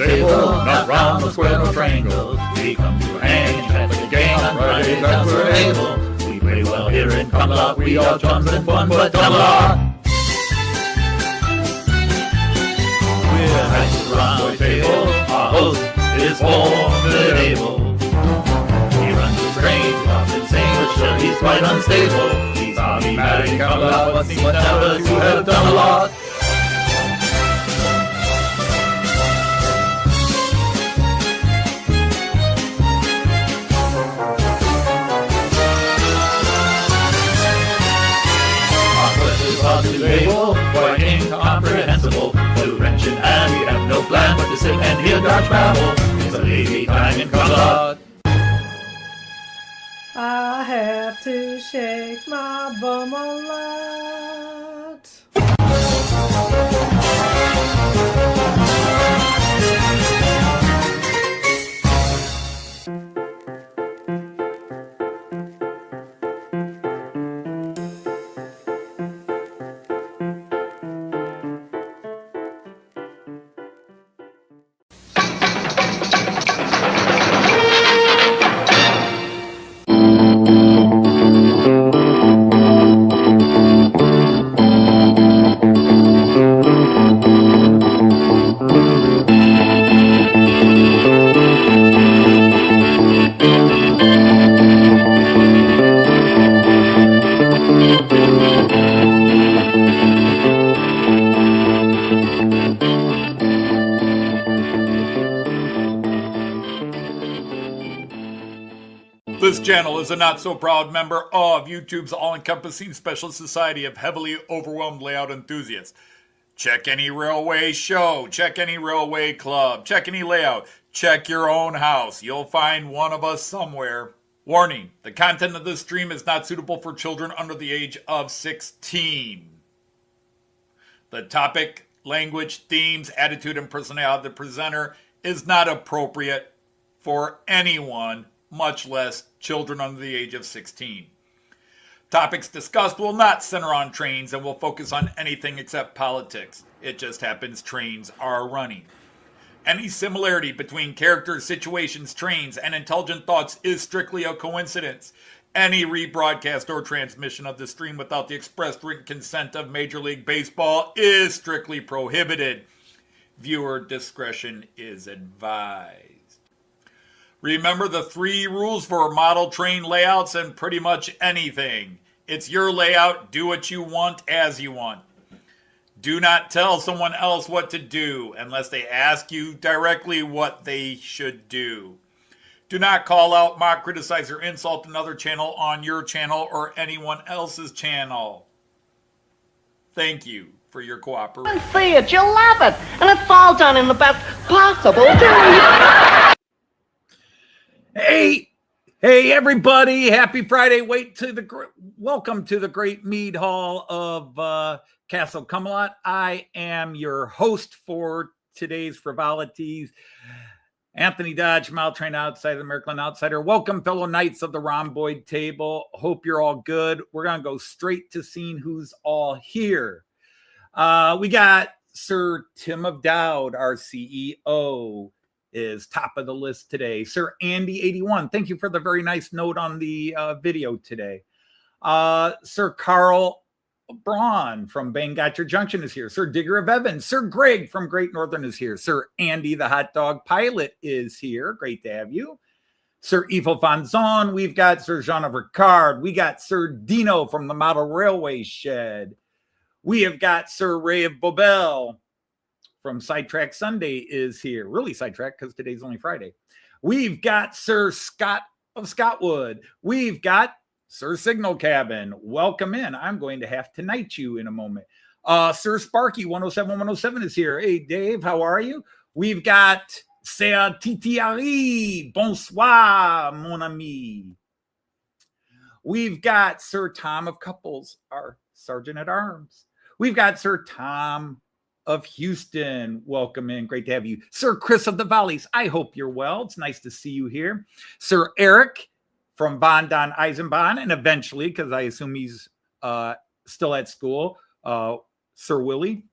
table, not round, no square, no triangle. We come to hang and chat like a gang on Fridays as we're able. We play well here in Camelot, we all chums and fun, but Camelot. We're nice to the round table, our host is formidable. He runs his train, he's insane, but sure he's quite unstable. He's automatic, Camelot, but seems never to have done a lot. Label, quite incomprehensible, too wrenching, and we have no plan but to sit and hear Dodge babble. It's a lazy time in Camelot. I have to shake my bum a lot. This channel is a not-so-proud member of YouTube's all-encompassing special society of heavily overwhelmed layout enthusiasts. Check any railway show, check any railway club, check any layout, check your own house. You'll find one of us somewhere. Warning, the content of this stream is not suitable for children under the age of 16. The topic, language, themes, attitude, and personality of the presenter is not appropriate for anyone, much less children under the age of 16. Topics discussed will not center on trains and will focus on anything except politics. It just happens trains are running. Any similarity between characters, situations, trains, and intelligent thoughts is strictly a coincidence. Any rebroadcast or transmission of the stream without the expressed written consent of Major League Baseball is strictly prohibited. Viewer discretion is advised. Remember the 3 rules for model train layouts and pretty much anything. It's your layout, do what you want as you want. Do not tell someone else what to do unless they ask you directly what they should do. Do not call out, mock, criticize, or insult another channel on your channel or anyone else's channel. Thank you for your cooperation. See it, you'll love it, and it's all done in the best possible way. Hey everybody, happy Friday. Welcome to the great mead hall of Castle Camelot. I am your host for today's frivolities, Anthony Dodge, Mile Train Outsider, the Märklin Outsider. Welcome, fellow knights of the rhomboid table. Hope you're all good. We're going to go straight to seeing who's all here. We got Sir Tim of Dowd, our CEO, is top of the list today. Sir Andy81, thank you for the very nice note on the video today. Sir Carl Braun from Bangor Junction is here. Sir Digger of Evans. Sir Greg from Great Northern is here. Sir Andy the Hot Dog Pilot is here. Great to have you. Sir Ivo Fanzon. We've got Sir Jean of Ricard. We got Sir Dino from the Model Railway Shed. We have got Sir Ray of Bobel from Sidetrack Sunday is here. Really sidetrack because today's only Friday. We've got Sir Scott of Scottwood. We've got Sir Signal Cabin. Welcome in. I'm going to have to knight you in a moment. Sir Sparky 107 is here. Hey, Dave, how are you? We've got Sir Titiari. Bonsoir, mon ami. We've got Sir Tom of Couples, our Sergeant at Arms. We've got Sir Tom of Houston. Welcome in. Great to have you. Sir Chris of the Valleys. I hope you're well. It's nice to see you here. Sir Eric from Von Don Eisenbahn, and eventually, because I assume he's still at school, Sir Willie.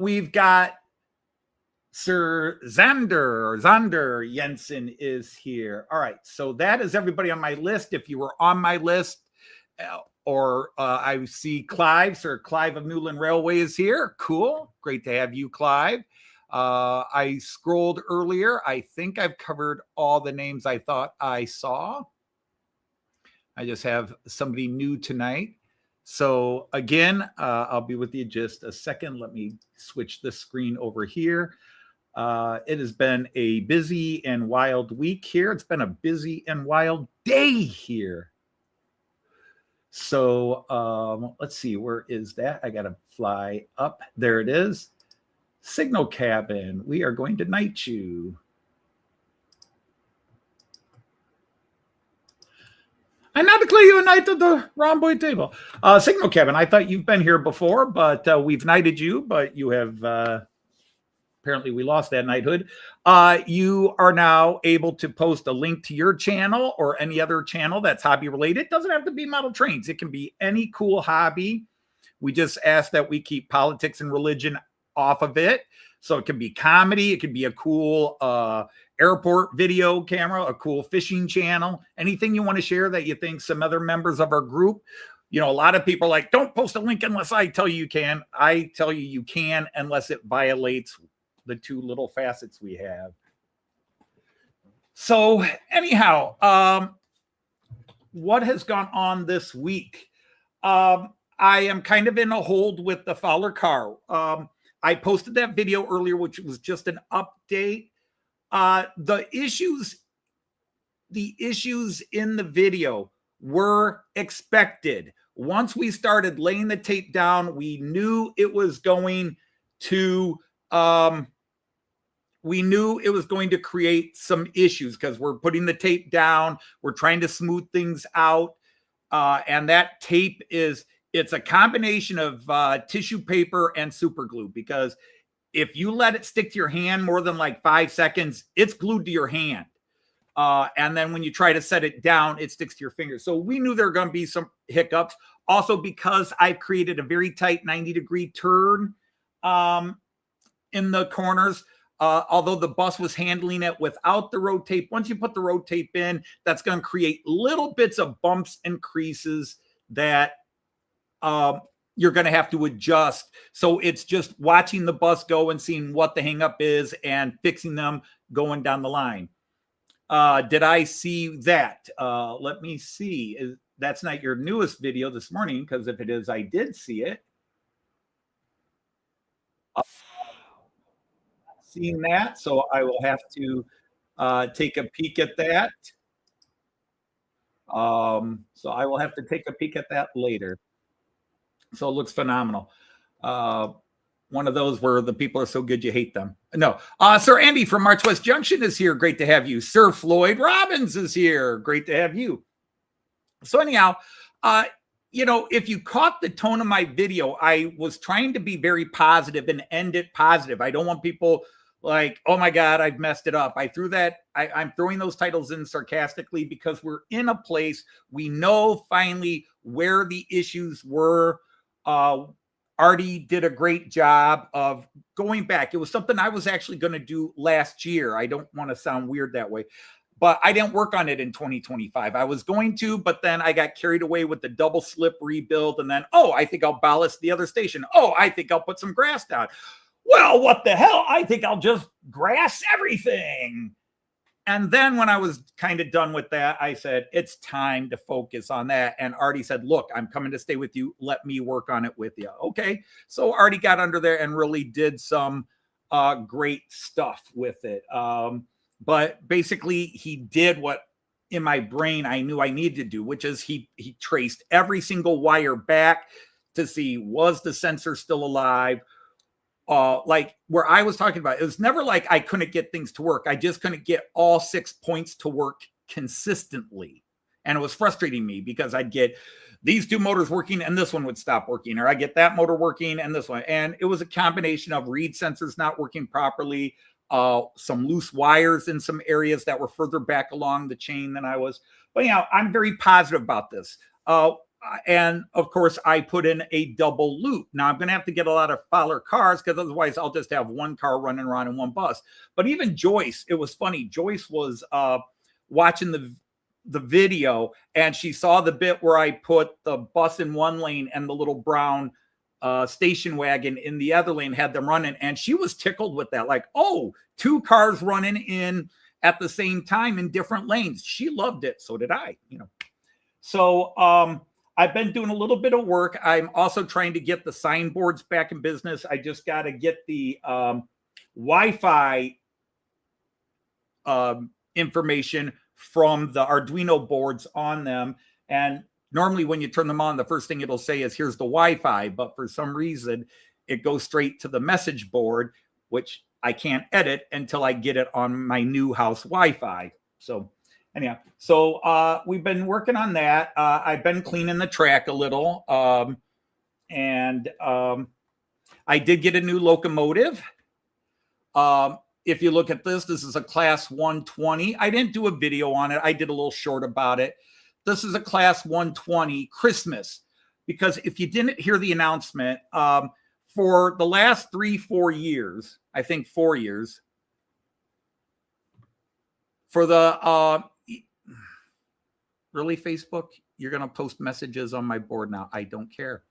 We've got Sir Zander Jensen is here. All right, so that is everybody on my list. If you were on my list, or I see Clive, Sir Clive of Newland Railway is here. Cool, great to have you, Clive. I scrolled earlier. I think I've covered all the names I thought I saw. I just have somebody new tonight. So again, I'll be with you just a second. Let me switch the screen over here. It has been a busy and wild week here. It's been a busy and wild day here. So let's see, where is that? I got to fly up. There it is. Signal cabin. We are going to night you. I now declare you a knight of the Rhomboid table. Signal cabin. I thought you've been here before, but we've knighted you, but you have apparently we lost that knighthood. You are now able to post a link to your channel or any other channel that's hobby related. It doesn't have to be model trains. It can be any cool hobby. We just ask that we keep politics and religion off of it. So it can be comedy. It could be a cool airport video camera, a cool fishing channel, anything you want to share that you think some other members of our group. You know, a lot of people are like, don't post a link unless I tell you you can. I tell you you can unless it violates the two little facets we have. So anyhow, what has gone on this week? I am kind of in a hold with the Fowler car. I posted that video earlier, which was just an update. The issues in the video were expected. Once we started laying the tape down, we knew it was going to create some issues because we're putting the tape down. We're trying to smooth things out. And that tape it's a combination of tissue paper and super glue, because if you let it stick to your hand more than like 5 seconds, it's glued to your hand. And then when you try to set it down, it sticks to your fingers. So we knew there were going to be some hiccups. Also, because I've created a very tight 90-degree turn in the corners, although the bus was handling it without the road tape. Once you put the road tape in, that's going to create little bits of bumps and creases that you're going to have to adjust. So it's just watching the bus go and seeing what the hang up is and fixing them going down the line. Did I see that? Let me see. That's not your newest video this morning, because if it is, I did see it. Seeing that, so I will have to take a peek at that. So I will have to take a peek at that later. So it looks phenomenal. One of those where the people are so good you hate them. No. Sir Andy from March West Junction is here. Great to have you. Sir Floyd Robbins is here. Great to have you. So anyhow, you know, if you caught the tone of my video, I was trying to be very positive and end it positive. I don't want people like, oh my God, I've messed it up. I threw that. I'm throwing those titles in sarcastically because we're in a place we know finally where the issues were. Artie did a great job of going back. It was something I was actually going to do last year. I don't want to sound weird that way, but I didn't work on it in 2025. I was going to, but then I got carried away with the double slip rebuild. And then, oh, I think I'll ballast the other station. Oh, I think I'll put some grass down. Well, what the hell? I think I'll just grass everything. And then when I was kind of done with that, I said, it's time to focus on that. And Artie said, look, I'm coming to stay with you. Let me work on it with you. Okay. So Artie got under there and really did some great stuff with it. But basically he did what in my brain I knew I needed to do, which is he traced every single wire back to see, was the sensor still alive? Like where I was talking about, it was never like I couldn't get things to work. I just couldn't get all 6 points to work consistently. And it was frustrating me because I'd get these 2 motors working and this one would stop working, or I get that motor working and this one. And it was a combination of reed sensors not working properly, some loose wires in some areas that were further back along the chain than I was. But yeah, I'm very positive about this. and of course, I put in a double loop. Now I'm going to have to get a lot of Fowler cars because otherwise I'll just have one car running around in one bus. But even Joyce, it was funny. Joyce was watching the video, and she saw the bit where I put the bus in one lane and the little brown station wagon in the other lane, had them running, and she was tickled with that. Like, oh, 2 cars running in at the same time in different lanes. She loved it. So did I, So I've been doing a little bit of work. I'm also trying to get the signboards back in business. I just got to get the Wi-Fi information from the Arduino boards on them. And normally when you turn them on, the first thing it'll say is, here's the Wi-Fi. But for some reason, it goes straight to the message board, which I can't edit until I get it on my new house Wi-Fi. So anyhow, so we've been working on that. I've been cleaning the track a little. And I did get a new locomotive. If you look at this is a Class 120. I didn't do a video on it. I did a little short about it. This is a Class 120 Christmas. Because if you didn't hear the announcement, for the last 3-4 years, I think 4 years, for the really, Facebook, you're going to post messages on my board now. I don't care.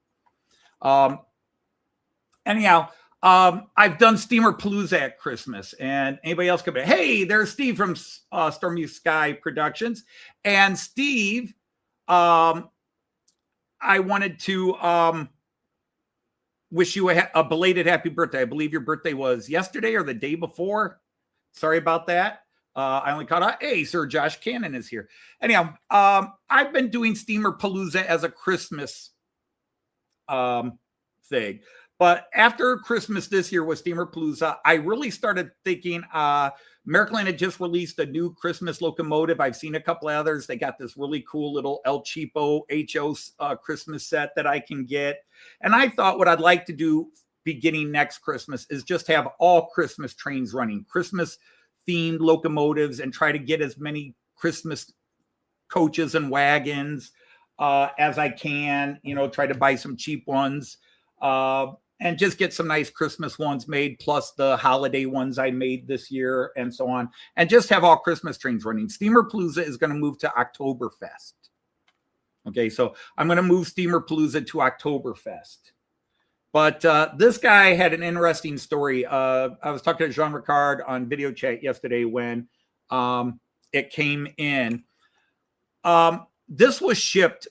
Anyhow, I've done Steamer Palooza at Christmas, and anybody else could be, hey, there's Steve from Stormy Sky Productions. And Steve, I wanted to wish you a belated happy birthday. I believe your birthday was yesterday or the day before. Sorry about that. I only caught out. Hey, Sir Josh Cannon is here. Anyhow, I've been doing Steamer Palooza as a Christmas thing. But after Christmas this year with Steamer Palooza, I really started thinking Märklin had just released a new Christmas locomotive. I've seen a couple of others. They got this really cool little El Cheapo HO Christmas set that I can get. And I thought what I'd like to do beginning next Christmas is just have all Christmas trains running, Christmas themed locomotives, and try to get as many Christmas coaches and wagons as I can, try to buy some cheap ones and just get some nice Christmas ones made, plus the holiday ones I made this year and so on, and just have all Christmas trains running. Steamer Palooza is going to move to Oktoberfest. Okay, so I'm going to move Steamer Palooza to Oktoberfest. But this guy had an interesting story. I was talking to Jean Ricard on video chat yesterday when it came in. This was shipped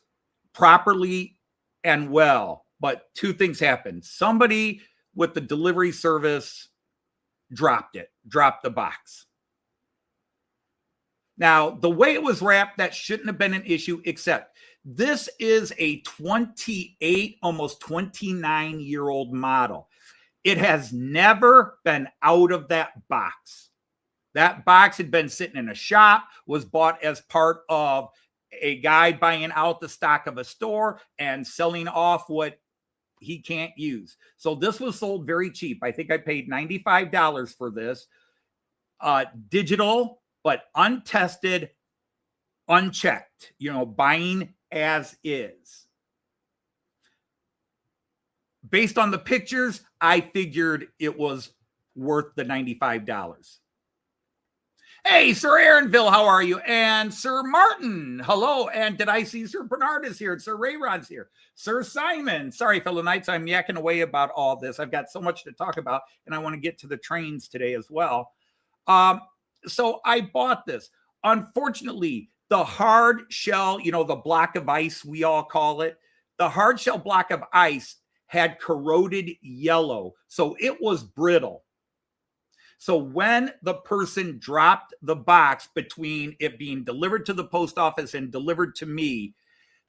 properly and well, but 2 things happened. Somebody with the delivery service dropped the box. Now, the way it was wrapped, that shouldn't have been an issue, except this is a 28, almost 29-year-old model. It has never been out of that box. That box had been sitting in a shop, was bought as part of a guy buying out the stock of a store and selling off what he can't use. So this was sold very cheap. I think I paid $95 for this. Digital, but untested, unchecked, buying as is. Based on the pictures, I figured it was worth the $95. Hey, Sir Aaronville, how are you? And Sir Martin, hello. And did I see Sir Bernard is here? And Sir Ray Rod's here. Sir Simon, sorry, fellow knights, I'm yakking away about all this. I've got so much to talk about, and I want to get to the trains today as well. So I bought this. Unfortunately, the hard shell, the block of ice, we all call it, the hard shell block of ice had corroded yellow. So it was brittle. So when the person dropped the box between it being delivered to the post office and delivered to me,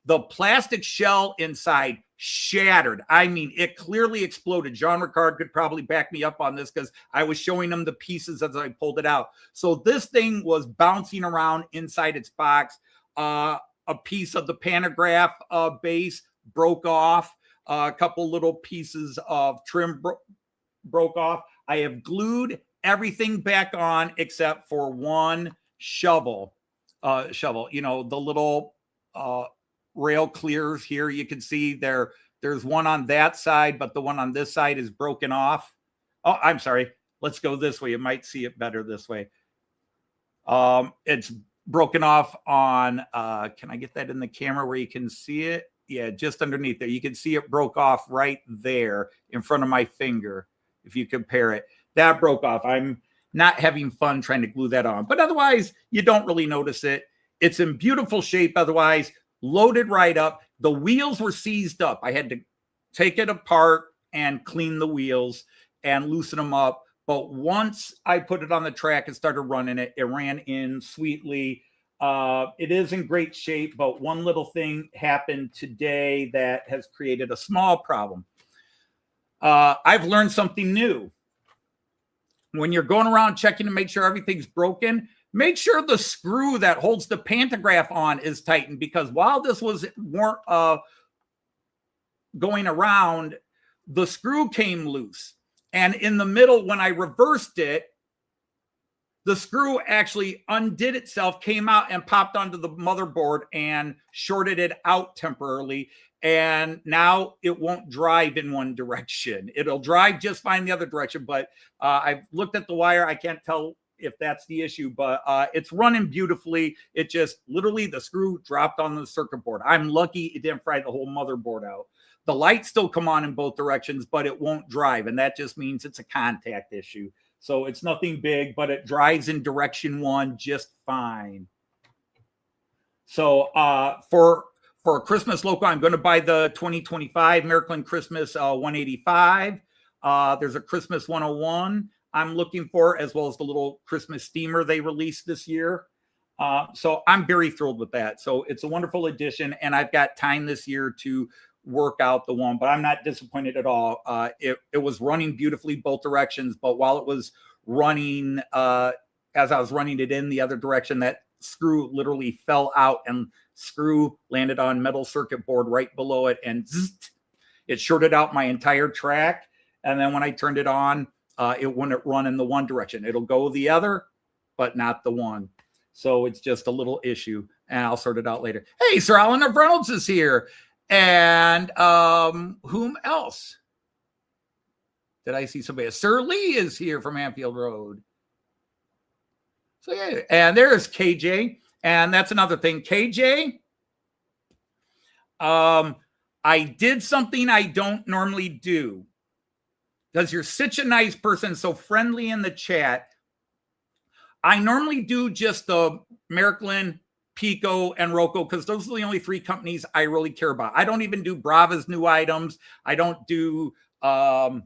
the plastic shell inside shattered. I mean, it clearly exploded. Jean Ricard could probably back me up on this because I was showing him the pieces as I pulled it out. So this thing was bouncing around inside its box. A piece of the pantograph base broke off. A couple little pieces of trim broke off. I have glued everything back on except for one shovel, the little rail clears here. You can see there's one on that side, but the one on this side is broken off. Oh, I'm sorry. Let's go this way. You might see it better this way. It's broken off on, can I get that in the camera where you can see it? Yeah, just underneath there. You can see it broke off right there in front of my finger. If you compare it, that broke off. I'm not having fun trying to glue that on, but otherwise you don't really notice it. It's in beautiful shape. Otherwise, loaded right up. The wheels were seized up. I had to take it apart and clean the wheels and loosen them up. But once I put it on the track and started running it, it ran in sweetly. It is in great shape, but one little thing happened today that has created a small problem. I've learned something new. When you're going around checking to make sure everything's broken, make sure the screw that holds the pantograph on is tightened, because while this was going around, the screw came loose. And in the middle, when I reversed it, the screw actually undid itself, came out and popped onto the motherboard and shorted it out temporarily. And now it won't drive in one direction. It'll drive just fine the other direction. But I've looked at the wire. I can't tell if that's the issue, but it's running beautifully. It just literally the screw dropped on the circuit board. I'm lucky it didn't fry the whole motherboard out. The lights still come on in both directions, but it won't drive. And that just means it's a contact issue. So it's nothing big, but it drives in direction one just fine. So for a Christmas local, I'm going to buy the 2025 Märklin Christmas 185. There's a Christmas 101 I'm looking for, as well as the little Christmas steamer they released this year. So I'm very thrilled with that. So it's a wonderful addition, and I've got time this year to work out the one, but I'm not disappointed at all. It was running beautifully both directions, but while it was running, as I was running it in the other direction, that screw literally fell out and screw landed on metal circuit board right below it, and zzzt, it shorted out my entire track. And then when I turned it on, it wouldn't run in the one direction. It'll go the other, but not the one. So it's just a little issue, and I'll sort it out later. Hey, Sir Alan Reynolds is here. And whom else? Did I see somebody? Sir Lee is here from Anfield Road. So yeah, and there's KJ. And that's another thing. KJ, I did something I don't normally do, because you're such a nice person, so friendly in the chat. I normally do just the Märklin, Piko, and Roco, because those are the only three companies I really care about. I don't even do Brava's new items. I don't do Jägendorfer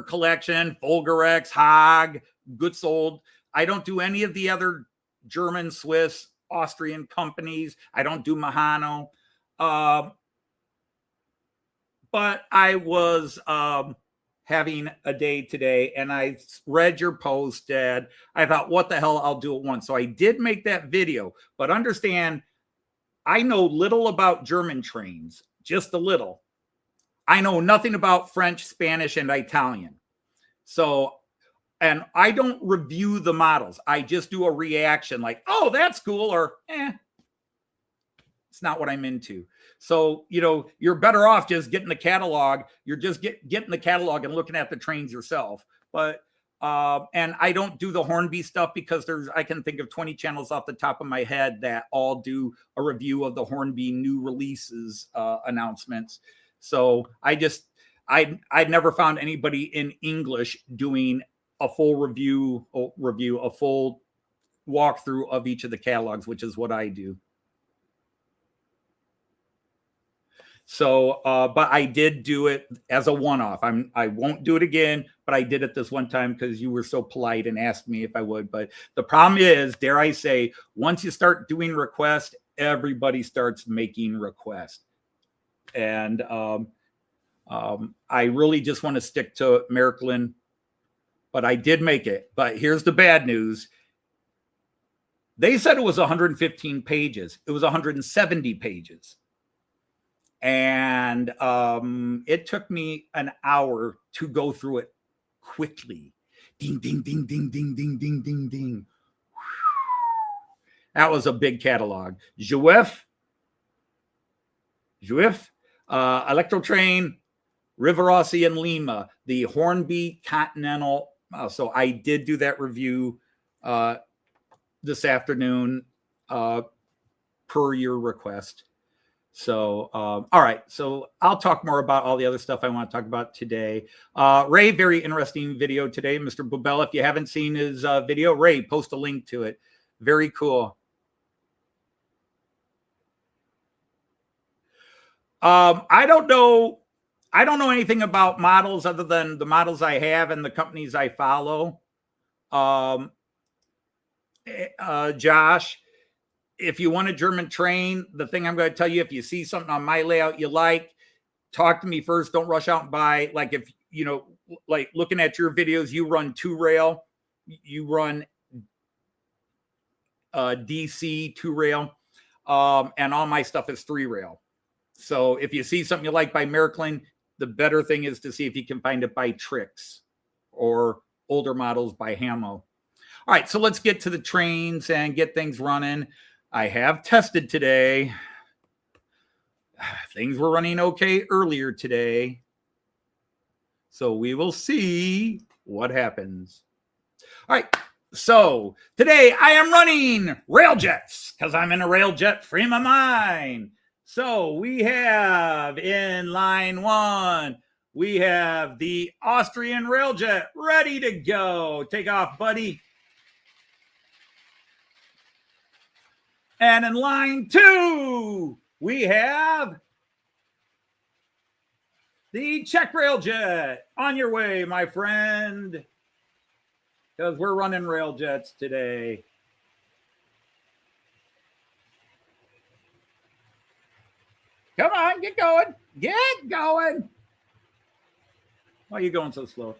Collection, Folgerex, Haag, Gutsold. I don't do any of the other German, Swiss, Austrian companies. I don't do Mehano. But I was having a day today, and I read your post, Dad. I thought, what the hell, I'll do it once. So I did make that video, but understand, I know little about German trains, just a little. I know nothing about French, Spanish, and Italian. So, and I don't review the models. I just do a reaction like, oh, that's cool, or it's not what I'm into. So, you know, you're better off just getting the catalog. You're just getting the catalog and looking at the trains yourself. But, and I don't do the Hornby stuff, because I can think of 20 channels off the top of my head that all do a review of the Hornby new releases announcements. So I'd never found anybody in English doing a full review, a full walkthrough of each of the catalogs, which is what I do. So, but I did do it as a one-off. I won't do it again, but I did it this one time because you were so polite and asked me if I would. But the problem is, dare I say, once you start doing requests, everybody starts making requests. And I really just want to stick to Märklin, but I did make it. But here's the bad news. They said it was 115 pages. It was 170 pages. And it took me an hour to go through it quickly. Ding, ding, ding, ding, ding, ding, ding, ding, ding. That was a big catalog. Joyce, Juif, Electrotrain, Rivarossi, and Lima, the Hornby Continental. So I did do that review this afternoon per your request. So, all right. So I'll talk more about all the other stuff I want to talk about today. Ray, very interesting video today. Mr. Bubella, if you haven't seen his video, Ray, post a link to it. Very cool. I don't know anything about models other than the models I have and the companies I follow. Josh, if you want a German train, the thing I'm going to tell you, if you see something on my layout you like, talk to me first. Don't rush out and buy. Like if, you know, like looking at your videos, you run 2-rail, you run DC 2-rail, and all my stuff is 3-rail. So if you see something you like by Märklin, the better thing is to see if you can find it by Trix or older models by Hamo. All right, so let's get to the trains and get things running. I have tested today. Things were running okay earlier today. So we will see what happens. All right, so today I am running Railjets because I'm in a Railjet frame of mind. So we have in line 1, we have the Austrian Railjet ready to go. Take off, buddy. And in line 2, we have the Czech Railjet. On your way, my friend, because we're running Railjets today. Come on, get going. Get going. Why are you going so slow?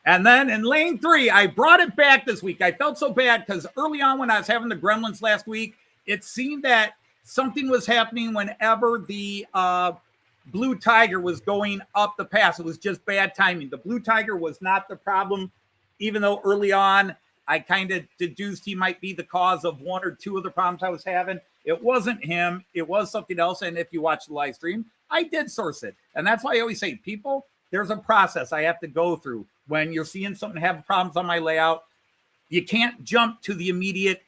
And then in lane 3, I brought it back this week. I felt so bad because early on when I was having the gremlins last week, it seemed that something was happening whenever the Blue Tiger was going up the pass. It was just bad timing. The Blue Tiger was not the problem, even though early on I kind of deduced he might be the cause of 1 or 2 of the problems I was having. It wasn't him. It was something else. And if you watch the live stream, I did source it. And that's why I always say, people, there's a process I have to go through. When you're seeing something have problems on my layout, you can't jump to the immediate,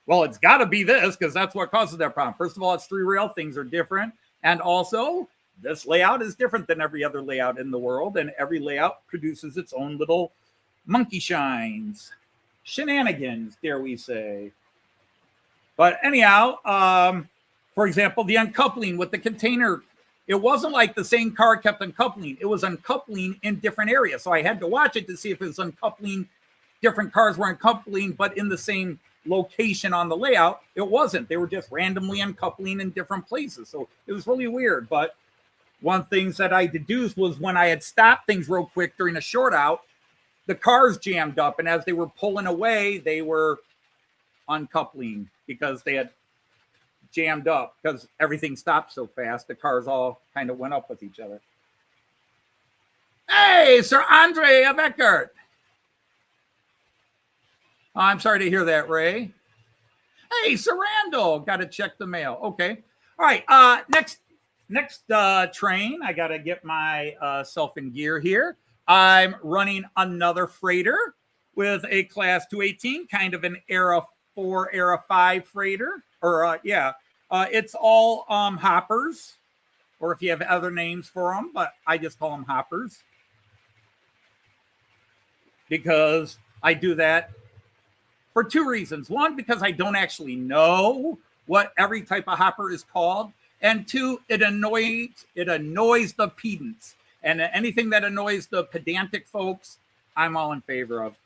well, it's got to be this because that's what causes that problem. First of all, it's 3-rail. Things are different. And also, this layout is different than every other layout in the world. And every layout produces its own little monkey shines, shenanigans, dare we say. But anyhow, for example, the uncoupling with the container, it wasn't like the same car kept uncoupling. It was uncoupling in different areas. So I had to watch it to see if it was uncoupling. Different cars were uncoupling, but in the same location on the layout. It wasn't. They were just randomly uncoupling in different places. So it was really weird. But one thing that I deduced was when I had stopped things real quick during a short out, the cars jammed up. And as they were pulling away, they were uncoupling because they had jammed up because everything stopped so fast. The cars all kind of went up with each other. Hey, Sir Andre of Eckert. I'm sorry to hear that, Ray. Hey, Sir Randall. Got to check the mail. Okay. All right. Next train. I got to get my self in gear here. I'm running another freighter with a Class 218, kind of an Era 4, Era 5 freighter. Or, it's all hoppers, or if you have other names for them, but I just call them hoppers because I do that for 2 reasons. 1, because I don't actually know what every type of hopper is called. And 2, it annoys the pedants. And anything that annoys the pedantic folks, I'm all in favor of.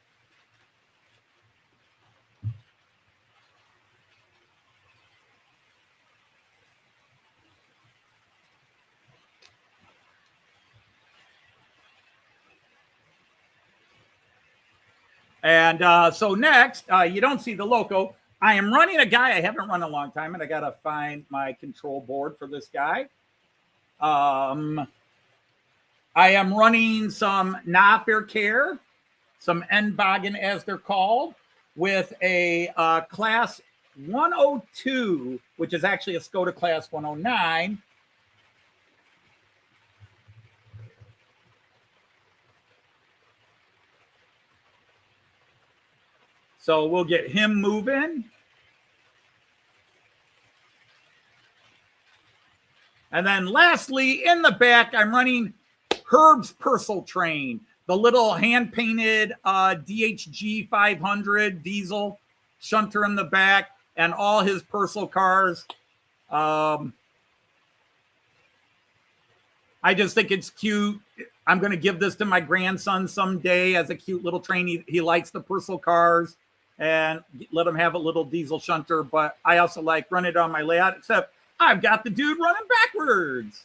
And so next, you don't see the loco. I am running a guy I haven't run a long time, and I got to find my control board for this guy. I am running some Nahverkehr, some N-Wagen as they're called. with a Class 102, which is actually a Skoda Class 109. So we'll get him moving. And then lastly, in the back, I'm running Herb's Persil train, the little hand-painted DHG 500 diesel shunter in the back, and all his Persil cars. I just think it's cute. I'm going to give this to my grandson someday as a cute little train. He likes the Persil cars, and let him have a little diesel shunter. But I also like run it on my layout, except I've got the dude running backwards.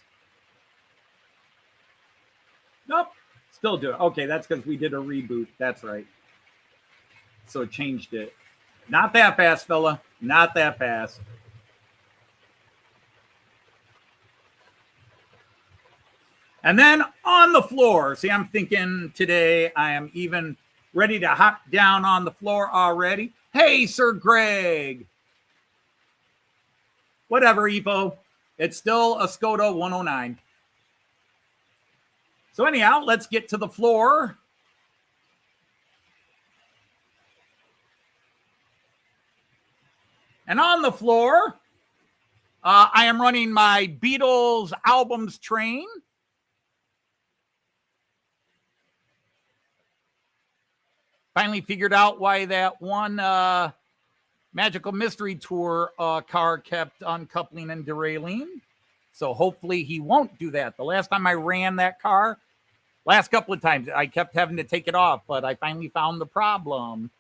Nope, still do it. Okay, that's because we did a reboot. That's right. So it changed it. Not that fast, fella. Not that fast. And then on the floor. See, I'm thinking today I am even ready to hop down on the floor already. Hey, Sir Greg. Whatever, Evo. It's still a Skoda 109. So anyhow, let's get to the floor. And on the floor, I am running my Beatles albums train. Finally figured out why that one Magical Mystery Tour car kept uncoupling and derailing. So hopefully he won't do that. The last time I ran that car, last couple of times, I kept having to take it off, but I finally found the problem.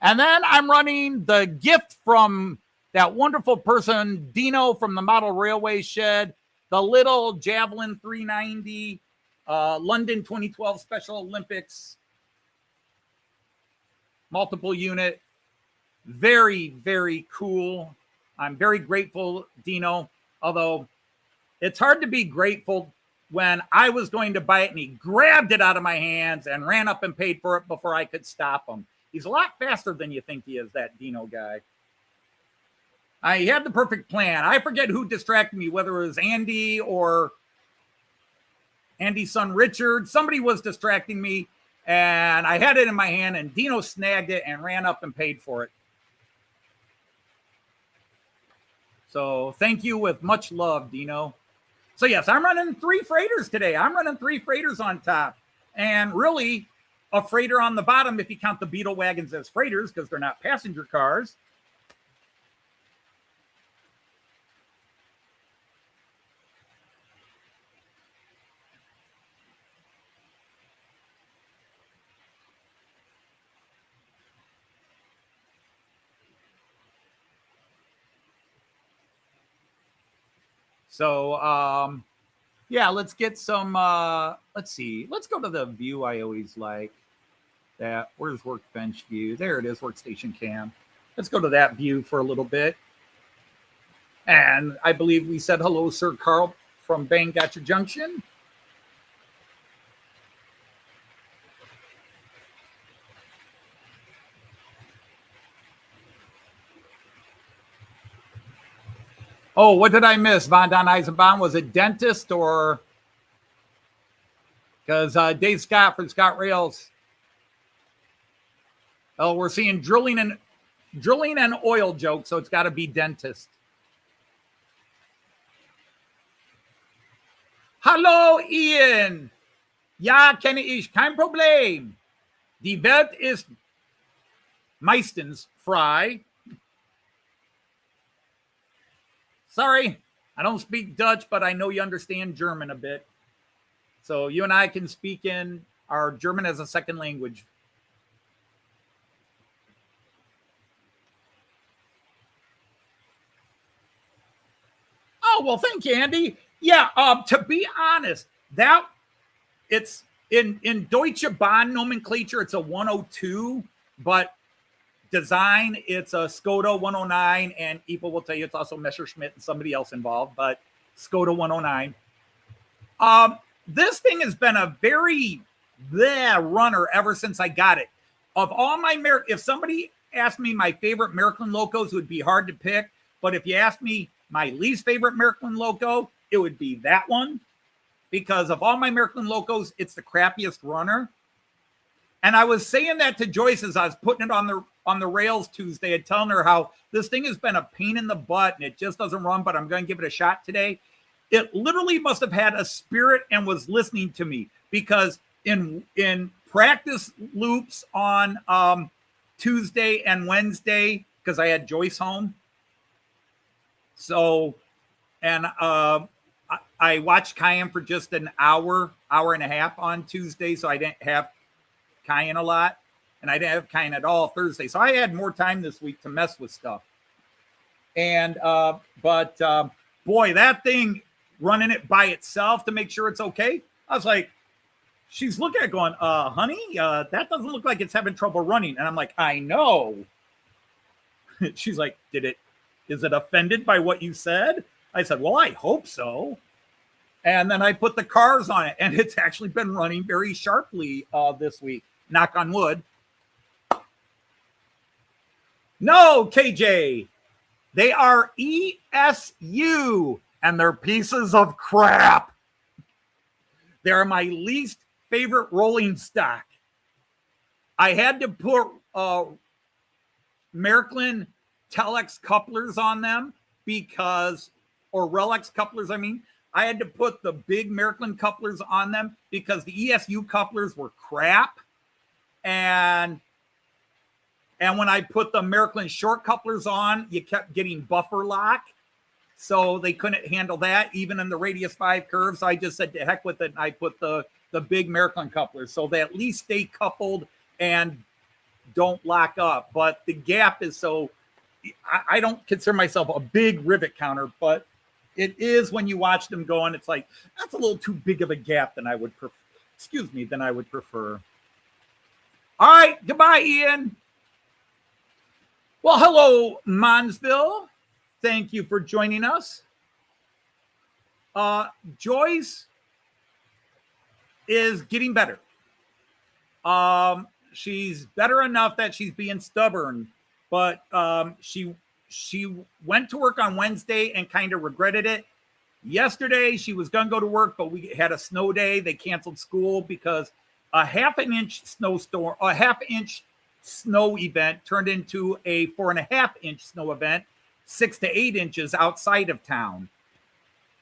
And then I'm running the gift from that wonderful person, Dino from the Model Railway Shed, the little Javelin 390, London 2012 Special Olympics, multiple unit. Very, very cool. I'm very grateful, Dino, although it's hard to be grateful when I was going to buy it and he grabbed it out of my hands and ran up and paid for it before I could stop him. He's a lot faster than you think he is, that Dino guy. He had the perfect plan. I forget who distracted me, whether it was Andy or Andy's son Richard. Somebody was distracting me, and I had it in my hand, and Dino snagged it and ran up and paid for it. So thank you with much love, Dino. So yes, I'm running 3 freighters today. I'm running 3 freighters on top, and really a freighter on the bottom if you count the Beatles wagons as freighters because they're not passenger cars. So, yeah, let's get some, let's see. Let's go to the view I always like. Where's workbench view? There it is, workstation cam. Let's go to that view for a little bit. And I believe we said hello, Sir Carl from Bang Gotcha Junction. Oh, what did I miss? Von Don Eisenbahn, was it dentist or? Because Dave Scott from Scott Rails. Oh, we're seeing drilling and oil jokes, so it's got to be dentist. Hallo, Ian. Ja, kenne ich, kein Problem. Die Welt ist meistens frei. Sorry, I don't speak Dutch, but I know you understand German a bit. So you and I can speak in our German as a second language. Oh, well, thank you, Andy. Yeah, to be honest, it's in Deutsche Bahn nomenclature, it's a 102, but design, it's a Skoda 109, and people will tell you it's also Messerschmitt and somebody else involved, but Skoda 109. This thing has been a very bleh runner ever since I got it. of all my if somebody asked me my favorite Märklin locos, it would be hard to pick. But if you asked me my least favorite Märklin loco, it would be that one. Because of all my Märklin locos, it's the crappiest runner. And I was saying that to Joyce as I was putting it on the rails Tuesday and telling her how this thing has been a pain in the butt and it just doesn't run, but I'm going to give it a shot today. It literally must have had a spirit and was listening to me, because in practice loops on Tuesday and Wednesday, because I had Joyce home. So, and I watched Cayenne for just an hour and a half on Tuesday, so I didn't have Cayenne a lot, and I didn't have Cayenne at all Thursday. So I had more time this week to mess with stuff. And, but boy, that thing, running it by itself to make sure it's okay. I was like, she's looking at it going, honey, that doesn't look like it's having trouble running. And I'm like, I know. She's like, is it offended by what you said? I said, well, I hope so. And then I put the cars on it, and it's actually been running very sharply this week. Knock on wood. No, KJ. They are ESU, and they're pieces of crap. They're my least favorite rolling stock. I had to put Märklin Telex couplers on them or Relics couplers, I mean. I had to put the big Märklin couplers on them because the ESU couplers were crap. And when I put the Märklin short couplers on, you kept getting buffer lock. So they couldn't handle that, even in the radius 5 curve. So I just said, to heck with it. And I put the big Märklin couplers so they at least stay coupled and don't lock up. But the gap is so, I don't consider myself a big rivet counter, but it is when you watch them going, it's like, that's a little too big of a gap than I would prefer. All right, goodbye, Ian. Well, hello, Monsville. Thank you for joining us. Joyce is getting better. She's better enough that she's being stubborn, but she went to work on Wednesday and kind of regretted it. Yesterday, she was going to go to work, but we had a snow day. They canceled school because a half inch snow event turned into a 4.5-inch snow event, 6 to 8 inches outside of town.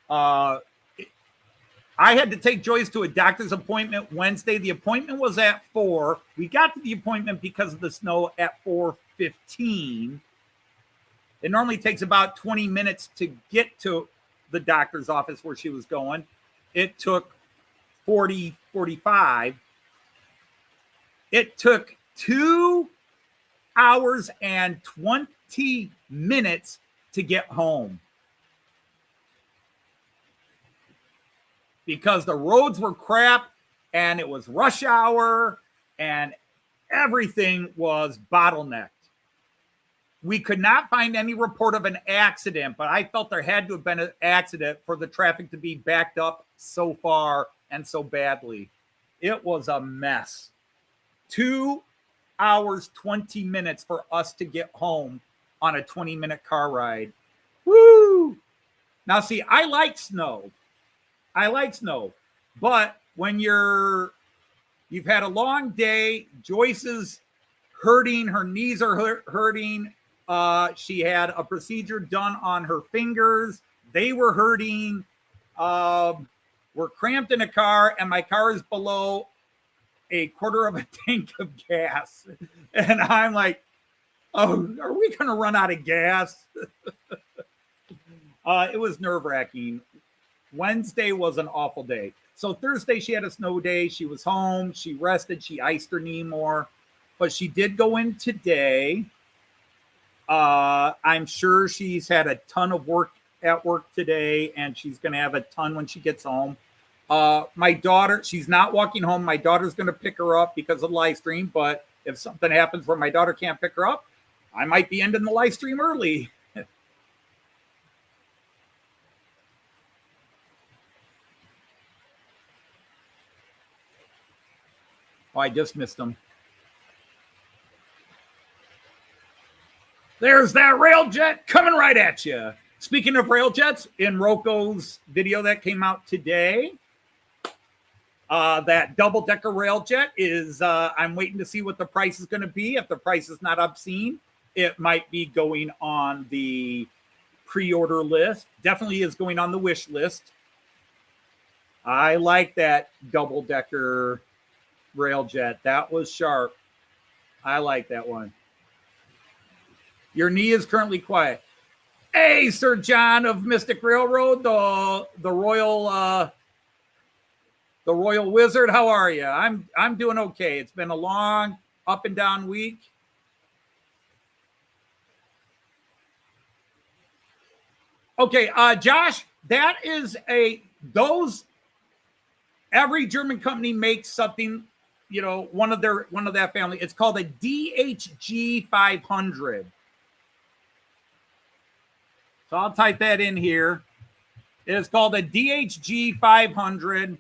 I had to take Joyce to a doctor's appointment Wednesday. The appointment was at 4. We got to the appointment because of the snow at 4:15. It normally takes about 20 minutes to get to the doctor's office where she was going. It took 45. It took 2 hours and 20 minutes to get home. Because the roads were crap and it was rush hour and everything was bottlenecked. We could not find any report of an accident, but I felt there had to have been an accident for the traffic to be backed up so far and so badly. It was a mess. 2 hours, 20 minutes for us to get home on a 20-minute car ride. Woo! Now, see, I like snow. But when you've had a long day, Joyce is hurting, her knees are hurting. She had a procedure done on her fingers. They were hurting. We're cramped in a car, and my car is below a quarter of a tank of gas. And I'm like, oh, are we going to run out of gas? It was nerve-wracking. Wednesday was an awful day. So Thursday, she had a snow day. She was home. She rested. She iced her knee more. But she did go in today. I'm sure she's had a ton of work at work today, and she's going to have a ton when she gets home. My daughter, she's not walking home. My daughter's going to pick her up because of the live stream. But if something happens where my daughter can't pick her up, I might be ending the live stream early. Oh, I just missed them. There's that Railjet coming right at you. Speaking of Railjets, in Roco's video that came out today, that double-decker Railjet is, I'm waiting to see what the price is going to be. If the price is not obscene, it might be going on the pre-order list. Definitely is going on the wish list. I like that double-decker Railjet. That was sharp. I like that one. Your knee is currently quiet. Hey, Sir John of Mystic Railroad, the Royal Wizard. How are you? I'm doing okay. It's been a long up and down week. Okay, Josh, that is every German company makes something, you know, one of that family. It's called a DHG 500. So I'll type that in here. It is called a DHG 500.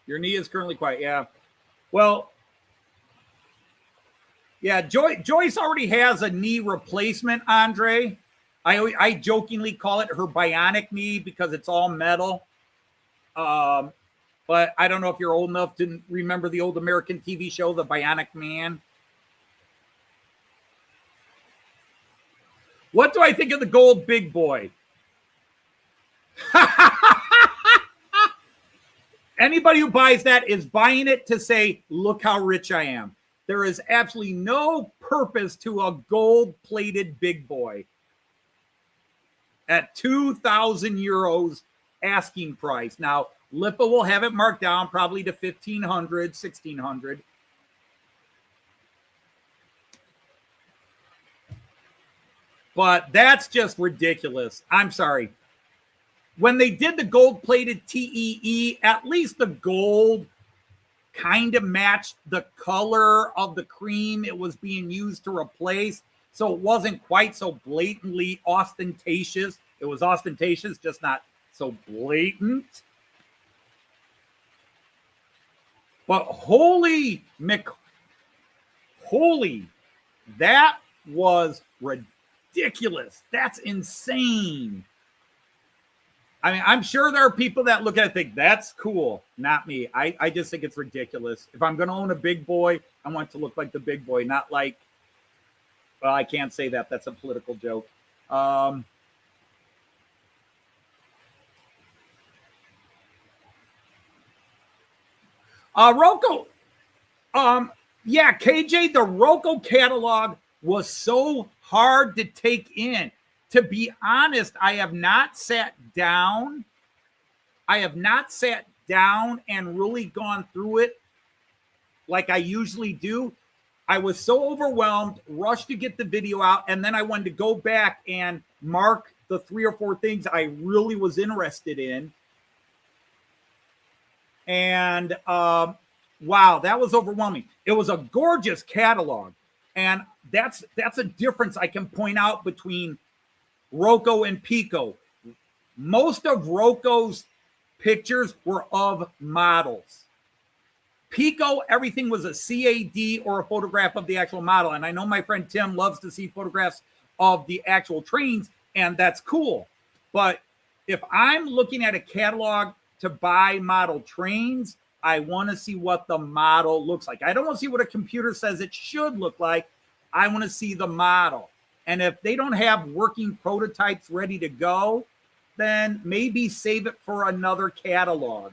Your knee is currently quiet. Yeah. Well, yeah, Joyce already has a knee replacement, Andre. I jokingly call it her bionic knee because it's all metal. But I don't know if you're old enough to remember the old American TV show, The Bionic Man. What do I think of the gold big boy? Anybody who buys that is buying it to say, look how rich I am. There is absolutely no purpose to a gold-plated big boy. At 2,000 euros asking price. Now, Lipa will have it marked down probably to 1,500, 1,600. But that's just ridiculous. I'm sorry. When they did the gold-plated TEE, at least the gold kind of matched the color of the cream it was being used to replace. So it wasn't quite so blatantly ostentatious. It was ostentatious, just not so blatant. But holy, that was ridiculous. That's insane. I mean, I'm sure there are people that look at it and think, that's cool. Not me. I just think it's ridiculous. If I'm going to own a big boy, I want it to look like the big boy, not like, well, I can't say that. That's a political joke. Roco. Yeah, KJ, the Roco catalog was so hard to take in. To be honest, I have not sat down and really gone through it like I usually do. I was so overwhelmed, rushed to get the video out, and then I wanted to go back and mark the 3 or 4 things I really was interested in. And wow, that was overwhelming. It was a gorgeous catalog. And that's a difference I can point out between Roco and Piko. Most of Roco's pictures were of models. Piko, everything was a CAD or a photograph of the actual model. And I know my friend Tim loves to see photographs of the actual trains, and that's cool. But if I'm looking at a catalog to buy model trains, I want to see what the model looks like. I don't want to see what a computer says it should look like. I want to see the model. And if they don't have working prototypes ready to go, then maybe save it for another catalog.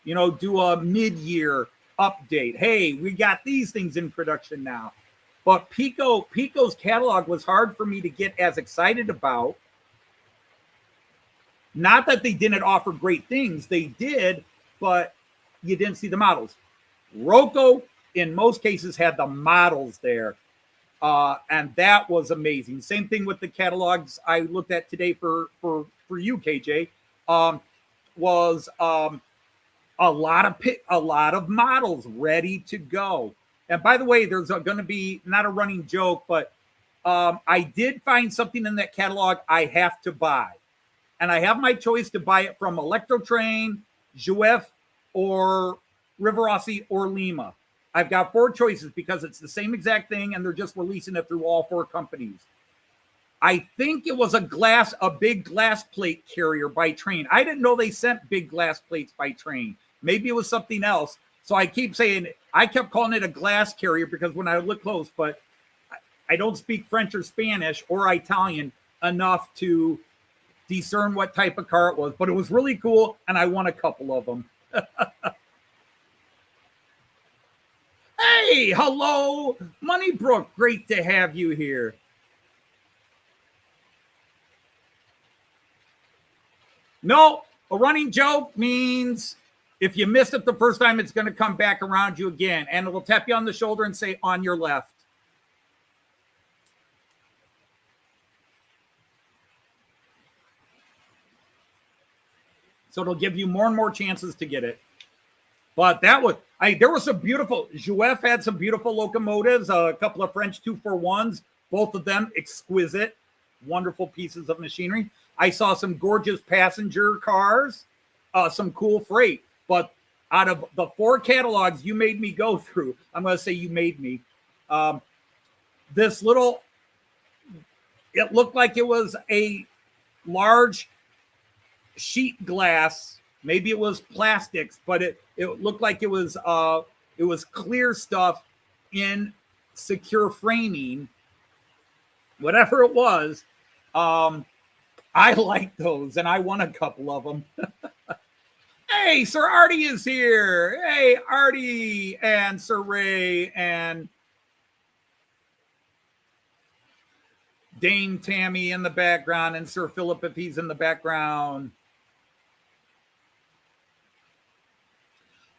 You know, do a mid-year update. Hey, we got these things in production now. But Pico's catalog was hard for me to get as excited about. Not that they didn't offer great things. They did, but you didn't see the models. Roco, in most cases, had the models there. And that was amazing. Same thing with the catalogs I looked at today for you, KJ. Was a lot of models ready to go. And by the way, there's going to be not a running joke, but I did find something in that catalog I have to buy. And I have my choice to buy it from Electrotrain, Jouef, or Rivarossi, or Lima. I've got 4 choices because it's the same exact thing and they're just releasing it through all 4 companies. I think it was a big glass plate carrier by train. I didn't know they sent big glass plates by train. Maybe it was something else. So I kept calling it a glass carrier because when I look close, but I don't speak French or Spanish or Italian enough to discern what type of car it was, but it was really cool. And I won a couple of them. Hey, hello, Moneybrook. Great to have you here. No, a running joke means if you missed it the first time, it's going to come back around you again. And it'll tap you on the shoulder and say, on your left. So it'll give you more and more chances to get it. But there was some beautiful, Joyce had some beautiful locomotives, a couple of French 241s, both of them exquisite, wonderful pieces of machinery. I saw some gorgeous passenger cars, some cool freight. But out of the 4 catalogs you made me go through, I'm going to say you made me, it looked like it was a large sheet glass. Maybe it was plastics, but it looked like it was clear stuff in secure framing. Whatever it was, I liked those, and I won a couple of them. Hey, Sir Artie is here. Hey, Artie and Sir Ray and Dame Tammy in the background, and Sir Philip if he's in the background.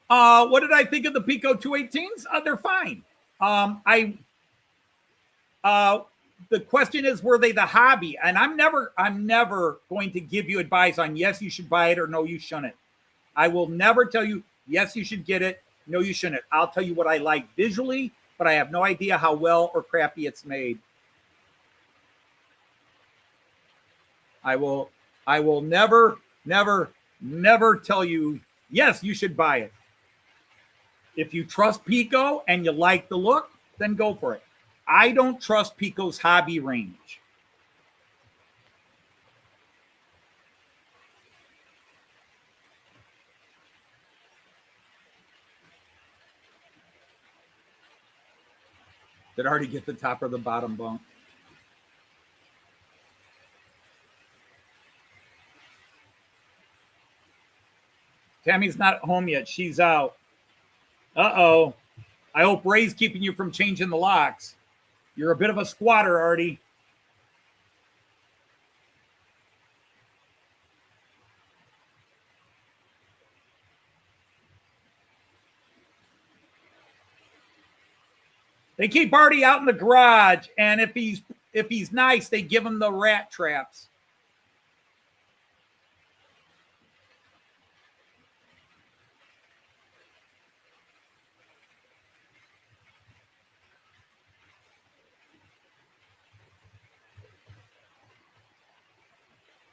What did I think of the Piko 218s? They're fine. The question is, were they the hobby? And I'm never going to give you advice on yes, you should buy it or no, you shouldn't. I will never tell you, yes, you should get it. No, you shouldn't. I'll tell you what I like visually, but I have no idea how well or crappy it's made. I will never tell you, yes, you should buy it. If you trust Piko and you like the look, then go for it. I don't trust Piko's hobby range. Did already get the top or the bottom bunk? Tammy's not home yet. She's out. Uh-oh. I hope Ray's keeping you from changing the locks. You're a bit of a squatter, Artie. They keep Artie out in the garage, and if he's nice, they give him the rat traps.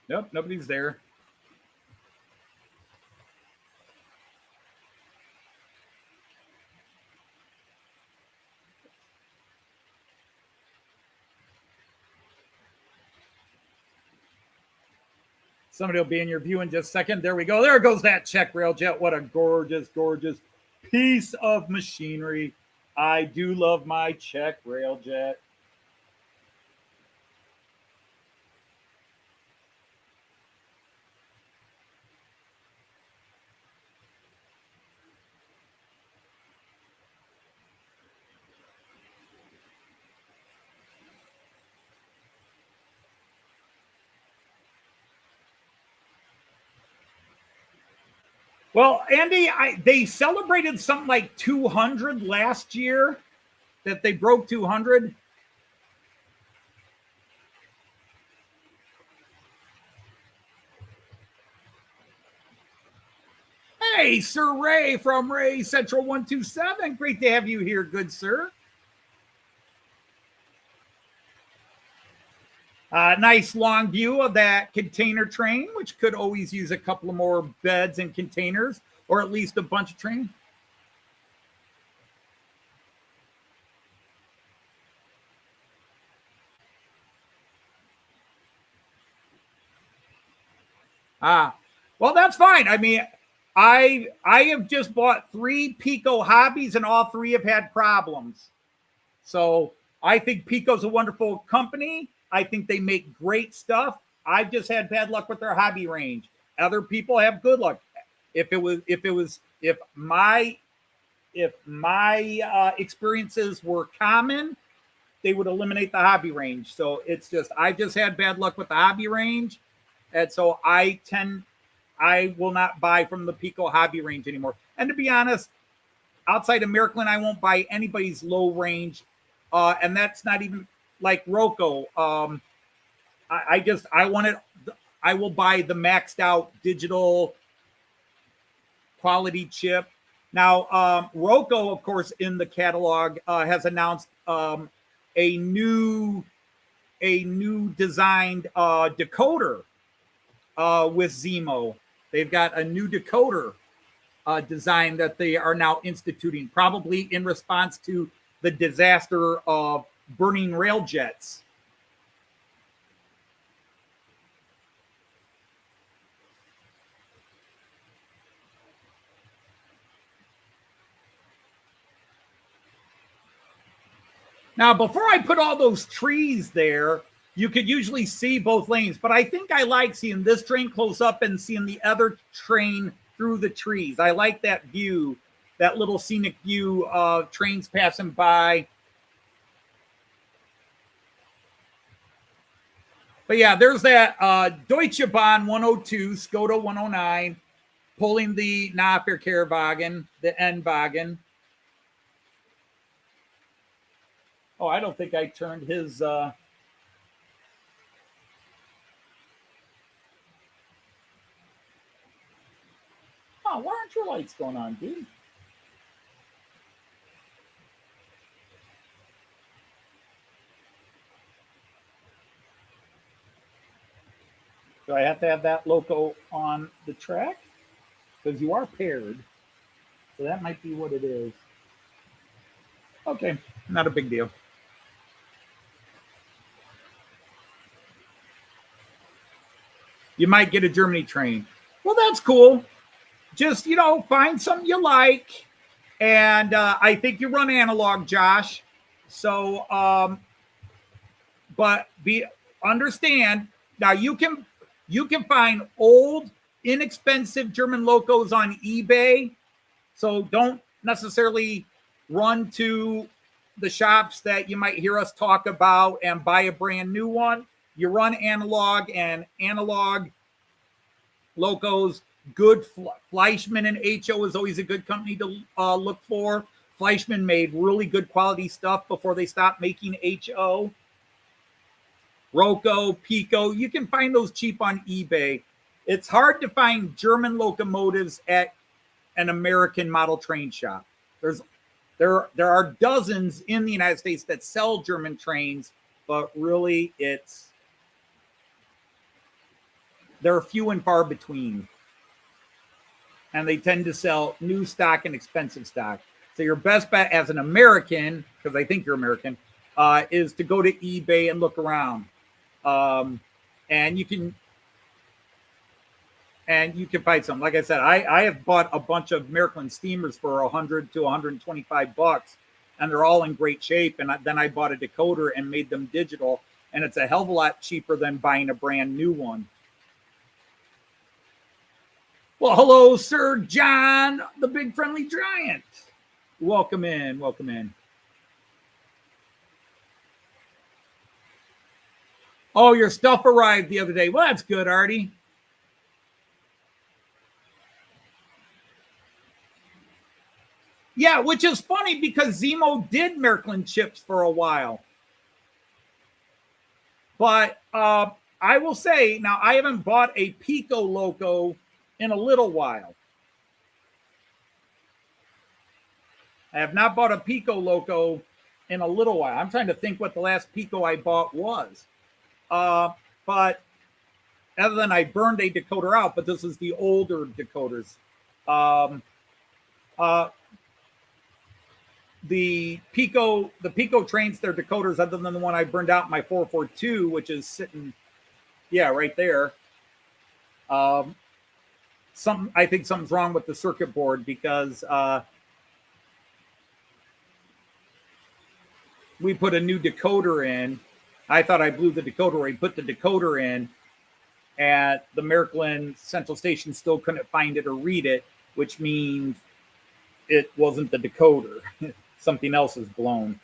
Nope, nobody's there. Somebody will be in your view in just a second. There we go. There goes that Czech Railjet. What a gorgeous, gorgeous piece of machinery. I do love my Czech Railjet. Well, Andy, they celebrated something like 200 last year, that they broke 200. Hey, Sir Ray from Ray Central 127. Great to have you here, good sir. Nice long view of that container train, which could always use a couple of more beds and containers, or at least a bunch of train. Well, that's fine. I mean, I have just bought 3 Piko hobbies, and all 3 have had problems. So I think Piko's a wonderful company. I think they make great stuff. I've just had bad luck with their hobby range. Other people have good luck. If my experiences were common, they would eliminate the hobby range. So it's just, I just had bad luck with the hobby range. And so I will not buy from the Piko hobby range anymore. And to be honest, outside of Märklin, I won't buy anybody's low range. And that's not even like Roco. I will buy the maxed out digital quality chip. Now, Roco, of course, in the catalog has announced a new designed decoder with Zemo. They've got a new decoder design that they are now instituting, probably in response to the disaster of burning Railjets. Now, before I put all those trees there, you could usually see both lanes, but I think I like seeing this train close up and seeing the other train through the trees. I like that view, that little scenic view of trains passing by. But yeah, there's that Deutsche Bahn 102, Skoda 109, pulling the Nahverkehrwagen, the N-Wagen. Oh, I don't think I turned his... Oh, why aren't your lights going on, dude? Do I have to have that loco on the track? Because you are paired. So that might be what it is. Okay, not a big deal. You might get a Germany train. Well, that's cool. Just, find something you like. And I think you run analog, Josh. So, but understand, now you can find old, inexpensive German locos on eBay. So don't necessarily run to the shops that you might hear us talk about and buy a brand new one. You run analog, and analog locos, good. Fleischmann and HO is always a good company to look for. Fleischmann made really good quality stuff before they stopped making HO. Roco, Piko, you can find those cheap on eBay. It's hard to find German locomotives at an American model train shop. There are dozens in the United States that sell German trains, but really they're few and far between. And they tend to sell new stock and expensive stock. So your best bet as an American, because I think you're American, is to go to eBay and look around. And you can find some. Like I said, I have bought a bunch of Märklin steamers for $100 to $125, and they're all in great shape. And then I bought a decoder and made them digital, and it's a hell of a lot cheaper than buying a brand new one. Well, hello, Sir John, the big friendly giant. Welcome in. Welcome in. Oh, your stuff arrived the other day. Well, that's good, Artie. Yeah, which is funny because Zemo did Märklin chips for a while. But I will say, now I haven't bought a Piko loco in a little while. I have not bought a Piko loco in a little while. I'm trying to think what the last Piko I bought was. But other than I burned a decoder out, but this is the older decoders. The Piko trains, their decoders, other than the one I burned out in my 442, which is sitting, yeah, right there. I think something's wrong with the circuit board because we put a new decoder in. I thought I blew the decoder. We put the decoder in, and the Märklin central station still couldn't find it or read it, which means it wasn't the decoder. Something else is blown.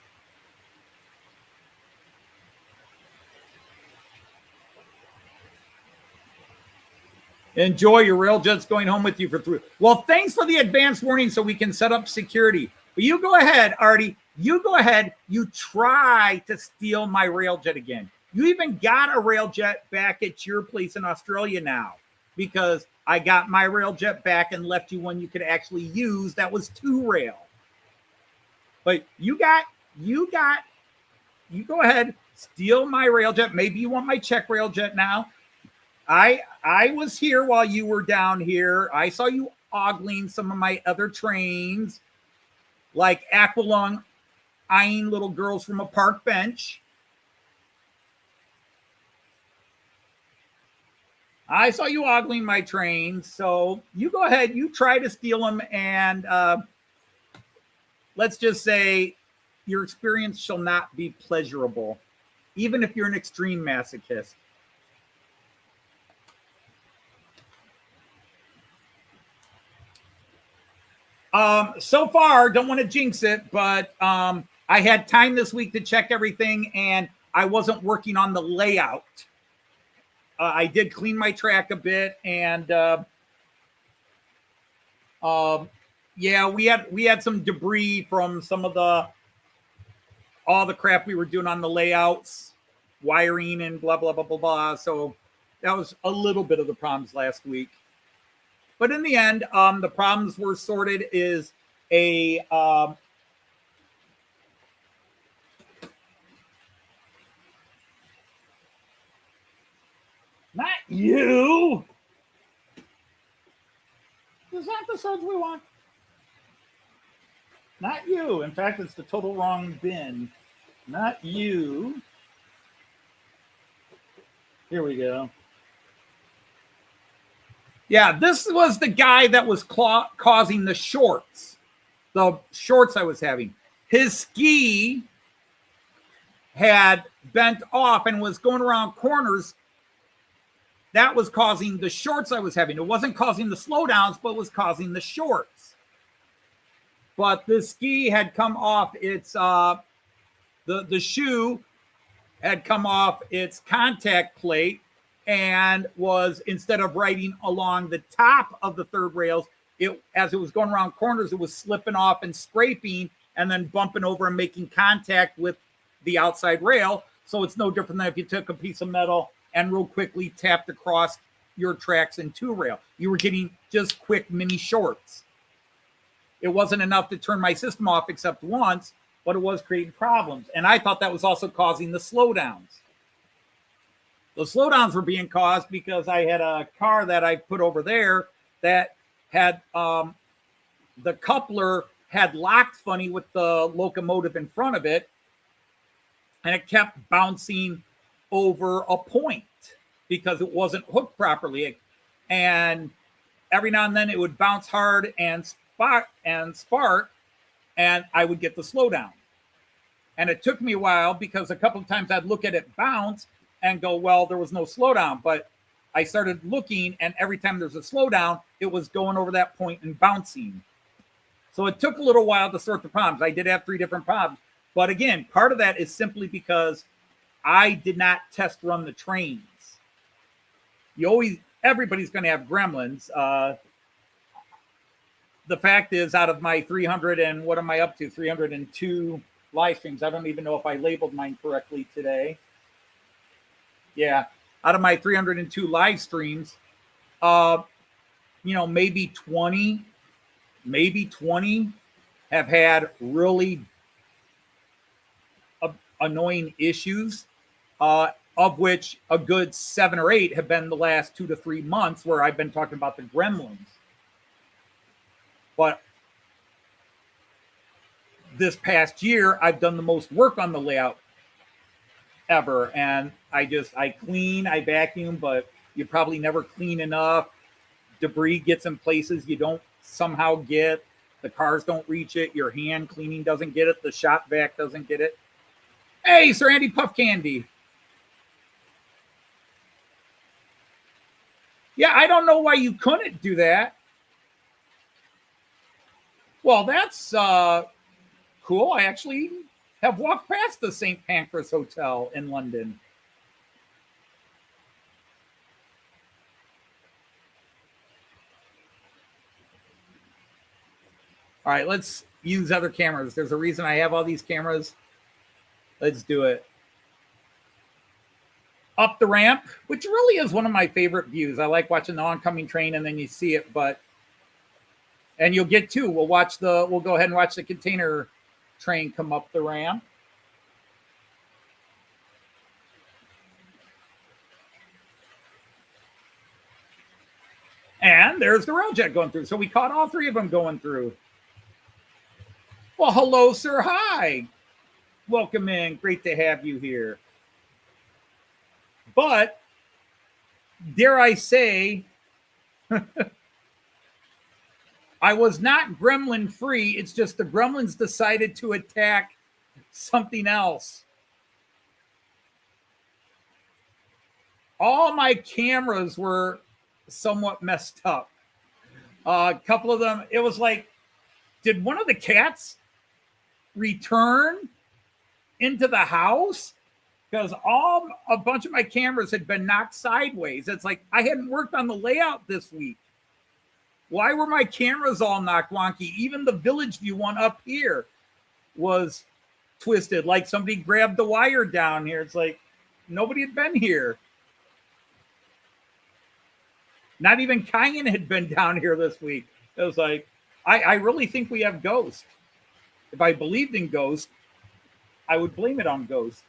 Enjoy your Railjet's going home with you for 3. Well, thanks for the advance warning so we can set up security. But you go ahead, Artie. You go ahead. You try to steal my Railjet again. You even got a Railjet back at your place in Australia now because I got my Railjet back and left you one you could actually use that was 2-rail. But you go ahead, steal my Railjet. Maybe you want my Czech Railjet now. I was here while you were down here. I saw you ogling some of my other trains, like Aqualung eyeing little girls from a park bench. I saw you ogling my trains. So you go ahead, you try to steal them, and let's just say your experience shall not be pleasurable, even if you're an extreme masochist. So far, don't want to jinx it, but I had time this week to check everything, and I wasn't working on the layout. I did clean my track a bit, and yeah, we had some debris from some of all the crap we were doing on the layouts, wiring, and blah blah blah blah blah. So that was a little bit of the problems last week. But in the end, the problems were sorted. Is a not you. Is that the suds we want? Not you. In fact, it's the total wrong bin. Not you. Here we go. Yeah, this was the guy that was causing the shorts I was having. His ski had bent off and was going around corners. That was causing the shorts I was having. It wasn't causing the slowdowns, but was causing the shorts. But the ski had come off its, the shoe had come off its contact plate, and was, instead of riding along the top of the third rails, as it was going around corners, it was slipping off and scraping and then bumping over and making contact with the outside rail. So it's no different than if you took a piece of metal and real quickly tapped across your tracks in 2-rail. You were getting just quick mini shorts. It wasn't enough to turn my system off except once, but it was creating problems. And I thought that was also causing the slowdowns. The slowdowns were being caused because I had a car that I put over there that had the coupler had locked funny with the locomotive in front of it, and it kept bouncing over a point because it wasn't hooked properly. And every now and then it would bounce hard and spark, and I would get the slowdown. And it took me a while because a couple of times I'd look at it bounce and go, well, there was no slowdown. But I started looking, and every time there's a slowdown, it was going over that point and bouncing. So it took a little while to sort the problems. I did have 3 different problems. But again, part of that is simply because I did not test run the trains. Everybody's going to have gremlins. The fact is, out of my 300 and what am I up to? 302 live streams. I don't even know if I labeled mine correctly today. Yeah, out of my 302 live streams, maybe 20 have had really annoying issues, of which a good 7 or 8 have been the last 2 to 3 months where I've been talking about the gremlins. But this past year, I've done the most work on the layout ever, and I clean, I vacuum, but You probably never clean enough. Debris gets in places you don't somehow get. The cars don't reach it. Your hand cleaning doesn't get it. The shop vac doesn't get it. Hey, Sir Andy Puff Candy. Yeah, I don't know why you couldn't do that. Well, that's cool. I actually have walked past the St. Pancras Hotel in London. All right, let's use other cameras. There's a reason I have all these cameras. Let's do it. Up the ramp, which really is one of my favorite views. I like watching the oncoming train and then you see it, and you'll get two. We'll go ahead and watch the container train come up the ramp. And there's the Railjet going through. So we caught all three of them going through. Well, hello, sir. Hi. Welcome in. Great to have you here. But, dare I say, I was not gremlin free. It's just the gremlins decided to attack something else. All my cameras were somewhat messed up. A couple of them, it was like, did one of the cats return into the house? Because a bunch of my cameras had been knocked sideways. It's like I hadn't worked on the layout this week. Why were my cameras all knocked wonky? Even the Village View one up here was twisted, like somebody grabbed the wire down here. It's like nobody had been here. Not even Kyan had been down here this week. It was like, I really think we have ghosts. If I believed in ghosts, I would blame it on ghosts.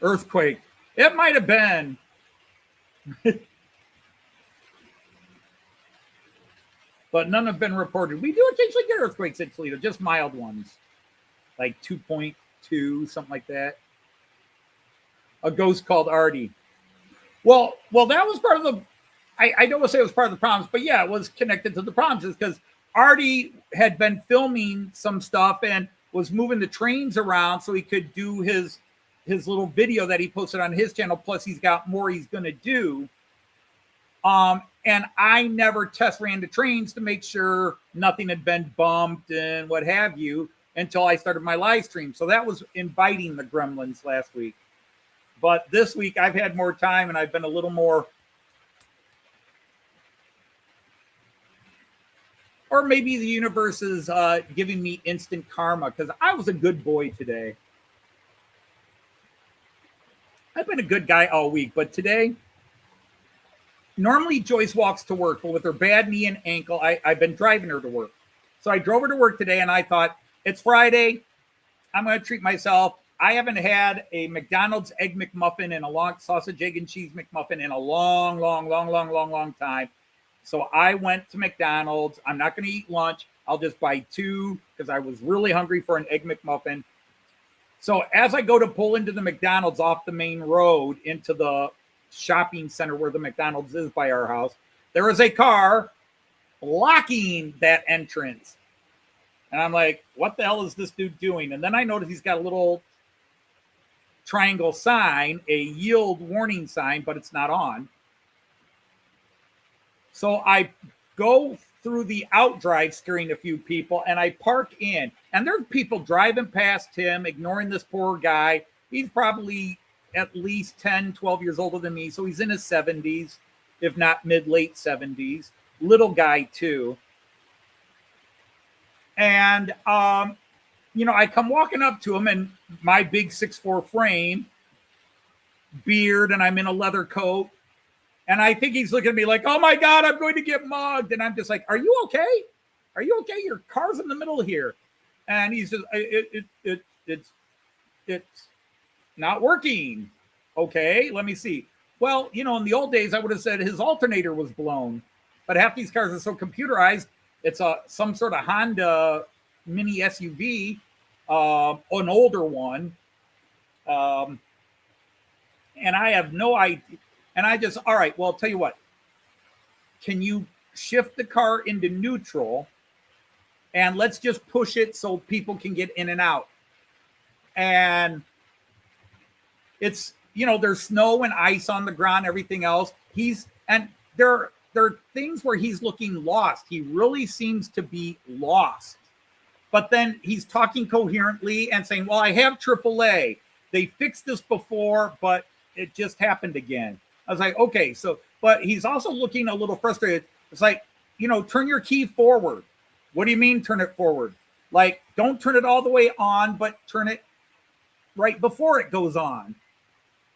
Earthquake. It might have been. But none have been reported. We do occasionally get earthquakes in Toledo, just mild ones. Like 2.2, something like that. A ghost called Artie. Well, that was part of the, I don't want to say it was part of the problems, but yeah, it was connected to the problems. Is because Artie had been filming some stuff and was moving the trains around so he could do his little video that he posted on his channel. Plus he's got more he's going to do. And I never test ran the trains to make sure nothing had been bumped and what have you until I started my live stream. So that was inviting the gremlins last week. But this week I've had more time and I've been a little more, or maybe the universe is giving me instant karma because I was a good boy today. I've been a good guy all week, but today, normally Joyce walks to work, but with her bad knee and ankle, I've been driving her to work. So I drove her to work today and I thought, it's Friday. I'm going to treat myself. I haven't had a McDonald's Egg McMuffin and a long sausage, egg, and cheese McMuffin in a long time. So I went to McDonald's. I'm not going to eat lunch. I'll just buy two because I was really hungry for an Egg McMuffin. So as I go to pull into the McDonald's off the main road into the shopping center where the McDonald's is by our house, there is a car blocking that entrance. And I'm like, what the hell is this dude doing? And then I notice he's got a little triangle sign, a yield warning sign, but it's not on. So I go through the outdrive, scaring a few people, and I park in. And there's people driving past him, ignoring this poor guy. He's probably at least 10, 12 years older than me. So he's in his 70s, if not mid-late 70s. Little guy, too. And, I come walking up to him in my big 6'4" frame, beard, and I'm in a leather coat. And I think he's looking at me like, oh, my God, I'm going to get mugged. And I'm just like, are you okay? Are you okay? Your car's in the middle here. And he's just, it's not working. Okay, let me see. Well, in the old days, I would have said his alternator was blown. But half these cars are so computerized. It's some sort of Honda mini SUV, an older one. and I have no idea. And I just, all right, well, I'll tell you what. Can you shift the car into neutral and let's just push it so people can get in and out? And it's, there's snow and ice on the ground, everything else. There are things where he's looking lost. He really seems to be lost. But then he's talking coherently and saying, well, I have AAA. They fixed this before, but it just happened again. I was like, okay, but he's also looking a little frustrated. It's like, turn your key forward. What do you mean turn it forward? Like, don't turn it all the way on, but turn it right before it goes on.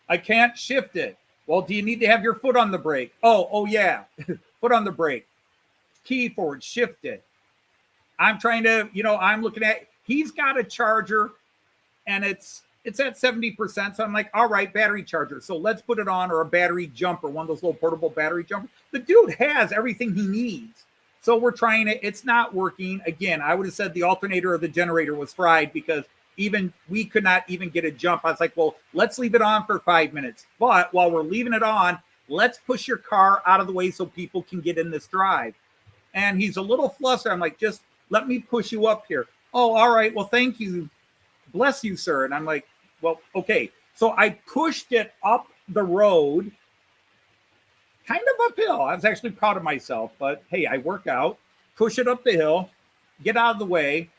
I can't shift it. Well, do you need to have your foot on the brake? Oh yeah, foot on the brake. Key forward, shift it. I'm trying to, I'm looking at, he's got a charger and it's at 70%. So I'm like, all right, battery charger. So let's put it on, or a battery jumper, one of those little portable battery jumpers. The dude has everything he needs. So we're trying it. It's not working. Again, I would have said the alternator or the generator was fried because we could not even get a jump. I was like, well, let's leave it on for 5 minutes. But while we're leaving it on, let's push your car out of the way so people can get in this drive. And he's a little flustered. I'm like, just let me push you up here. Oh, all right. Well, thank you. Bless you, sir. And I'm like, well, okay. So I pushed it up the road, kind of uphill. I was actually proud of myself, but hey, I work out, push it up the hill, get out of the way.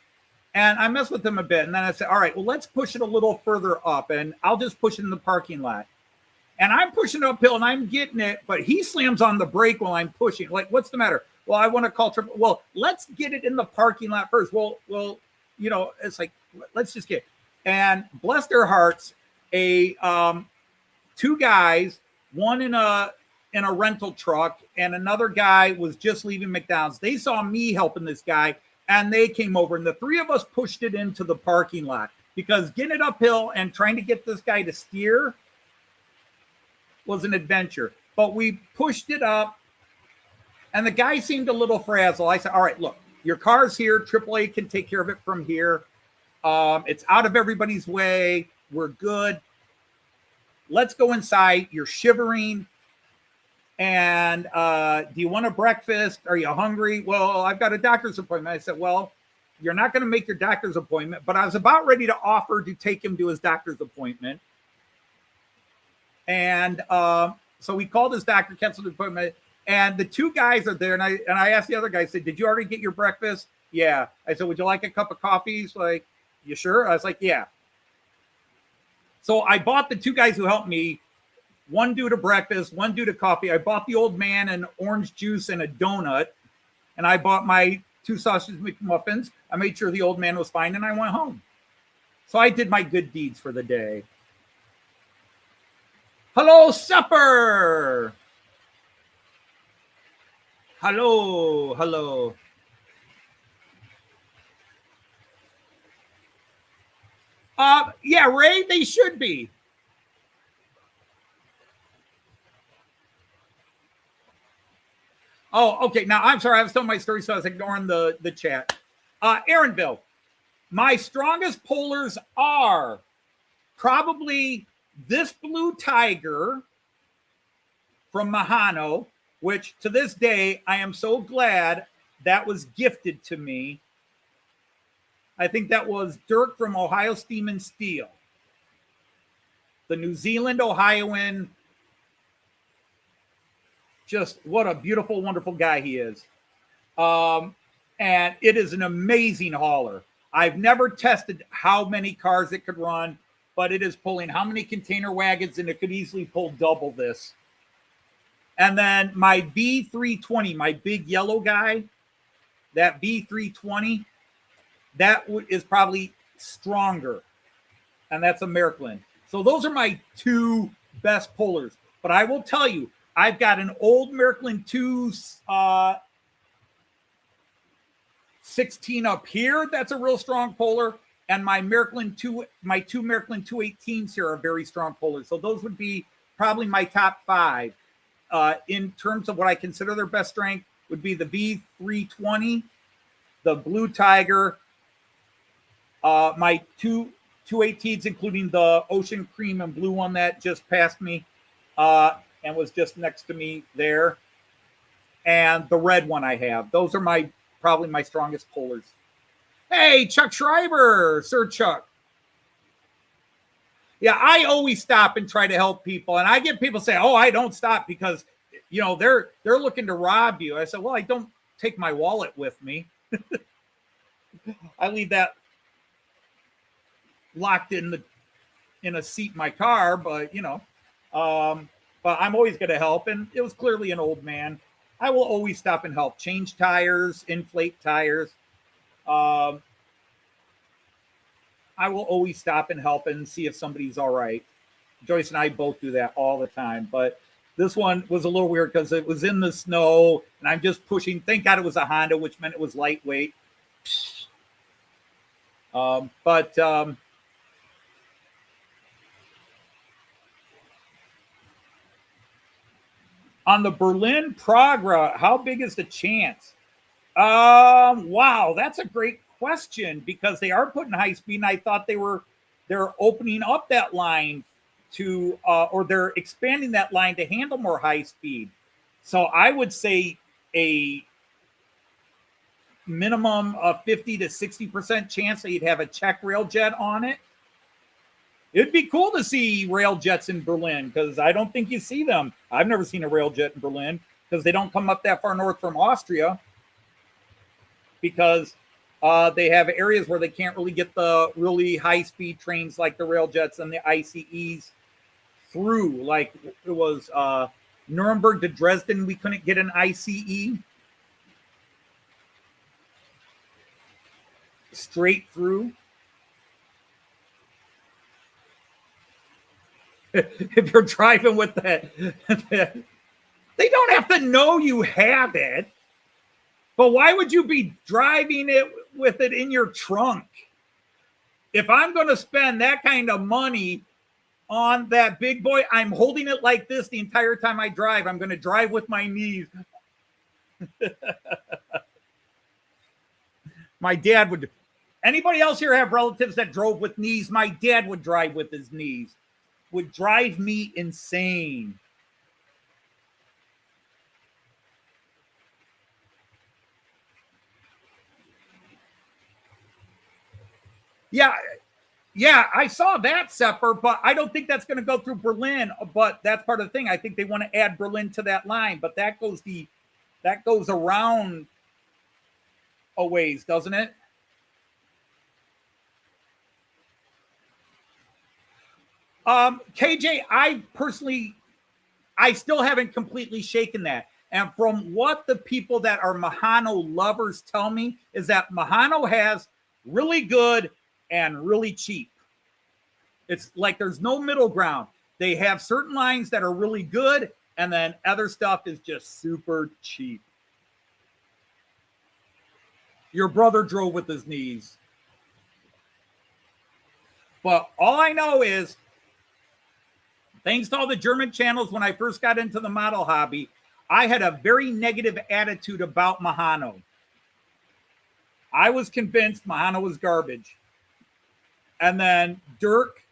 And I messed with him a bit. And then I said, all right, well, let's push it a little further up and I'll just push it in the parking lot. And I'm pushing uphill and I'm getting it, but he slams on the brake while I'm pushing. Like, what's the matter? Well, I want to call triple. Well, let's get it in the parking lot first. Well, it's like, let's just get it. And bless their hearts, two guys, one in a rental truck and another guy was just leaving McDonald's. They saw me helping this guy and they came over and the three of us pushed it into the parking lot because getting it uphill and trying to get this guy to steer was an adventure. But we pushed it up and the guy seemed a little frazzled. I said, all right, look, your car's here. AAA can take care of it from here. It's out of everybody's way. We're good. Let's go inside. You're shivering. And do you want a breakfast? Are you hungry? Well, I've got a doctor's appointment. I said, well, you're not going to make your doctor's appointment. But I was about ready to offer to take him to his doctor's appointment. And so we called his doctor, canceled the appointment. And the two guys are there. And I asked the other guy, I said, did you already get your breakfast? Yeah. I said, would you like a cup of coffee? He's like, you sure? I was like, yeah. So I bought the two guys who helped me, one due to breakfast, one due to coffee. I bought the old man an orange juice and a donut. And I bought my 2 sausage McMuffins. I made sure the old man was fine and I went home. So I did my good deeds for the day. Hello, supper. Hello. Yeah, Ray, they should be. Oh, okay. Now, I'm sorry. I was telling my story, so I was ignoring the chat. Aaronville, my strongest polars are probably this Blue Tiger from Mehano, which to this day, I am so glad that was gifted to me. I think that was Dirk from Ohio Steam and Steel. The New Zealand Ohioan. Just what a beautiful, wonderful guy he is. And it is an amazing hauler. I've never tested how many cars it could run, but it is pulling how many container wagons, and it could easily pull double this. And then my V320, my big yellow guy, that V320, that is probably stronger. And that's a Märklin. So those are my two best pullers. But I will tell you, I've got an old Märklin 2 16 up here. That's a real strong puller. And my Märklin 2, my two Märklin 218s here are very strong pullers. So those would be probably my top 5. In terms of what I consider their best strength would be the V320, the Blue Tiger, my two two ATs, including the ocean cream and blue one that just passed me and was just next to me there. And the red one I have. Those are probably my strongest pullers. Hey, Chuck Schreiber, Sir Chuck. Yeah, I always stop and try to help people. And I get people say, oh, I don't stop because, you know, they're looking to rob you. I said, well, I don't take my wallet with me. I leave that locked in a seat in my car, but, you know, but I'm always going to help. And it was clearly an old man. I will always stop and help. Change tires, inflate tires. I will always stop and help and see if somebody's all right. Joyce and I both do that all the time. But this one was a little weird because it was in the snow and I'm just pushing. Thank God it was a Honda, which meant it was lightweight. On the Berlin Prague, how big is the chance? Wow, that's a great question because they are putting high speed, and I thought they're opening up that line to or they're expanding that line to handle more high speed. So I would say a minimum of 50 to 60% chance that you'd have a Czech Railjet on it. It'd be cool to see Railjets in Berlin because I don't think you see them. I've never seen a Railjet in Berlin because they don't come up that far north from Austria because they have areas where they can't really get the really high-speed trains like the Railjets and the ACEs through. Like it was Nuremberg to Dresden, we couldn't get an ICE straight through. If you're driving with that, they don't have to know you have it. But why would you be driving it with it in your trunk? If I'm going to spend that kind of money on that big boy, I'm holding it like this the entire time I drive. I'm going to drive with my knees. My dad would. Anybody else here have relatives that drove with knees? My dad would drive with his knees. Would drive me insane. Yeah, I saw that, Sepper, but I don't think that's going to go through Berlin. But that's part of the thing. I think they want to add Berlin to that line, but that goes around a ways, doesn't it? KJ, I still haven't completely shaken that. And from what the people that are Mehano lovers tell me is that Mehano has really good and really cheap. It's like there's no middle ground. They have certain lines that are really good, and then other stuff is just super cheap. Your brother drove with his knees. But all I know is, thanks to all the German channels, when I first got into the model hobby, I had a very negative attitude about Mehano. I was convinced Mehano was garbage. And then Dirk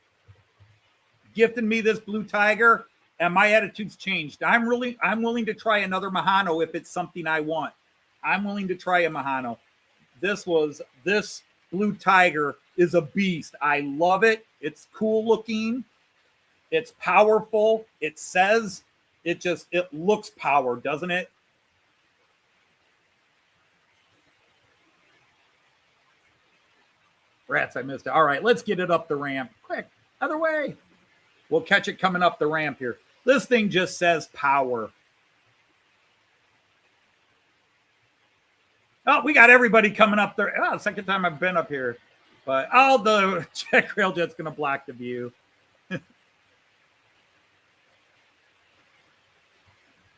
gifted me this Blue Tiger, and my attitude's changed. I'm willing to try another Mehano if it's something I want. I'm willing to try a Mehano. This Blue Tiger is a beast. I love it. It's cool looking. It's powerful. It looks power, doesn't it? Rats, I missed it. All right, let's get it up the ramp. Quick, other way. We'll catch it coming up the ramp here. This thing just says power. Oh, we got everybody coming up there. Oh, second time I've been up here. But, the Czech Railjet's going to block the view.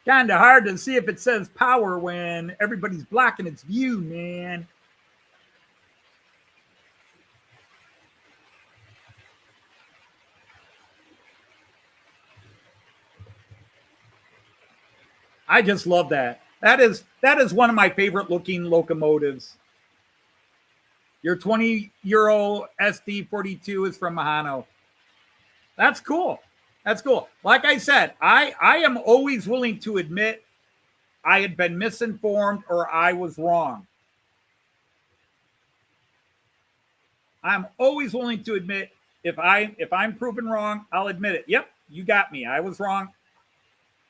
Kind of hard to see if it says power when everybody's blocking its view, man. I just love that. That is one of my favorite looking locomotives. Your 20 euro SD42 is from Mehano. That's cool. That's cool. Like I said, I am always willing to admit I had been misinformed or I was wrong. I'm always willing to admit if I'm proven wrong, I'll admit it. Yep, you got me. I was wrong.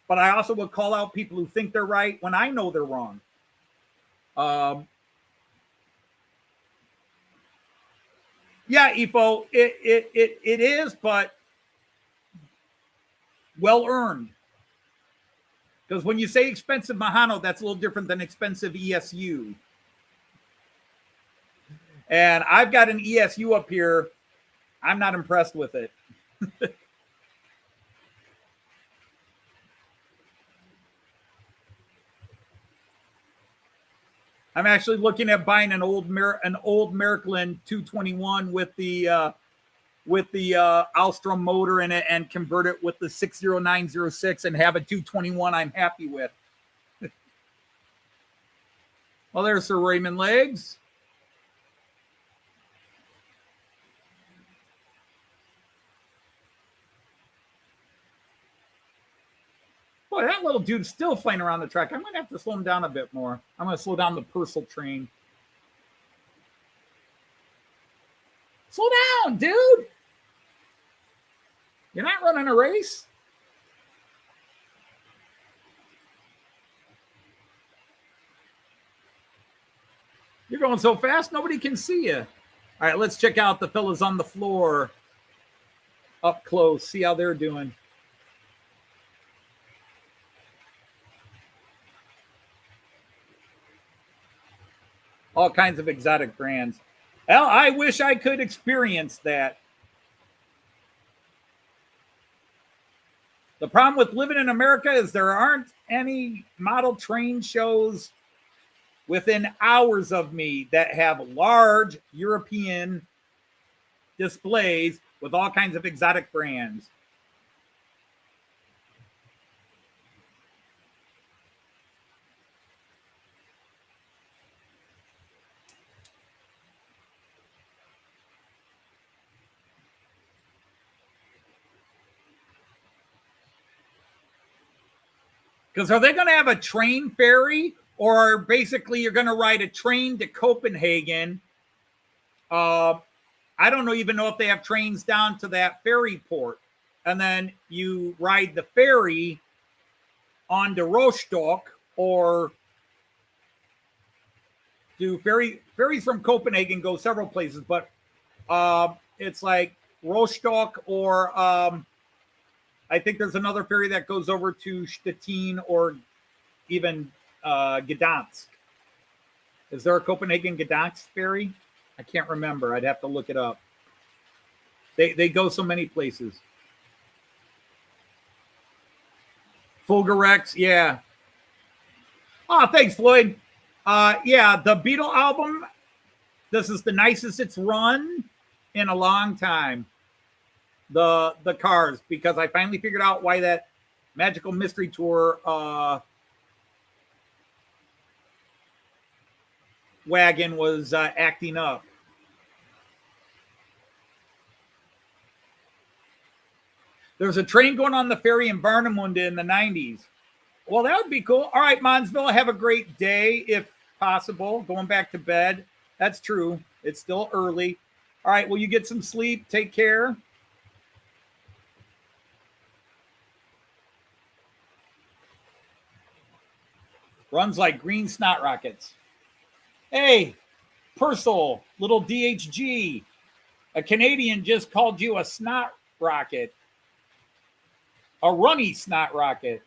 But I also will call out people who think they're right when I know they're wrong. Yeah, Ifo, it is, but well earned. Because when you say expensive Mehano, that's a little different than expensive ESU. And I've got an ESU up here. I'm not impressed with it. I'm actually looking at buying an old Märklin 221 with the Austrian motor in it and convert it with the 60906 and have a 221 I'm happy with. Well, there's Sir Raymond Legs. Boy, that little dude's still flying around the track. I'm going to have to slow him down a bit more. I'm going to slow down the Persil train. Slow down, dude. You're not running a race. You're going so fast, nobody can see you. All right, let's check out the fellas on the floor up close, see how they're doing. All kinds of exotic brands. Well, I wish I could experience that. The problem with living in America is there aren't any model train shows within hours of me that have large European displays with all kinds of exotic brands. Because are they going to have a train ferry, or basically you're going to ride a train to Copenhagen? I don't even know if they have trains down to that ferry port. And then you ride the ferry on to Rostock, or do ferries from Copenhagen go several places, but it's like Rostock, or I think there's another ferry that goes over to Stettin or even Gdansk. Is there a Copenhagen Gdansk ferry? I can't remember. I'd have to look it up. They go so many places. Fulgerex, yeah. Oh, thanks, Floyd. Yeah, the Beatles album, this is the nicest it's run in a long time. The cars, because I finally figured out why that Magical Mystery Tour wagon was acting up. There's a train going on the ferry in Barnemunde in the 90s. Well, that would be cool. All right, Monsville, have a great day, if possible. Going back to bed. That's true. It's still early. All right, will you get some sleep? Take care. Runs like green snot rockets. Hey, Persil, little DHG. A Canadian just called you a snot rocket. A runny snot rocket.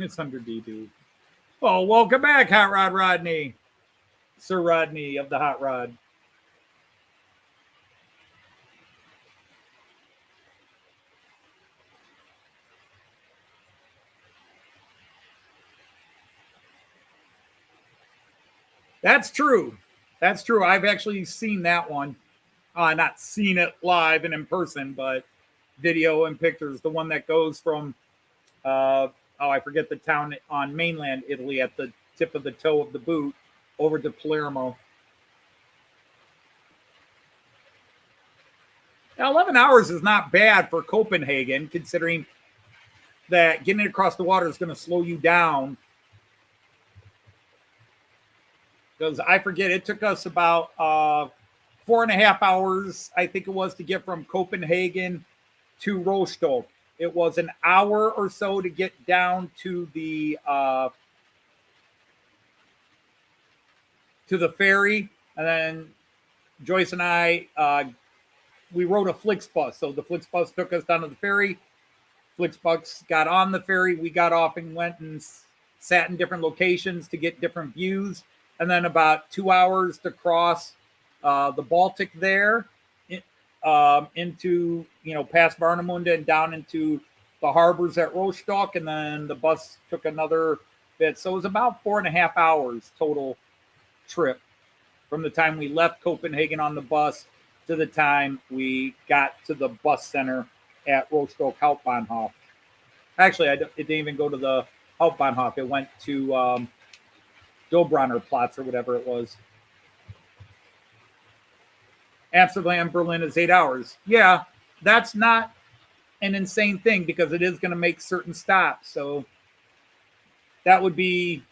It's under DB. Well, welcome back, Hot Rod Rodney. Sir Rodney of the Hot Rod. That's true. That's true. I've actually seen that one. Not seen it live and in person, but video and pictures. The one that goes from, I forget the town on mainland Italy at the tip of the toe of the boot over to Palermo. Now, 11 hours is not bad for Copenhagen, considering that getting across the water is going to slow you down. Because I forget, it took us about 4.5 hours, I think it was, to get from Copenhagen to Rostock. It was an hour or so to get down to the ferry, and then Joyce and I we rode a Flixbus. So the Flixbus took us down to the ferry. Flixbus got on the ferry. We got off and went and sat in different locations to get different views. And then about 2 hours to cross the Baltic there into, past Warnemünde and down into the harbors at Rostock. And then the bus took another bit. So it was about 4.5 hours total trip from the time we left Copenhagen on the bus to the time we got to the bus center at Rostock Hauptbahnhof. Actually, it didn't even go to the Hauptbahnhof. It went to Dobronner Platz or whatever it was. Amsterdam, Berlin is 8 hours. Yeah, that's not an insane thing because it is going to make certain stops. So that would be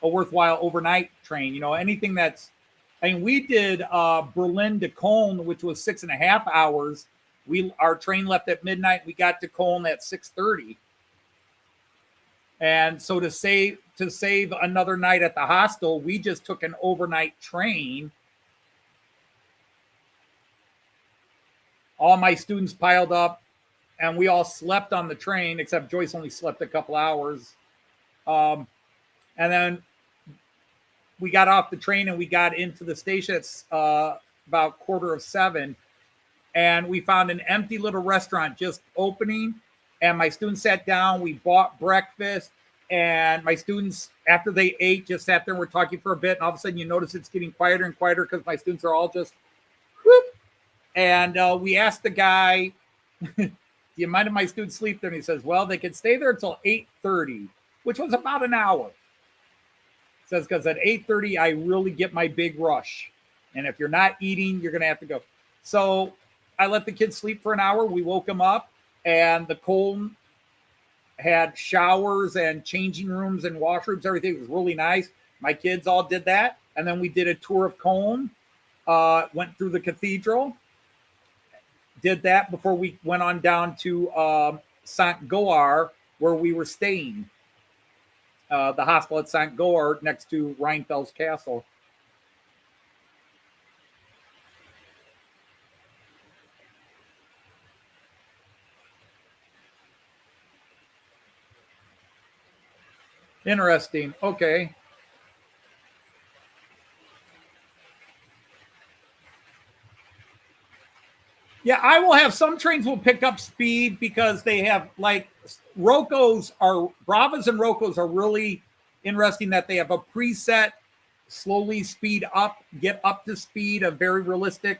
a worthwhile overnight train. Anything that's, we did Berlin to Cologne, which was 6.5 hours. Our train left at midnight. We got to Cologne at 6:30. And so to save another night at the hostel, we just took an overnight train. All my students piled up, and we all slept on the train, except Joyce only slept a couple hours. And then we got off the train and we got into the station at about 6:45. And we found an empty little restaurant just opening. And my students sat down. We bought breakfast. And my students, after they ate, just sat there and were talking for a bit. And all of a sudden, you notice it's getting quieter and quieter because my students are all just whoop. And we asked the guy, do you mind if my students sleep there? And he says, well, they can stay there until 8:30, which was about an hour. It says, because at 8:30, I really get my big rush. And if you're not eating, you're going to have to go. So I let the kids sleep for an hour. We woke them up, and the Cologne had showers and changing rooms and washrooms. Everything was really nice. My kids all did that. And then we did a tour of Cologne, went through the cathedral, did that before we went on down to St. Goar, where we were staying. The hostel at St. Goar next to Rheinfels Castle. Interesting. Okay. Yeah, I will have some trains will pick up speed because they have Rocos Bravas and Rocos are really interesting that they have a preset slowly speed up, get up to speed, a very realistic,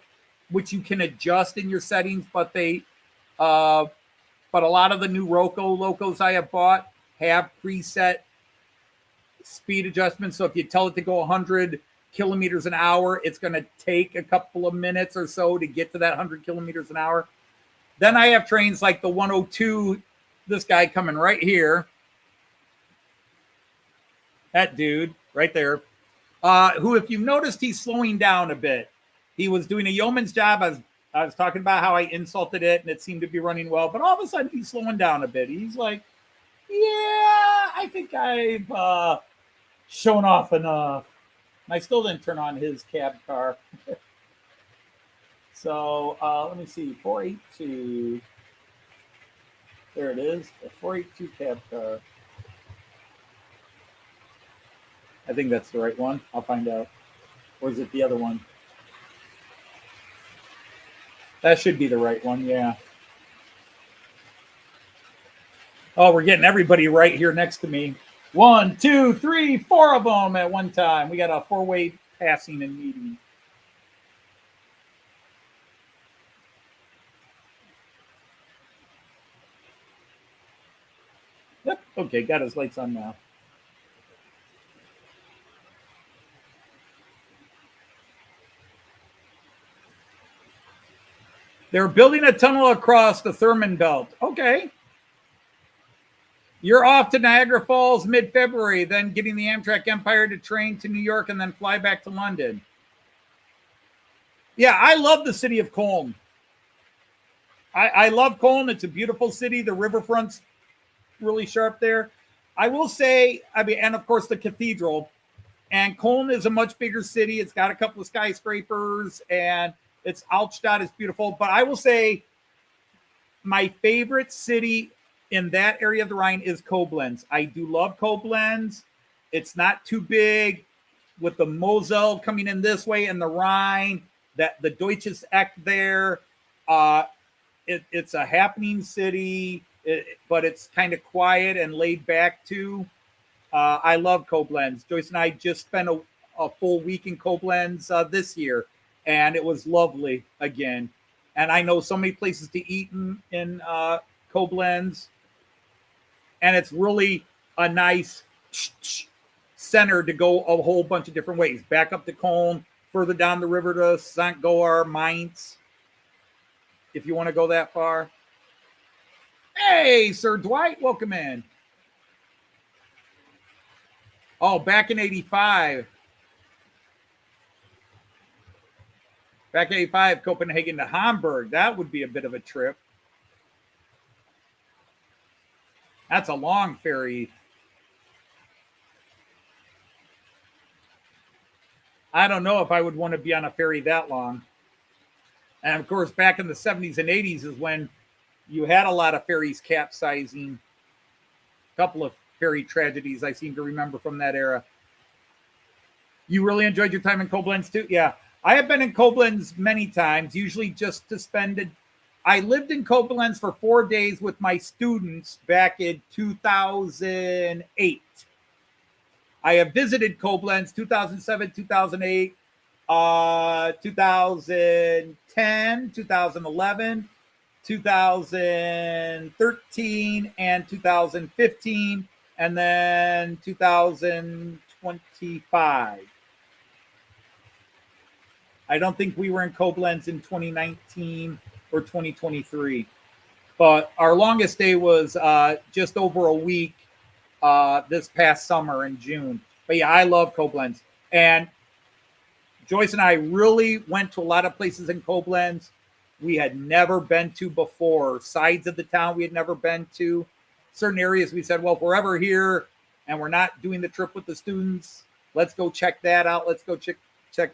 which you can adjust in your settings, but a lot of the new Roco locos I have bought have preset speed adjustments. So if you tell it to go 100 kilometers an hour, it's going to take a couple of minutes or so to get to that 100 kilometers an hour. Then I have trains like the 102, this guy coming right here. That dude right there, who, if you've noticed, he's slowing down a bit. He was doing a yeoman's job. I was talking about how I insulted it and it seemed to be running well, but all of a sudden he's slowing down a bit. He's like, yeah, I think I've shown off enough. I still didn't turn on his cab car. So let me see, 482. There it is, the 482 cab car. I think that's the right one. I'll find out. Or is it the other one? That should be the right one, yeah. Oh, we're getting everybody right here next to me. 1, 2, 3, 4 of them at one time. We got a 4-way passing and meeting. Yep. Okay, got his lights on now. They're building a tunnel across the Thurman Belt. Okay. You're off to Niagara Falls mid-February, then getting the Amtrak Empire to train to New York and then fly back to London. Yeah, I love the city of Cologne. I love Cologne. It's a beautiful city. The riverfront's really sharp there. I will say, and of course the cathedral. And Cologne is a much bigger city. It's got a couple of skyscrapers, and it's Altstadt is beautiful. But I will say my favorite city in that area of the Rhine is Koblenz. I do love Koblenz. It's not too big with the Mosel coming in this way and the Rhine, that the Deutsches Eck there. It's a happening city, but it's kind of quiet and laid back too. I love Koblenz. Joyce and I just spent a full week in Koblenz this year, and it was lovely again. And I know so many places to eat in Koblenz, and it's really a nice center to go a whole bunch of different ways. Back up to Cologne, further down the river to St. Goar, Mainz, if you want to go that far. Hey, Sir Dwight, welcome in. Oh, back in 85. Back in 85, Copenhagen to Hamburg. That would be a bit of a trip. That's a long ferry. I don't know if I would want to be on a ferry that long. And of course, back in the 70s and 80s is when you had a lot of ferries capsizing. A couple of ferry tragedies I seem to remember from that era. You really enjoyed your time in Koblenz too? Yeah. I have been in Koblenz many times, usually just to spend it. I lived in Koblenz for 4 days with my students back in 2008. I have visited Koblenz 2007, 2008, 2010, 2011, 2013, and 2015, and then 2025. I don't think we were in Koblenz in 2019 or 2023, but our longest stay was just over a week this past summer in June. But yeah, I love Koblenz. And Joyce and I really went to a lot of places in Koblenz we had never been to before, sides of the town we had never been to, certain areas we said, well, if we're ever here and we're not doing the trip with the students, let's go check that out. Let's go check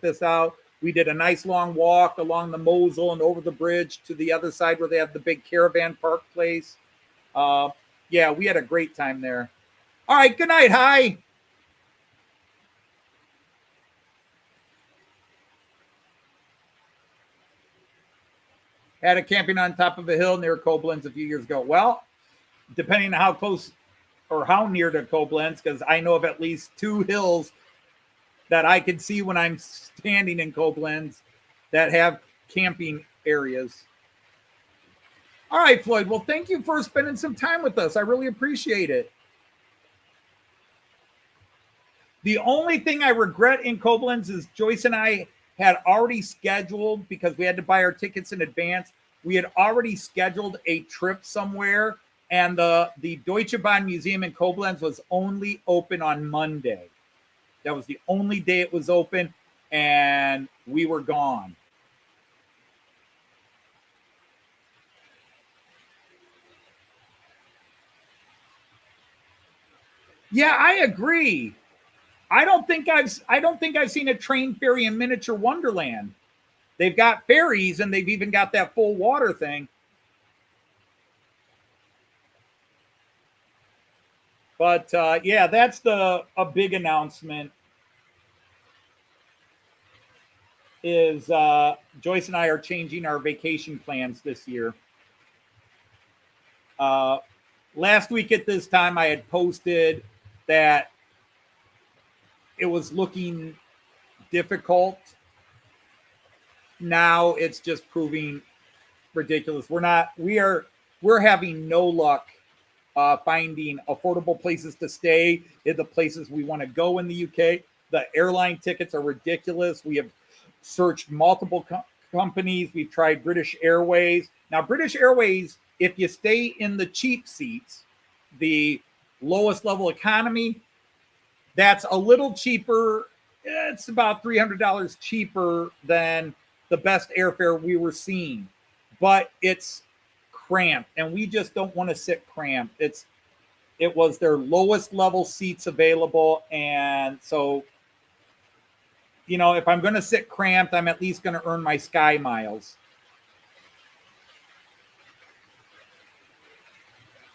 this out. We did a nice long walk along the Mosel and over the bridge to the other side where they have the big caravan park place. Yeah, we had a great time there. All right, good night. Hi. Had a camping on top of a hill near Koblenz a few years ago. Well, depending on how close or how near to Koblenz, because I know of at least 2 hills that I can see when I'm standing in Koblenz that have camping areas. All right, Floyd. Well, thank you for spending some time with us. I really appreciate it. The only thing I regret in Koblenz is Joyce and I had already scheduled, because we had to buy our tickets in advance. We had already scheduled a trip somewhere, and the Deutsche Bahn Museum in Koblenz was only open on Monday. That was the only day it was open, and we were gone. Yeah, I agree. I don't think I've seen a train ferry in Miniature Wonderland. They've got ferries, and they've even got that full water thing. But yeah, that's a big announcement is Joyce and I are changing our vacation plans this year. Last week at this time, I had posted that it was looking difficult. Now it's just proving ridiculous. We're having no luck finding affordable places to stay in the places we want to go in the UK. The airline tickets are ridiculous. We have searched multiple companies. We've tried British Airways. Now, British Airways, if you stay in the cheap seats, the lowest level economy, that's a little cheaper. It's about $300 cheaper than the best airfare we were seeing, but it's cramped, and we just don't want to sit cramped. It was their lowest level seats available, and so, you know, if I'm going to sit cramped, I'm at least going to earn my sky miles.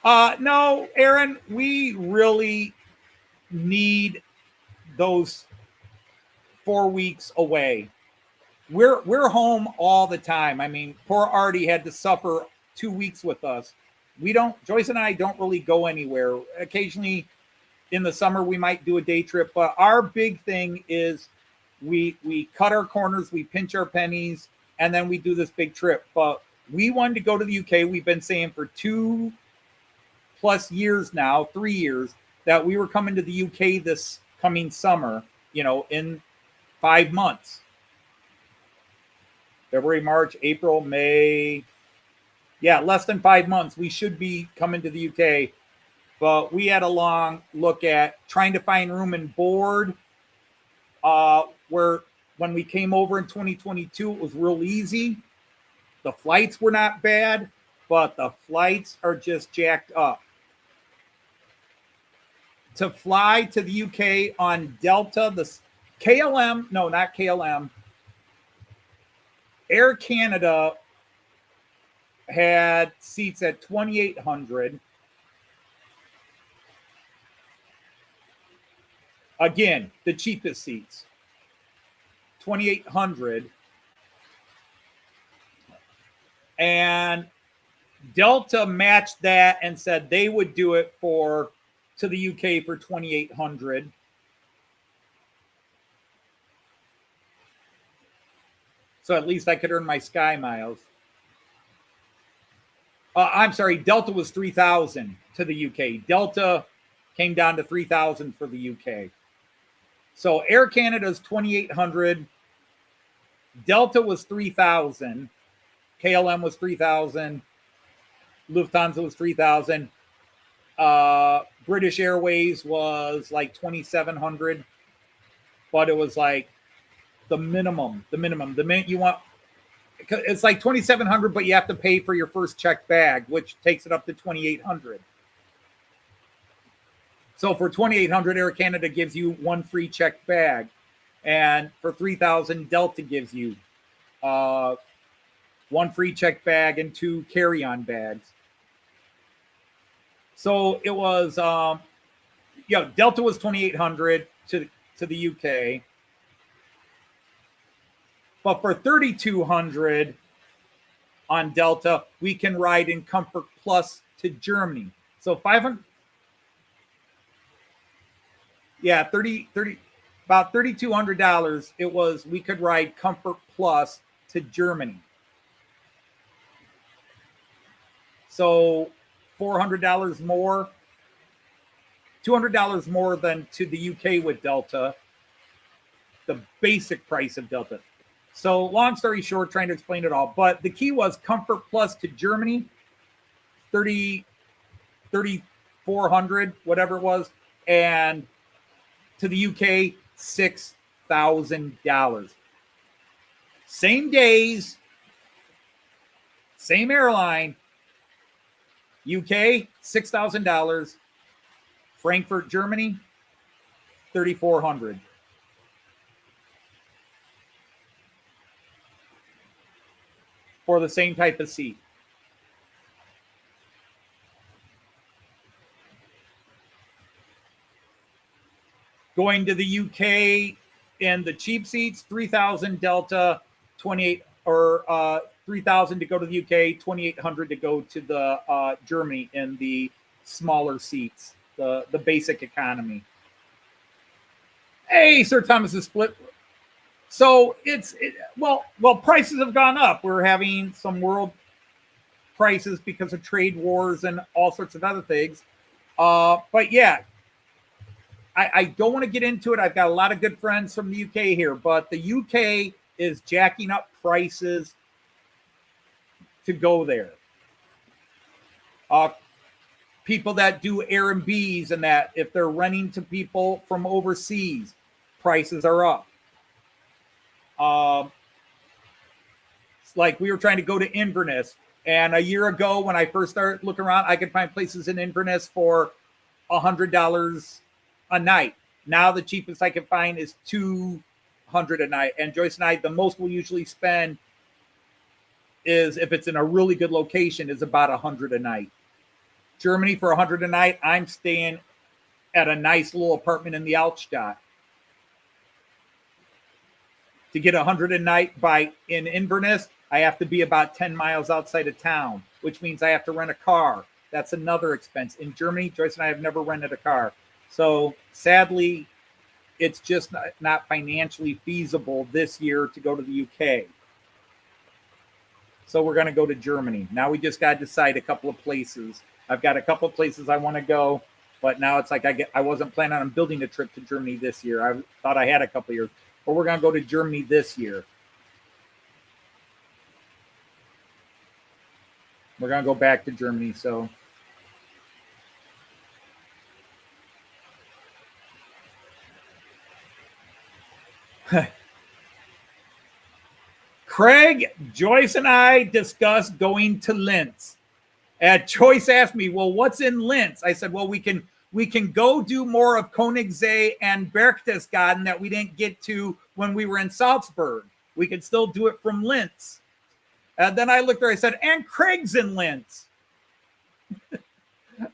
No, Aaron, we really need those 4 weeks away. We're home all the time. I mean, poor Artie had to suffer 2 weeks with us. Joyce and I don't really go anywhere. Occasionally in the summer, we might do a day trip, but our big thing is we cut our corners, we pinch our pennies, and then we do this big trip. But we wanted to go to the UK. We've been saying for 2+ years now, 3 years, that we were coming to the UK this coming summer, in 5 months. February, March, April, May. Yeah, less than 5 months. We should be coming to the UK. But we had a long look at trying to find room and board. Where when we came over in 2022, it was real easy. The flights were not bad, but the flights are just jacked up. To fly to the UK on Delta, the KLM, no, not KLM, Air Canada had seats at 2,800. Again, the cheapest seats, 2,800. And Delta matched that and said they would do it to the UK for 2,800. So at least I could earn my sky miles. I'm sorry, Delta was 3,000 to the UK. Delta came down to 3,000 for the UK. So Air Canada's 2,800. Delta was 3,000. KLM was 3,000. Lufthansa was 3,000. British Airways was like 2,700. But it was like the minimum. The minute you want, it's like 2,700, but you have to pay for your first checked bag, which takes it up to 2,800. So for 2,800, Air Canada gives you one free checked bag, and for 3,000, Delta gives you one free checked bag and 2 carry-on bags. So it was, Delta was 2,800 to the UK. But for 3,200 on Delta, we can ride in Comfort Plus to Germany. So 500, about $3,200. It was, we could ride Comfort Plus to Germany. So $400 more, $200 more than to the UK with Delta, the basic price of Delta. So long story short, trying to explain it all. But the key was Comfort Plus to Germany, $3,400, whatever it was. And to the UK, $6,000. Same days, same airline. UK, $6,000. Frankfurt, Germany, $3,400. For the same type of seat. Going to the UK in the cheap seats, 3,000 Delta, 28 or 3,000 to go to the UK, 2,800 to go to the Germany in the smaller seats, the basic economy. Hey, Sir Thomas is split. So well, prices have gone up. We're having some world prices because of trade wars and all sorts of other things. But yeah, I don't want to get into it. I've got a lot of good friends from the UK here, but the UK is jacking up prices to go there. People that do Airbnbs and that, if they're renting to people from overseas, prices are up. Like we were trying to go to Inverness, and a year ago when I first started looking around, I could find places in Inverness for $100 a night. Now the cheapest I can find is $200 a night. And Joyce and I, the most we'll usually spend is, if it's in a really good location, is about $100 a night. Germany for $100 a night, I'm staying at a nice little apartment in the Altstadt. To get $100 a night in Inverness, I have to be about 10 miles outside of town, which means I have to rent a car. That's another expense. In Germany, Joyce and I have never rented a car. So sadly, it's just not financially feasible this year to go to the UK. So we're going to go to Germany. Now we just got to decide a couple of places. I've got a couple of places I want to go, but now it's like I wasn't planning on building a trip to Germany this year. I thought I had a couple of years, but we're going to go to Germany this year. We're going to go back to Germany, so. Craig, Joyce, and I discussed going to Linz. And Joyce asked me, well, what's in Linz? I said, well, we can go do more of Königssee and Berchtesgaden that we didn't get to when we were in Salzburg. We could still do it from Linz. And then I looked at her, I said, and Craig's in Linz.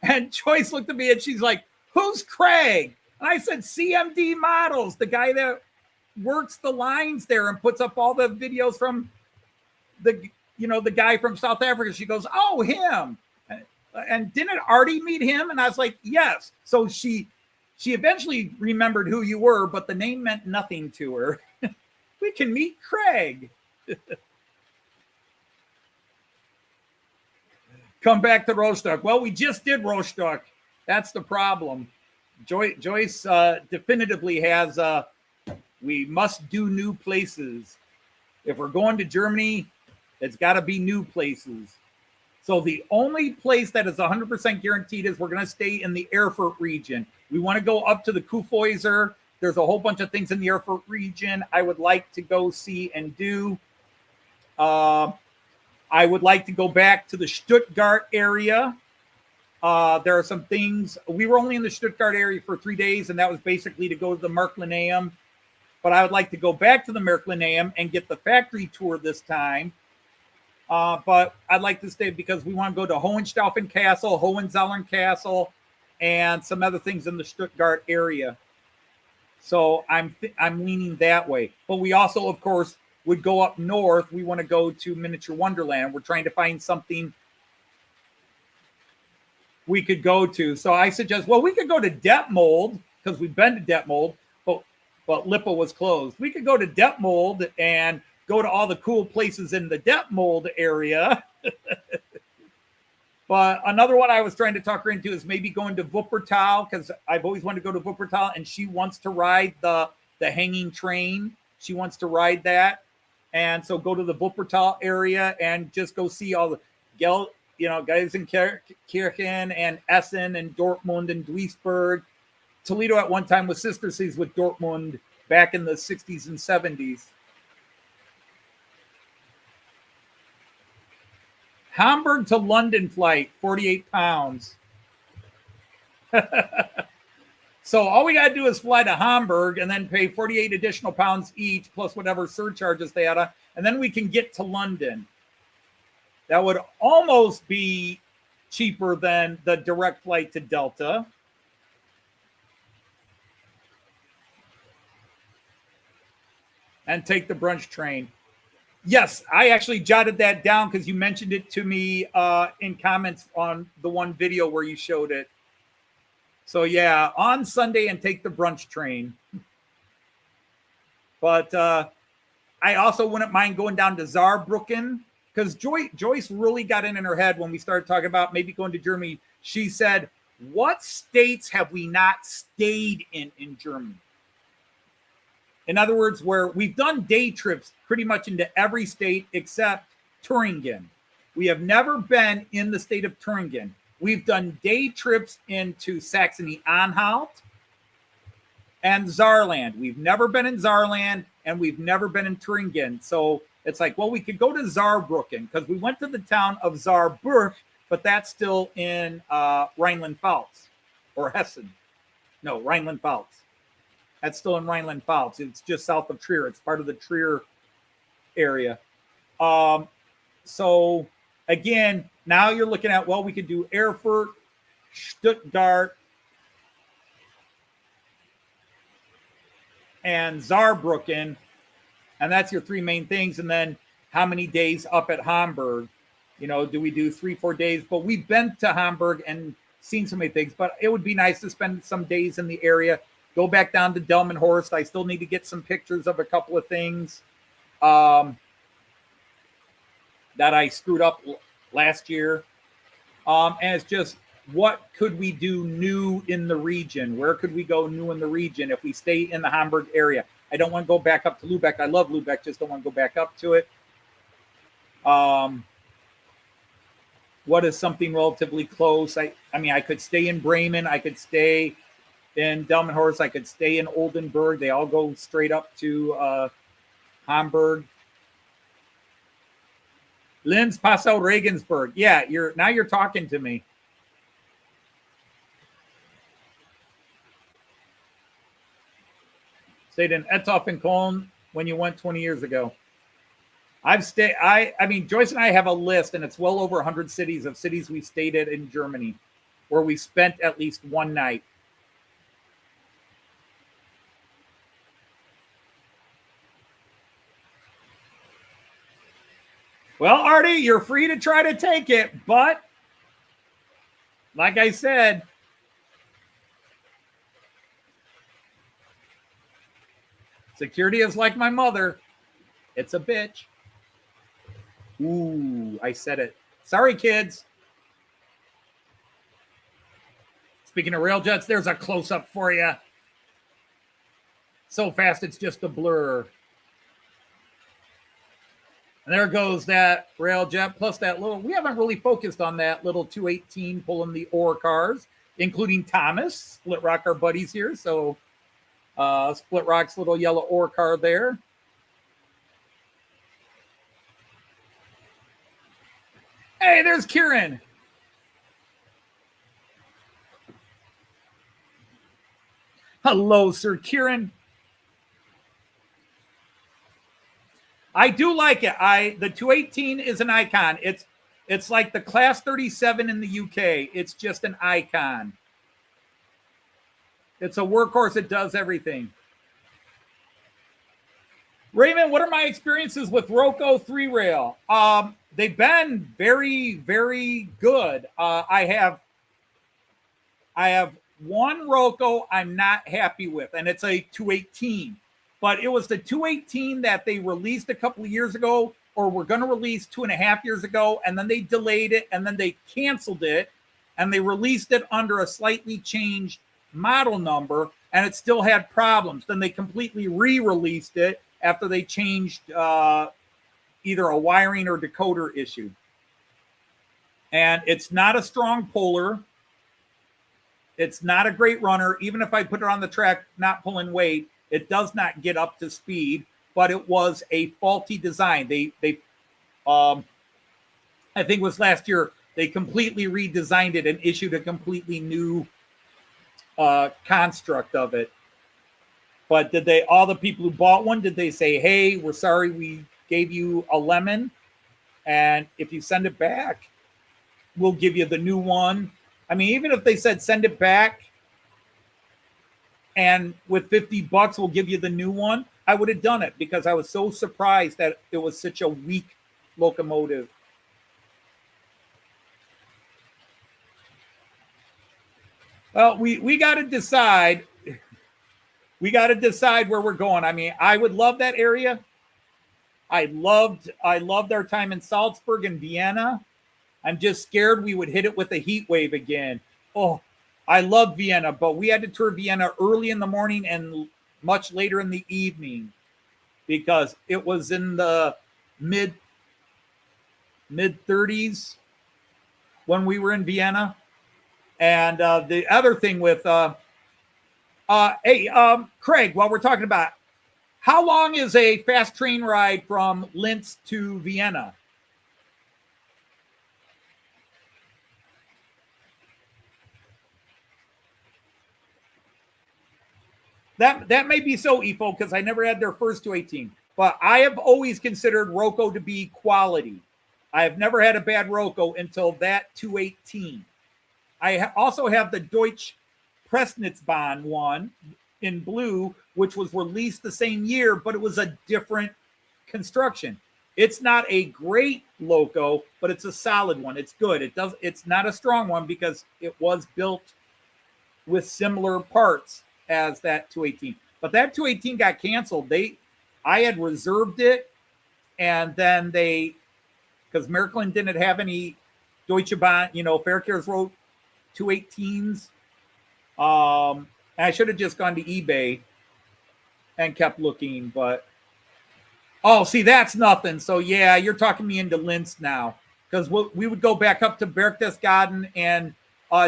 And Joyce looked at me and she's like, who's Craig? And I said, CMD Models, the guy that works the lines there and puts up all the videos from the guy from South Africa. She goes, oh, him. And didn't Artie meet him? And I was like, yes. So she eventually remembered who you were, but the name meant nothing to her. We can meet Craig. Come back to Rostock. Well, we just did Rostock. That's the problem. Joyce definitively has we must do new places. If we're going to Germany, it's got to be new places. So the only place that is 100% guaranteed is we're going to stay in the Erfurt region. We want to go up to the Kuhfeuser. There's a whole bunch of things in the Erfurt region I would like to go see and do. I would like to go back to the Stuttgart area. There are some things. We were only in the Stuttgart area for 3 days, and that was basically to go to the Märklin. But I would like to go back to the Märklin and get the factory tour this time. But I'd like to stay because we want to go to Hohenstaufen Castle, Hohenzollern Castle, and some other things in the Stuttgart area. So I'm leaning that way. But we also, of course, would go up north. We want to go to Miniature Wonderland. We're trying to find something we could go to. So I suggest, well, we could go to Detmold because we've been to Detmold, but Lippe was closed. We could go to Detmold and go to all the cool places in the Detmold area. But another one I was trying to talk her into is maybe going to Wuppertal, because I've always wanted to go to Wuppertal, and she wants to ride the hanging train. She wants to ride that. And so go to the Wuppertal area and just go see all the Geisenkirchen and Essen and Dortmund and Duisburg. Toledo at one time was sister cities with Dortmund back in the 60s and 70s. Hamburg to London flight, 48 pounds. So all we got to do is fly to Hamburg and then pay 48 additional pounds each, plus whatever surcharges they had on, and then we can get to London. That would almost be cheaper than the direct flight to Delta. and take the brunch train. Yes, I actually jotted that down because you mentioned it to me in comments on the one video where you showed it. So yeah, on Sunday and take the brunch train. But I also wouldn't mind going down to Saarbrücken because Joyce really got in her head when we started talking about maybe going to Germany. She said, what states have we not stayed in Germany? In other words, where we've done day trips pretty much into every state except Thuringen. We have never been in the state of Thuringen. We've done day trips into Saxony-Anhalt and Saarland. We've never been in Saarland, and we've never been in Thuringen. So it's like, well, we could go to Saarbrücken because we went to the town of Saarburg, but that's still in Rhineland-Pfalz or Hessen. No, Rhineland-Pfalz. That's still in Rhineland-Pfalz. It's just south of Trier. It's part of the Trier area. So again, now you're looking at, well, we could do Erfurt, Stuttgart, and Saarbrücken, and that's your three main things. And then how many days up at Hamburg? You know, do we do 3-4 days? But we've been to Hamburg and seen so many things, but it would be nice to spend some days in the area. Go back down to Delmenhorst. I still need to get some pictures of a couple of things that I screwed up last year. And it's just, what could we do new in the region? Where could we go new in the region if we stay in the Hamburg area? I don't want to go back up to Lübeck. I love Lübeck, just don't want to go back up to it. What is something relatively close? I mean, I could stay in Bremen. I could stay in Delmenhorst. I could stay in Oldenburg. They all go straight up to Hamburg. Linz, Passau, Regensburg. Yeah, now you're talking to me. Stayed in Ethoff and Cologne when you went 20 years ago. I mean, Joyce and I have a list, and it's well over 100 cities we stayed at in Germany where we spent at least one night. Well, Artie, you're free to try to take it, but like I said, security is like my mother. It's a bitch. Ooh, I said it. Sorry, kids. Speaking of Railjets, there's a close-up for you. So fast, it's just a blur. And there goes that Railjet, plus that little, we haven't really focused on that little 218 pulling the ore cars, including Thomas, Split Rock, our buddies here. So Split Rock's little yellow ore car there. Hey, there's Kieran. Hello, Sir Kieran. I do like it. The 218 is an icon. It's like the Class 37 in the UK. It's just an icon. It's a workhorse. It does everything. Raymond, what are my experiences with Roco 3-rail? They've been very, very good. I have one Roco I'm not happy with, and it's a 218. But it was the 218 that they released a couple of years ago, or were going to release 2.5 years ago, and then they delayed it, and then they canceled it, and they released it under a slightly changed model number, and it still had problems. Then they completely re-released it after they changed either a wiring or decoder issue. And it's not a strong puller. It's not a great runner. Even if I put it on the track, not pulling weight, it does not get up to speed, but it was a faulty design. They I think it was last year, they completely redesigned it and issued a completely new construct of it. But did all the people who bought one, did they say, hey, we're sorry we gave you a lemon, and if you send it back, we'll give you the new one? I mean, even if they said send it back, and with $50 we'll give you the new one, I would have done it because I was so surprised that it was such a weak locomotive. Well, we got to decide. We got to decide where we're going. I mean, I would love that area. I loved our time in Salzburg and Vienna. I'm just scared we would hit it with a heat wave again. Oh, I love Vienna, but we had to tour Vienna early in the morning and much later in the evening because it was in the mid 30s when we were in Vienna. And the other thing with, Craig, while we're talking about, how long is a fast train ride from Linz to Vienna? That may be so, Ifo, because I never had their first 218. But I have always considered Roco to be quality. I have never had a bad Roco until that 218. I also have the Deutsche Pressnitzbahn one in blue, which was released the same year, but it was a different construction. It's not a great loco, but it's a solid one. It's good. It's not a strong one because it was built with similar parts as that 218. But that 218 got canceled. I had reserved it, and then because Märklin didn't have any Deutsche Bahn, Verkehrs wrote 218s. And I should have just gone to eBay and kept looking, but see, that's nothing. So yeah, you're talking me into Linz now, because we would go back up to Berchtesgaden and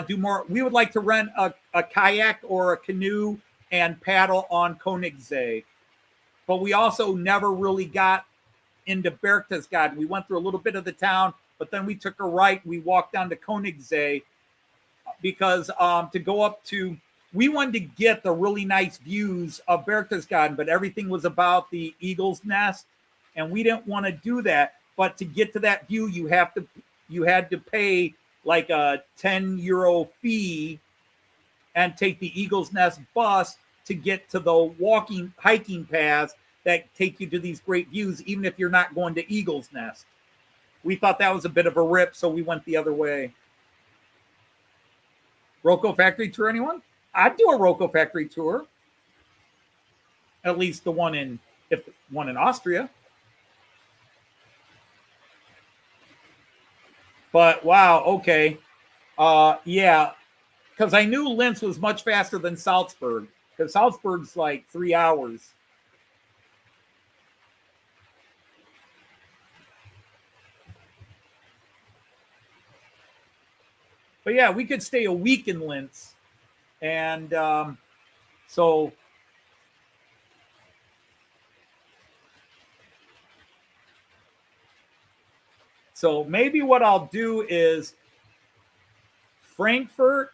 do more. We would like to rent a kayak or a canoe and paddle on Königssee, but we also never really got into Berchtesgaden. We went through a little bit of the town, but then we took a right. We walked down to Königssee because to go up to, we wanted to get the really nice views of Berchtesgaden, but everything was about the eagle's nest, and we didn't want to do that. But to get to that view, you had to pay like a €10 fee and take the Eagle's Nest bus to get to the hiking paths that take you to these great views, even if you're not going to Eagle's Nest. We thought that was a bit of a rip, so we went the other way. Roco factory tour, anyone? I'd do a Roco factory tour. At least the one in Austria. But wow, okay. Yeah, because I knew Linz was much faster than Salzburg, because Salzburg's like 3 hours. But yeah, we could stay a week in Linz. And so maybe what I'll do is Frankfurt,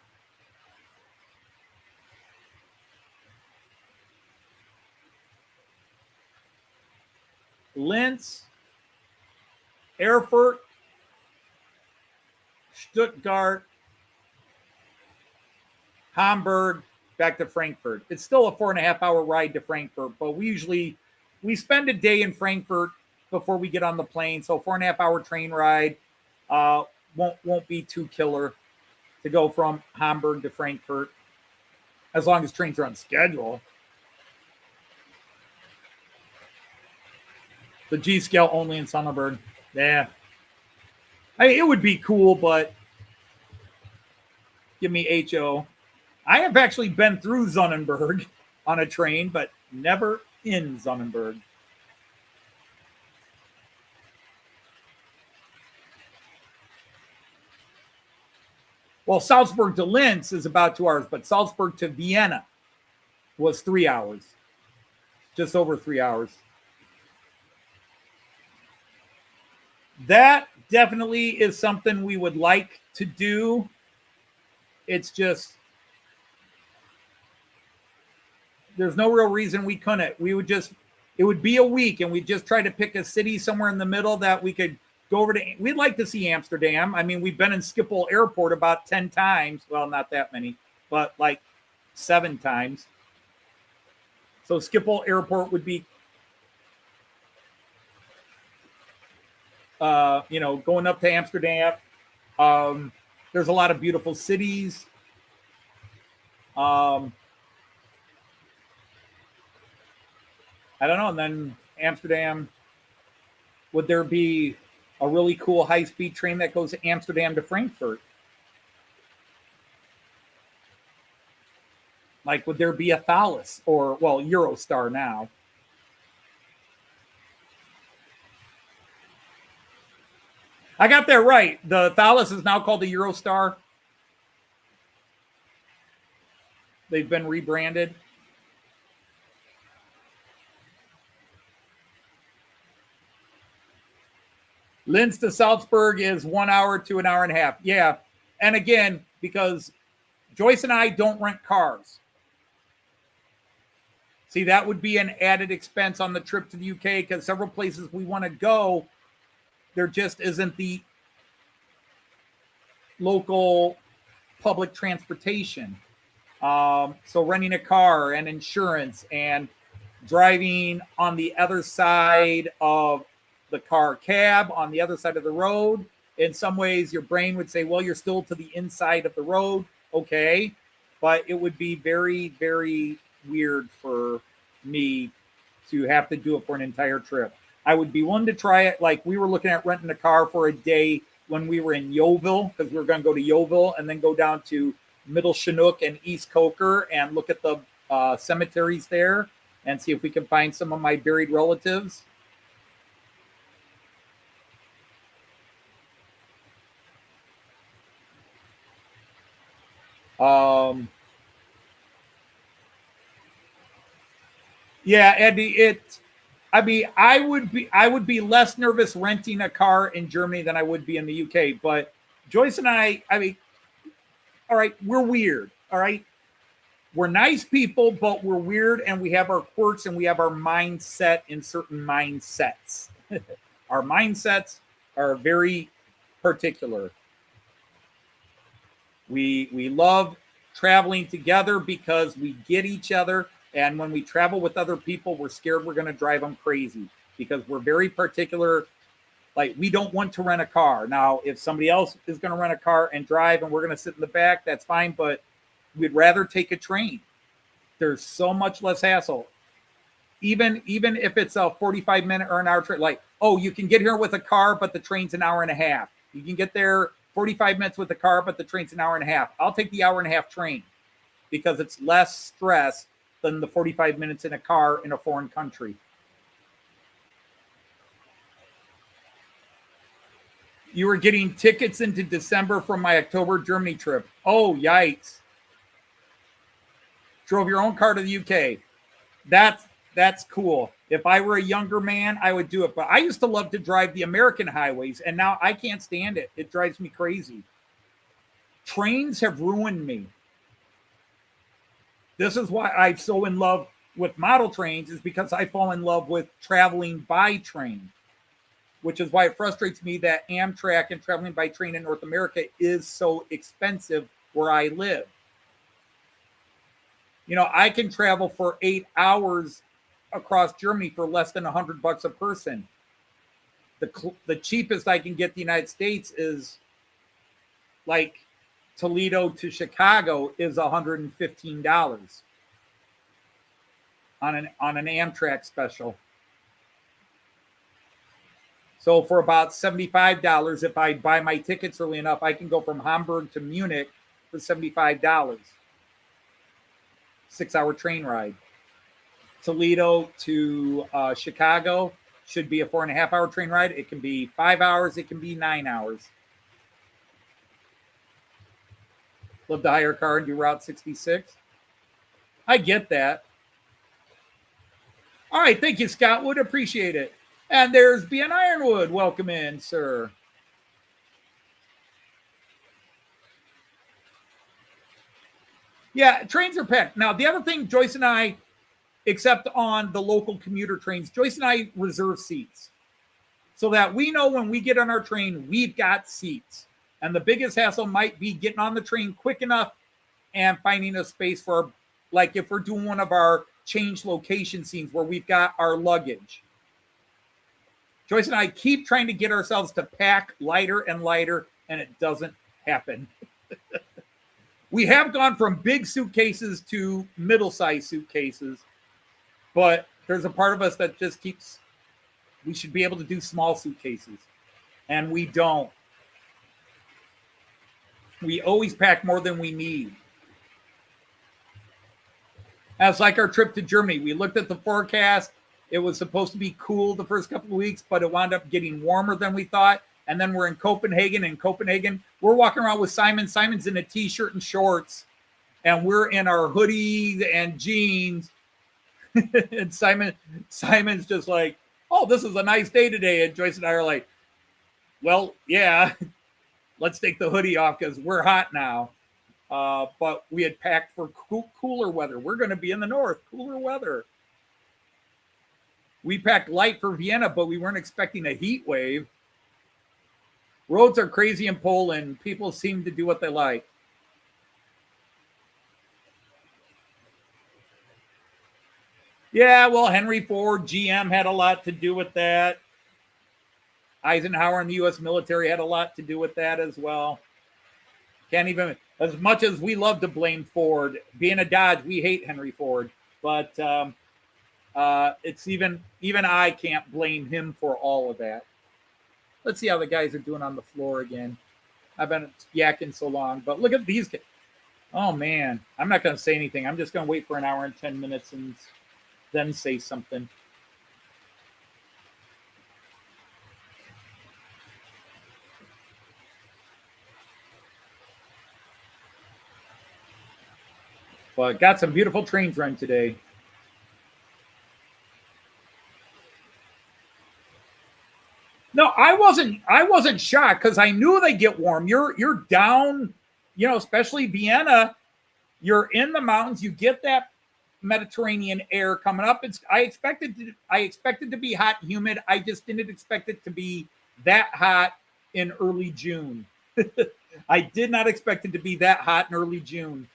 Linz, Erfurt, Stuttgart, Hamburg, back to Frankfurt. It's still a 4.5-hour ride to Frankfurt, but we spend a day in Frankfurt before we get on the plane. So 4.5-hour train ride won't be too killer to go from Hamburg to Frankfurt, as long as trains are on schedule. The G scale only in Sonnenberg. Yeah. It would be cool, but give me HO. I have actually been through Sonnenberg on a train, but never in Sonnenberg. Well, Salzburg to Linz is about 2 hours, but Salzburg to Vienna was 3 hours. Just over 3 hours. That definitely is something we would like to do. It's just, there's no real reason we couldn't. It would be a week, and we'd just try to pick a city somewhere in the middle that we could go over to. We'd like to see Amsterdam. I mean, we've been in Schiphol Airport about 10 times. Well, not that many, but like 7 times. So Schiphol Airport would be going up to Amsterdam. There's a lot of beautiful cities. I don't know. And then Amsterdam, would there be a really cool high-speed train that goes Amsterdam to Frankfurt? Like, would there be a Thalys or, well, Eurostar now? I got that right. The Thalys is now called the Eurostar. They've been rebranded. Linz to Salzburg is 1 hour to an hour and a half. Yeah. And again, because Joyce and I don't rent cars. See, that would be an added expense on the trip to the UK because several places we want to go, there just isn't the local public transportation. So renting a car and insurance and driving on the other side of the car cab, on the other side of the road. In some ways, your brain would say, well, you're still to the inside of the road. Okay. But it would be very, very weird for me to have to do it for an entire trip. I would be willing to try it. Like we were looking at renting a car for a day when we were in Yeovil, because we were going to go to Yeovil and then go down to Middle Chinook and East Coker and look at the cemeteries there and see if we can find some of my buried relatives. Yeah, Eddie, I would be less nervous renting a car in Germany than I would be in the UK. But Joyce and I mean, all right, we're weird. All right. We're nice people, but we're weird and we have our quirks and we have our mindset in certain mindsets. Our mindsets are very particular. We love traveling together because we get each other. And when we travel with other people, we're scared we're going to drive them crazy because we're very particular. Like, we don't want to rent a car. Now, if somebody else is going to rent a car and drive and we're going to sit in the back, that's fine. But we'd rather take a train. There's so much less hassle. Even if it's a 45-minute or an hour train, like, oh, you can get here with a car, but the train's an hour and a half. You can get there 45 minutes with a car, but the train's an hour and a half. I'll take the hour and a half train because it's less stress than the 45 minutes in a car in a foreign country. You were getting tickets into December from my October Germany trip. Oh, yikes. Drove your own car to the UK. That's cool. If I were a younger man, I would do it. But I used to love to drive the American highways, and now I can't stand it. It drives me crazy. Trains have ruined me. This is why I'm so in love with model trains, is because I fall in love with traveling by train, which is why it frustrates me that Amtrak and traveling by train in North America is so expensive where I live. You know, I can travel for 8 hours across Germany for less than $100 a person. The cheapest I can get the United States is like Toledo to Chicago is $115 on an Amtrak special. So for about $75, if I buy my tickets early enough, I can go from Hamburg to Munich for $75. 6-hour train ride. Toledo to Chicago should be a 4.5-hour train ride. It can be 5 hours. It can be 9 hours. Love to hire a car and do Route 66. I get that. All right. Thank you, Scott Wood. Appreciate it. And there's Ben Ironwood. Welcome in, sir. Yeah, trains are packed. Now, the other thing, Joyce and I, except on the local commuter trains, Joyce and I reserve seats so that we know when we get on our train, we've got seats. And the biggest hassle might be getting on the train quick enough and finding a space for, like if we're doing one of our change location scenes where we've got our luggage. Joyce and I keep trying to get ourselves to pack lighter and lighter, and it doesn't happen. We have gone from big suitcases to middle-sized suitcases, but there's a part of us that just keeps, we should be able to do small suitcases, and we don't. We always pack more than we need. That's like our trip to Germany. We looked at the forecast. It was supposed to be cool the first couple of weeks, but it wound up getting warmer than we thought. And then we're in Copenhagen. In Copenhagen, we're walking around with Simon. Simon's in a t-shirt and shorts, and we're in our hoodies and jeans. And Simon's just like, oh, this is a nice day today. And Joyce and I are like, well, yeah, let's take the hoodie off because we're hot now. But we had packed for cooler weather. We're going to be in the north, cooler weather. We packed light for Vienna, but we weren't expecting a heat wave. Roads are crazy in Poland. People seem to do what they like. Yeah, well, Henry Ford, GM had a lot to do with that. Eisenhower and the U.S. military had a lot to do with that as well. Can't even, as much as we love to blame Ford, being a Dodge, we hate Henry Ford. But it's even I can't blame him for all of that. Let's see how the guys are doing on the floor again. I've been yakking so long, but look at these guys. Oh, man. I'm not going to say anything. I'm just going to wait for an hour and 10 minutes and then say something. But got some beautiful trains run today. No, I wasn't shocked because I knew they get warm. You're down, especially Vienna. You're in the mountains. You get that Mediterranean air coming up. I expected to be hot and humid. I just didn't expect it to be that hot in early June. I did not expect it to be that hot in early June.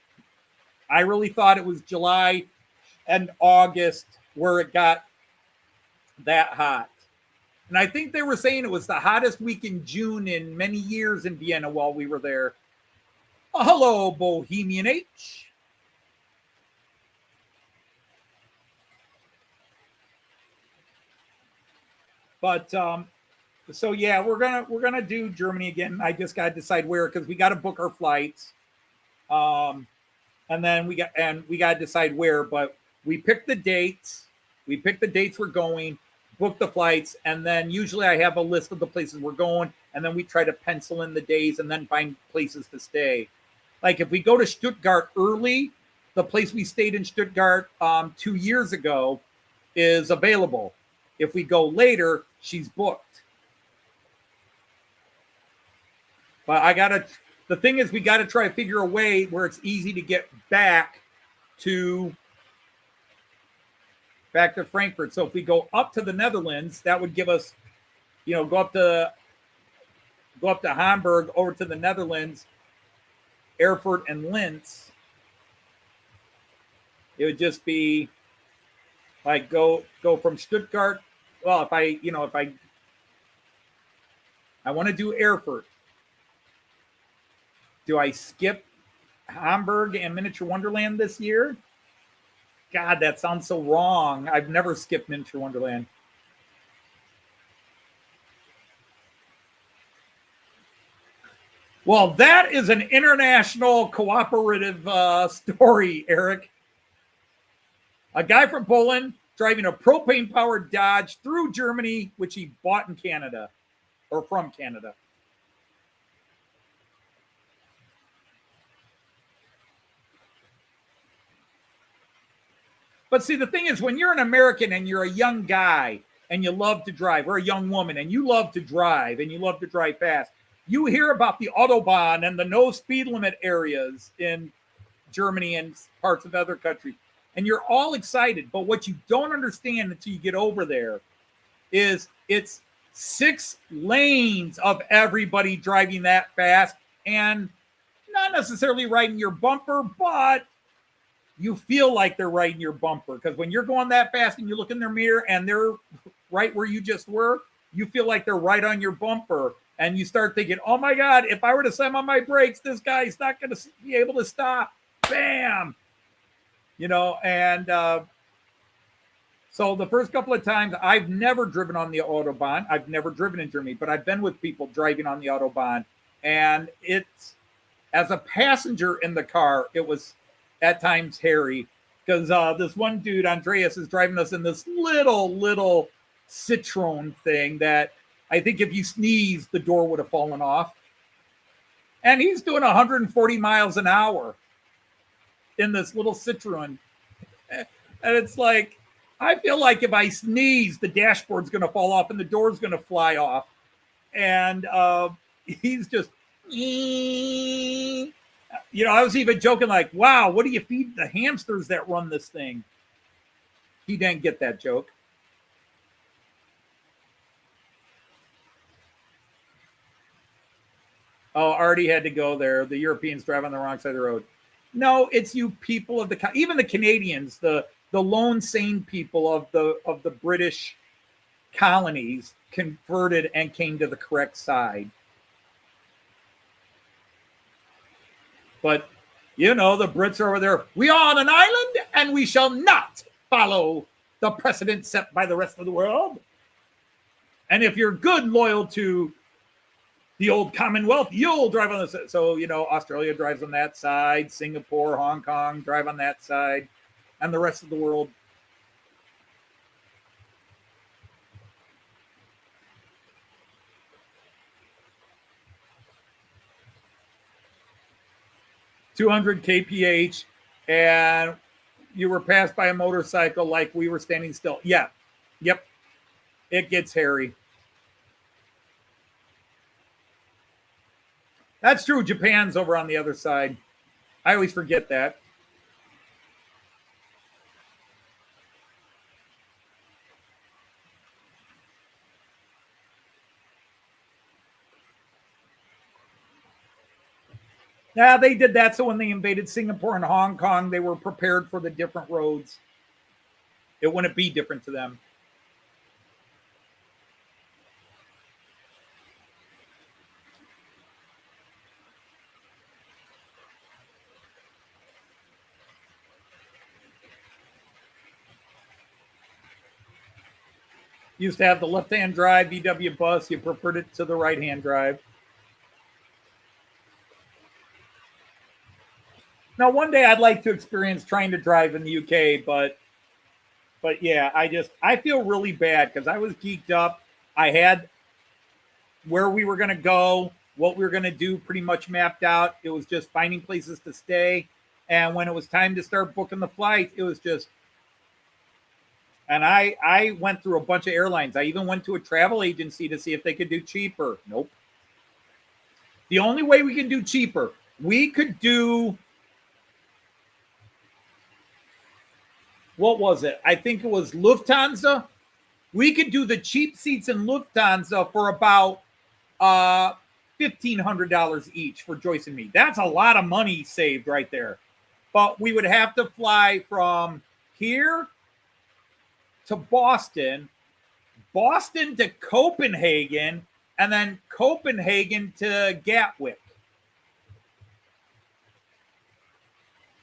I really thought it was July and August where it got that hot. And I think they were saying it was the hottest week in June in many years in Vienna while we were there. Oh, hello, Bohemian H. But so yeah, we're gonna do Germany again. I just gotta decide where because we gotta book our flights. And then we gotta decide where, but we picked the dates. We picked the dates we're going, book the flights, and then usually I have a list of the places we're going, and then we try to pencil in the days and then find places to stay. Like if we go to Stuttgart early, the place we stayed in Stuttgart 2 years ago is available. If we go later, she's booked. But the thing is we gotta try to figure a way where it's easy to get back to Frankfurt. So if we go up to the Netherlands, that would give us, go up to Hamburg, over to the Netherlands, Erfurt and Linz. It would just be like go from Stuttgart. Well, if I want to do Erfurt, do I skip Hamburg and Miniature Wonderland this year? God, that sounds so wrong. I've never skipped Miniature Wonderland. Well, that is an international cooperative story, Eric. A guy from Poland driving a propane-powered Dodge through Germany, which he bought in Canada, or from Canada. But see, the thing is, when you're an American and you're a young guy and you love to drive, or a young woman and you love to drive and you love to drive fast, you hear about the Autobahn and the no speed limit areas in Germany and parts of other countries. And you're all excited. But what you don't understand until you get over there is it's 6 lanes of everybody driving that fast and not necessarily riding your bumper, but you feel like they're riding your bumper. Because when you're going that fast and you look in their mirror and they're right where you just were, you feel like they're right on your bumper, and you start thinking, oh my God, if I were to slam on my brakes, this guy's not going to be able to stop. Bam! You know, and so the first couple of times, I've never driven on the Autobahn. I've never driven in Germany, but I've been with people driving on the Autobahn. And it's, as a passenger in the car, it was at times hairy, because this one dude, Andreas, is driving us in this little Citroen thing that I think if you sneeze, the door would have fallen off. And he's doing 140 miles an hour in this little Citroen. And it's like, I feel like if I sneeze, the dashboard's going to fall off and the door's going to fly off. And he's just, you know, I was even joking like, wow, what do you feed the hamsters that run this thing? He didn't get that joke. Oh, already had to go there. The Europeans drive on the wrong side of the road. No, it's you people of the, even the Canadians, the lone sane people of the British colonies converted and came to the correct side. But, you know, the Brits are over there. We are on an island and we shall not follow the precedent set by the rest of the world. And if you're good, loyal to the old Commonwealth, you'll drive on this. So, you know, Australia drives on that side, Singapore, Hong Kong drive on that side, and the rest of the world. $200 kph, and you were passed by a motorcycle like we were standing still. Yeah. Yep. It gets hairy. That's true. Japan's over on the other side. I always forget that. Yeah, they did that so when they invaded Singapore and Hong Kong, they were prepared for the different roads. It wouldn't be different to them. Used to have the left-hand drive VW bus. You preferred it to the right-hand drive. Now, one day I'd like to experience trying to drive in the UK, but yeah, I feel really bad because I was geeked up. I had where we were going to go, what we were going to do pretty much mapped out. It was just finding places to stay. And when it was time to start booking the flight, it was just, and I went through a bunch of airlines. I even went to a travel agency to see if they could do cheaper. Nope. The only way we can do cheaper, we could do, what was it? I think it was Lufthansa. We could do the cheap seats in Lufthansa for about $1,500 each for Joyce and me. That's a lot of money saved right there. But we would have to fly from here to Boston, Boston to Copenhagen, and then Copenhagen to Gatwick.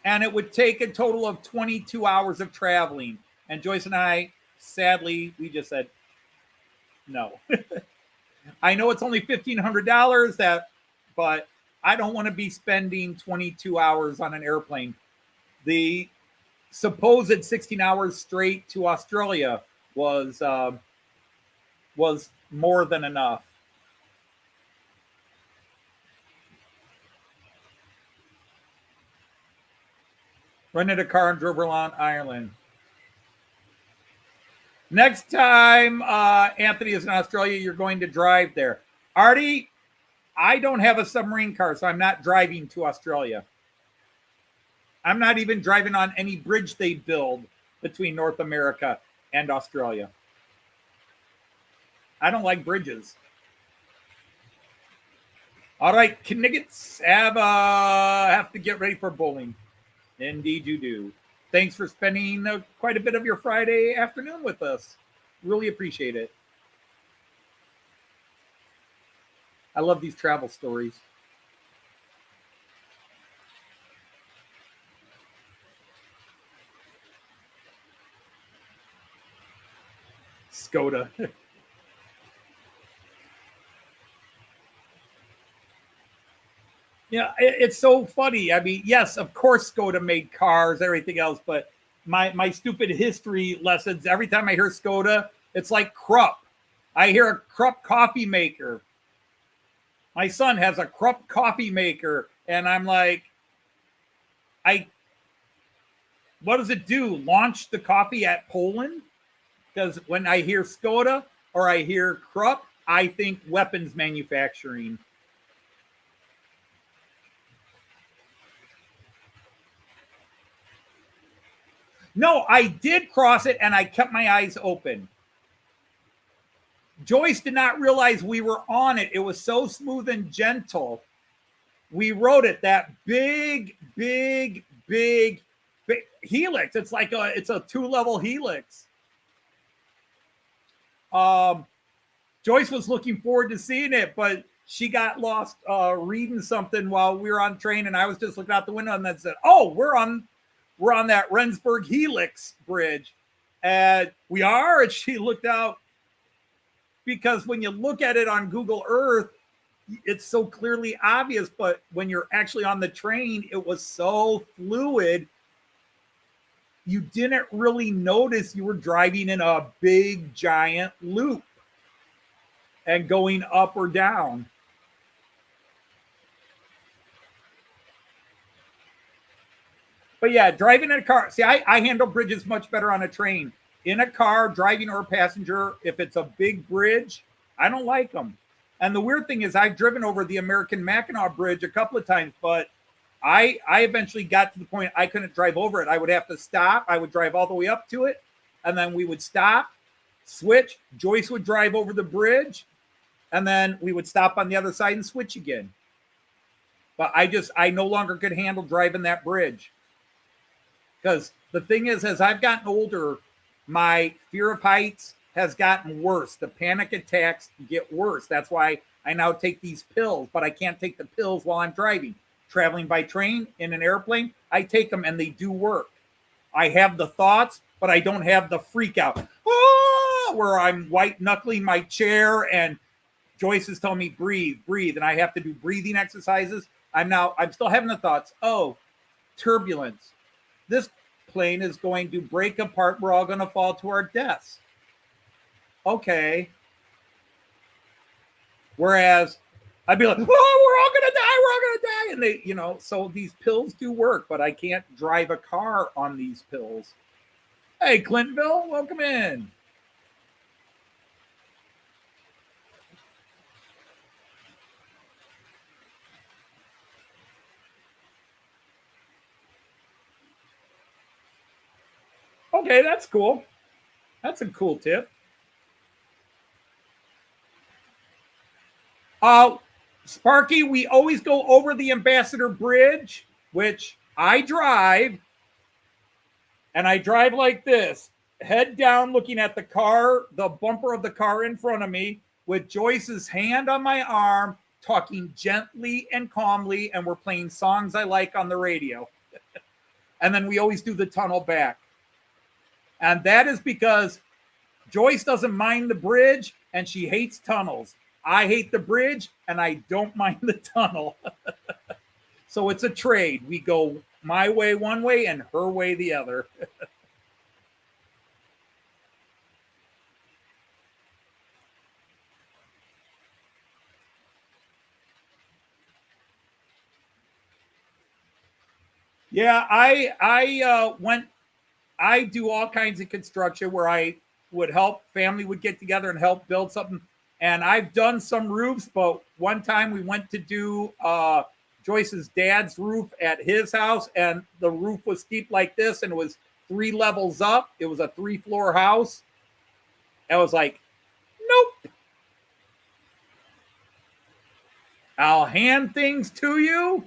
And it would take a total of 22 hours of traveling. And Joyce and I, sadly, we just said, no. I know it's only $1,500, but I don't want to be spending 22 hours on an airplane. The supposed 16 hours straight to Australia was more than enough. Rented a car and drove around Ireland. Next time Anthony is in Australia, you're going to drive there. Artie, I don't have a submarine car, so I'm not driving to Australia. I'm not even driving on any bridge they build between North America and Australia. I don't like bridges. All right, Kniggets, have to get ready for bowling. Indeed you do. Thanks for spending quite a bit of your Friday afternoon with us. Really appreciate it. I love these travel stories. Skoda. Yeah, it's so funny. I mean, yes, of course Skoda made cars, everything else, but my stupid history lessons, every time I hear Skoda, it's like Krupp. I hear a Krupp coffee maker. My son has a Krupp coffee maker, and I'm like, what does it do? Launch the coffee at Poland? Because when I hear Skoda or I hear Krupp, I think weapons manufacturing. No, I did cross it and I kept my eyes open. Joyce did not realize we were on it. It was so smooth and gentle. We rode it, that big helix. It's like it's a 2-level helix. Joyce was looking forward to seeing it, but she got lost reading something while we were on train, and I was just looking out the window and then said, "Oh, we're on that Rendsburg Helix bridge." And we are, and she looked out, because when you look at it on Google Earth, it's so clearly obvious, but when you're actually on the train, it was so fluid. You didn't really notice you were driving in a big, giant loop and going up or down. But yeah, driving in a car. See, I handle bridges much better on a train. In a car, driving or a passenger, if it's a big bridge, I don't like them. And the weird thing is, I've driven over the American Mackinac Bridge a couple of times, but I eventually got to the point I couldn't drive over it. I would have to stop. I would drive all the way up to it, and then we would stop, switch. Joyce would drive over the bridge, and then we would stop on the other side and switch again. But I no longer could handle driving that bridge. Because the thing is, as I've gotten older, my fear of heights has gotten worse. The panic attacks get worse. That's why I now take these pills, but I can't take the pills while I'm driving. Traveling by train, in an airplane, I take them and they do work. I have the thoughts, but I don't have the freak out. Where I'm white knuckling my chair and Joyce is telling me, breathe, and I have to do breathing exercises. I'm still having the thoughts, oh, turbulence. This plane is going to break apart. We're all going to fall to our deaths. Okay. Whereas I'd be like, oh, we're all going to die. And they, so these pills do work, but I can't drive a car on these pills. Hey, Clintonville, welcome in. Okay, that's cool. That's a cool tip. Sparky, we always go over the Ambassador Bridge, which I drive. And I drive like this, head down, looking at the car, the bumper of the car in front of me, with Joyce's hand on my arm, talking gently and calmly, and we're playing songs I like on the radio. And then we always do the tunnel back. And that is because Joyce doesn't mind the bridge and she hates tunnels. I hate the bridge and I don't mind the tunnel. So it's a trade. We go my way one way and her way the other. Yeah, I do all kinds of construction where I would help, family would get together and help build something. And I've done some roofs, but one time we went to do Joyce's dad's roof at his house, and the roof was steep like this, and it was 3 levels up. It was a 3-floor house. I was like, nope. I'll hand things to you.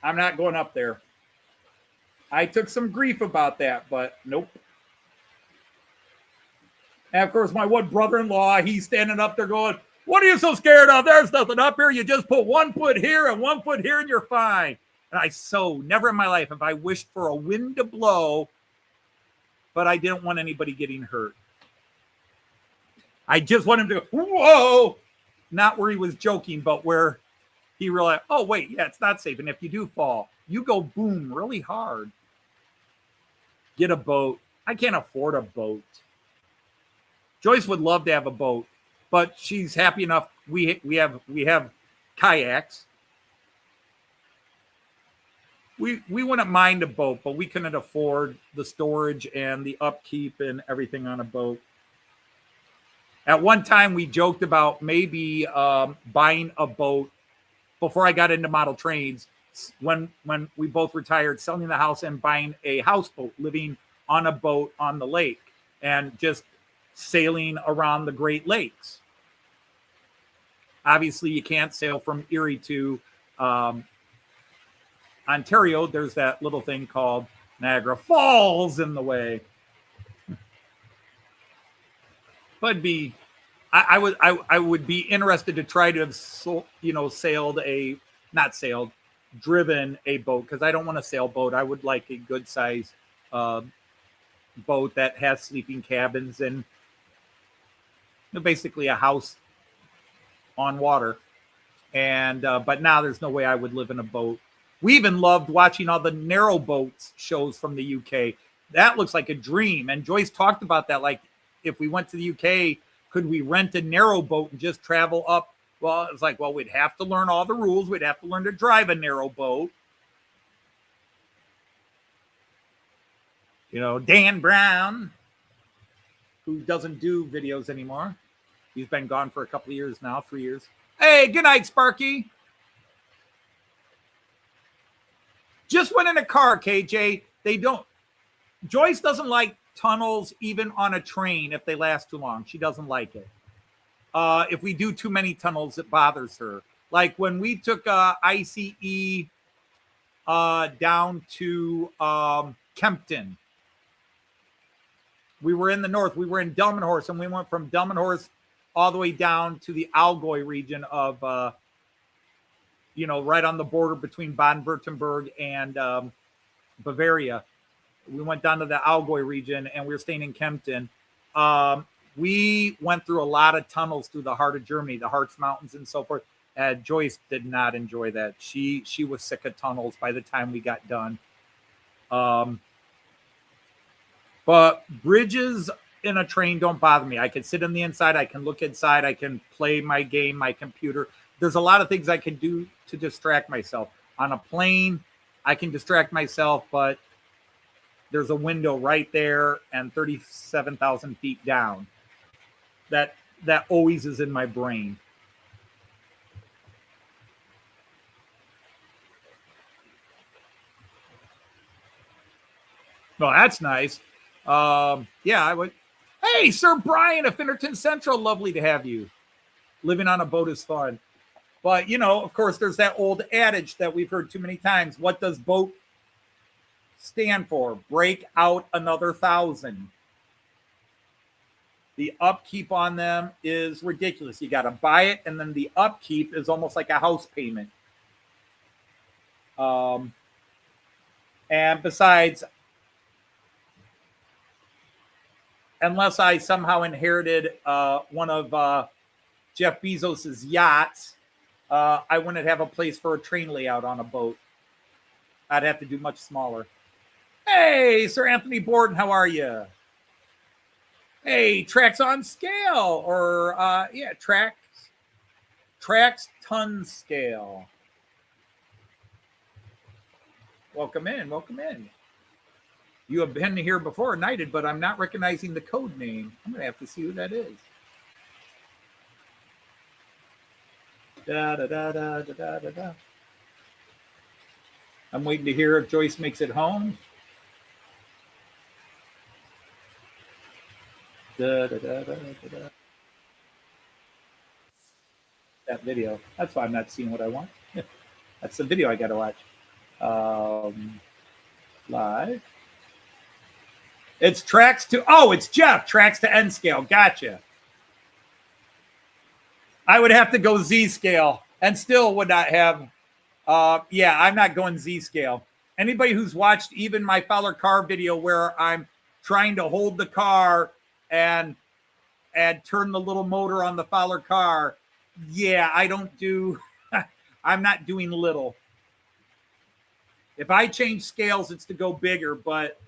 I'm not going up there. I took some grief about that, but nope. And of course, my one brother-in-law, he's standing up there going, What are you so scared of? There's nothing up here. You just put 1 foot here and 1 foot here and you're fine. And never in my life have I wished for a wind to blow, but I didn't want anybody getting hurt. I just want him to go, whoa, not where he was joking, but where he realized, oh, wait, yeah, it's not safe. And if you do fall, you go boom really hard. Get a boat. I can't afford a boat. Joyce would love to have a boat, but she's happy enough. We have kayaks. We wouldn't mind a boat, but we couldn't afford the storage and the upkeep and everything on a boat. At one time, we joked about maybe buying a boat before I got into model trains. When we both retired, selling the house and buying a houseboat, living on a boat on the lake, and just sailing around the Great Lakes. Obviously, you can't sail from Erie to Ontario. There's that little thing called Niagara Falls in the way. But I would be interested to try to have driven a boat, because I don't want a sailboat. I would like a good size boat that has sleeping cabins and basically a house on water. And but now there's no way I would live in a boat. We even loved watching all the narrow boats shows from the UK. That looks like a dream. And Joyce talked about that. Like, if we went to the UK, could we rent a narrow boat and just travel up? Well, it's like, well, we'd have to learn all the rules. We'd have to learn to drive a narrow boat. You know, Dan Brown, who doesn't do videos anymore. He's been gone for a couple of years now, 3 years. Hey, good night, Sparky. Just went in a car, KJ. Joyce doesn't like tunnels even on a train if they last too long. She doesn't like it. If we do too many tunnels, it bothers her. Like when we took ACee down to Kempton. We were in the north. We were in Delmenhorst, and we went from Delmenhorst all the way down to the Allgäu region of, right on the border between Baden-Württemberg and Bavaria. We went down to the Allgäu region, and we were staying in Kempten. We went through a lot of tunnels through the heart of Germany, the Harz Mountains and so forth. Joyce did not enjoy that. She was sick of tunnels by the time we got done. But bridges in a train don't bother me. I can sit on the inside. I can look inside. I can play my game, my computer. There's a lot of things I can do to distract myself. On a plane, I can distract myself, but there's a window right there and 37,000 feet down. That always is in my brain. Well, that's nice. Yeah, I would. Hey, Sir Brian of Finnerton Central. Lovely to have you. Living on a boat is fun. But, of course, there's that old adage that we've heard too many times. What does boat stand for? Break out another 1,000. The upkeep on them is ridiculous. You got to buy it, and then the upkeep is almost like a house payment. And besides, unless I somehow inherited one of Jeff Bezos's yachts, I wouldn't have a place for a train layout on a boat. I'd have to do much smaller. Hey, Sir Anthony Borden, how are you? Hey, Tracks on Scale, or Tracks Ton Scale. Welcome in, welcome in. You have been here before, Knighted, but I'm not recognizing the code name. I'm going to have to see who that is. Da, da, da, da, da, da, da. I'm waiting to hear if Joyce makes it home. Da, da, da, da, da, da. That video. That's why I'm not seeing what I want. That's the video I got to watch. Live. It's Tracks to, it's Jeff, Tracks to N Scale. Gotcha. I would have to go Z scale and still would not have. Yeah, I'm not going Z scale. Anybody who's watched even my Fowler car video where I'm trying to hold the car and turn the little motor on the Fowler car. Yeah, I don't do, I'm not doing little. If I change scales, it's to go bigger, but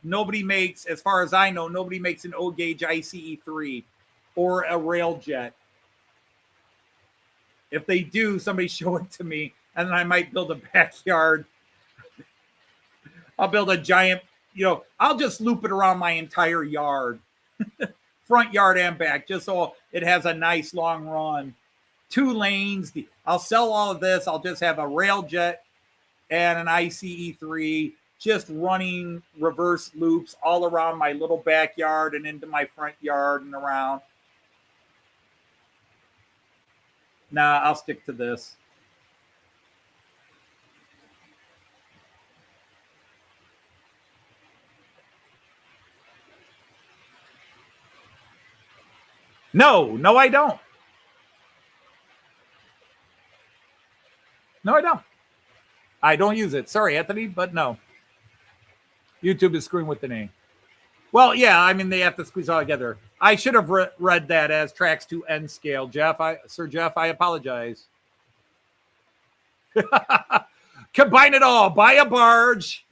nobody makes, as far as I know, nobody makes an O-gauge ICE3 or a Railjet. If they do, somebody show it to me, and then I might build a backyard. I'll build a giant, I'll just loop it around my entire yard, front yard and back, just so it has a nice long run. 2 lanes. I'll sell all of this. I'll just have a Railjet and an ICE3 just running reverse loops all around my little backyard and into my front yard and around. Nah, I'll stick to this. No, I don't. No, I don't. I don't use it. Sorry, Anthony, but no. YouTube is screwing with the name. Well, yeah, I mean, they have to squeeze all together. I should have read that as tracks to N scale. Sir Jeff, I apologize. Combine it all. Buy a barge.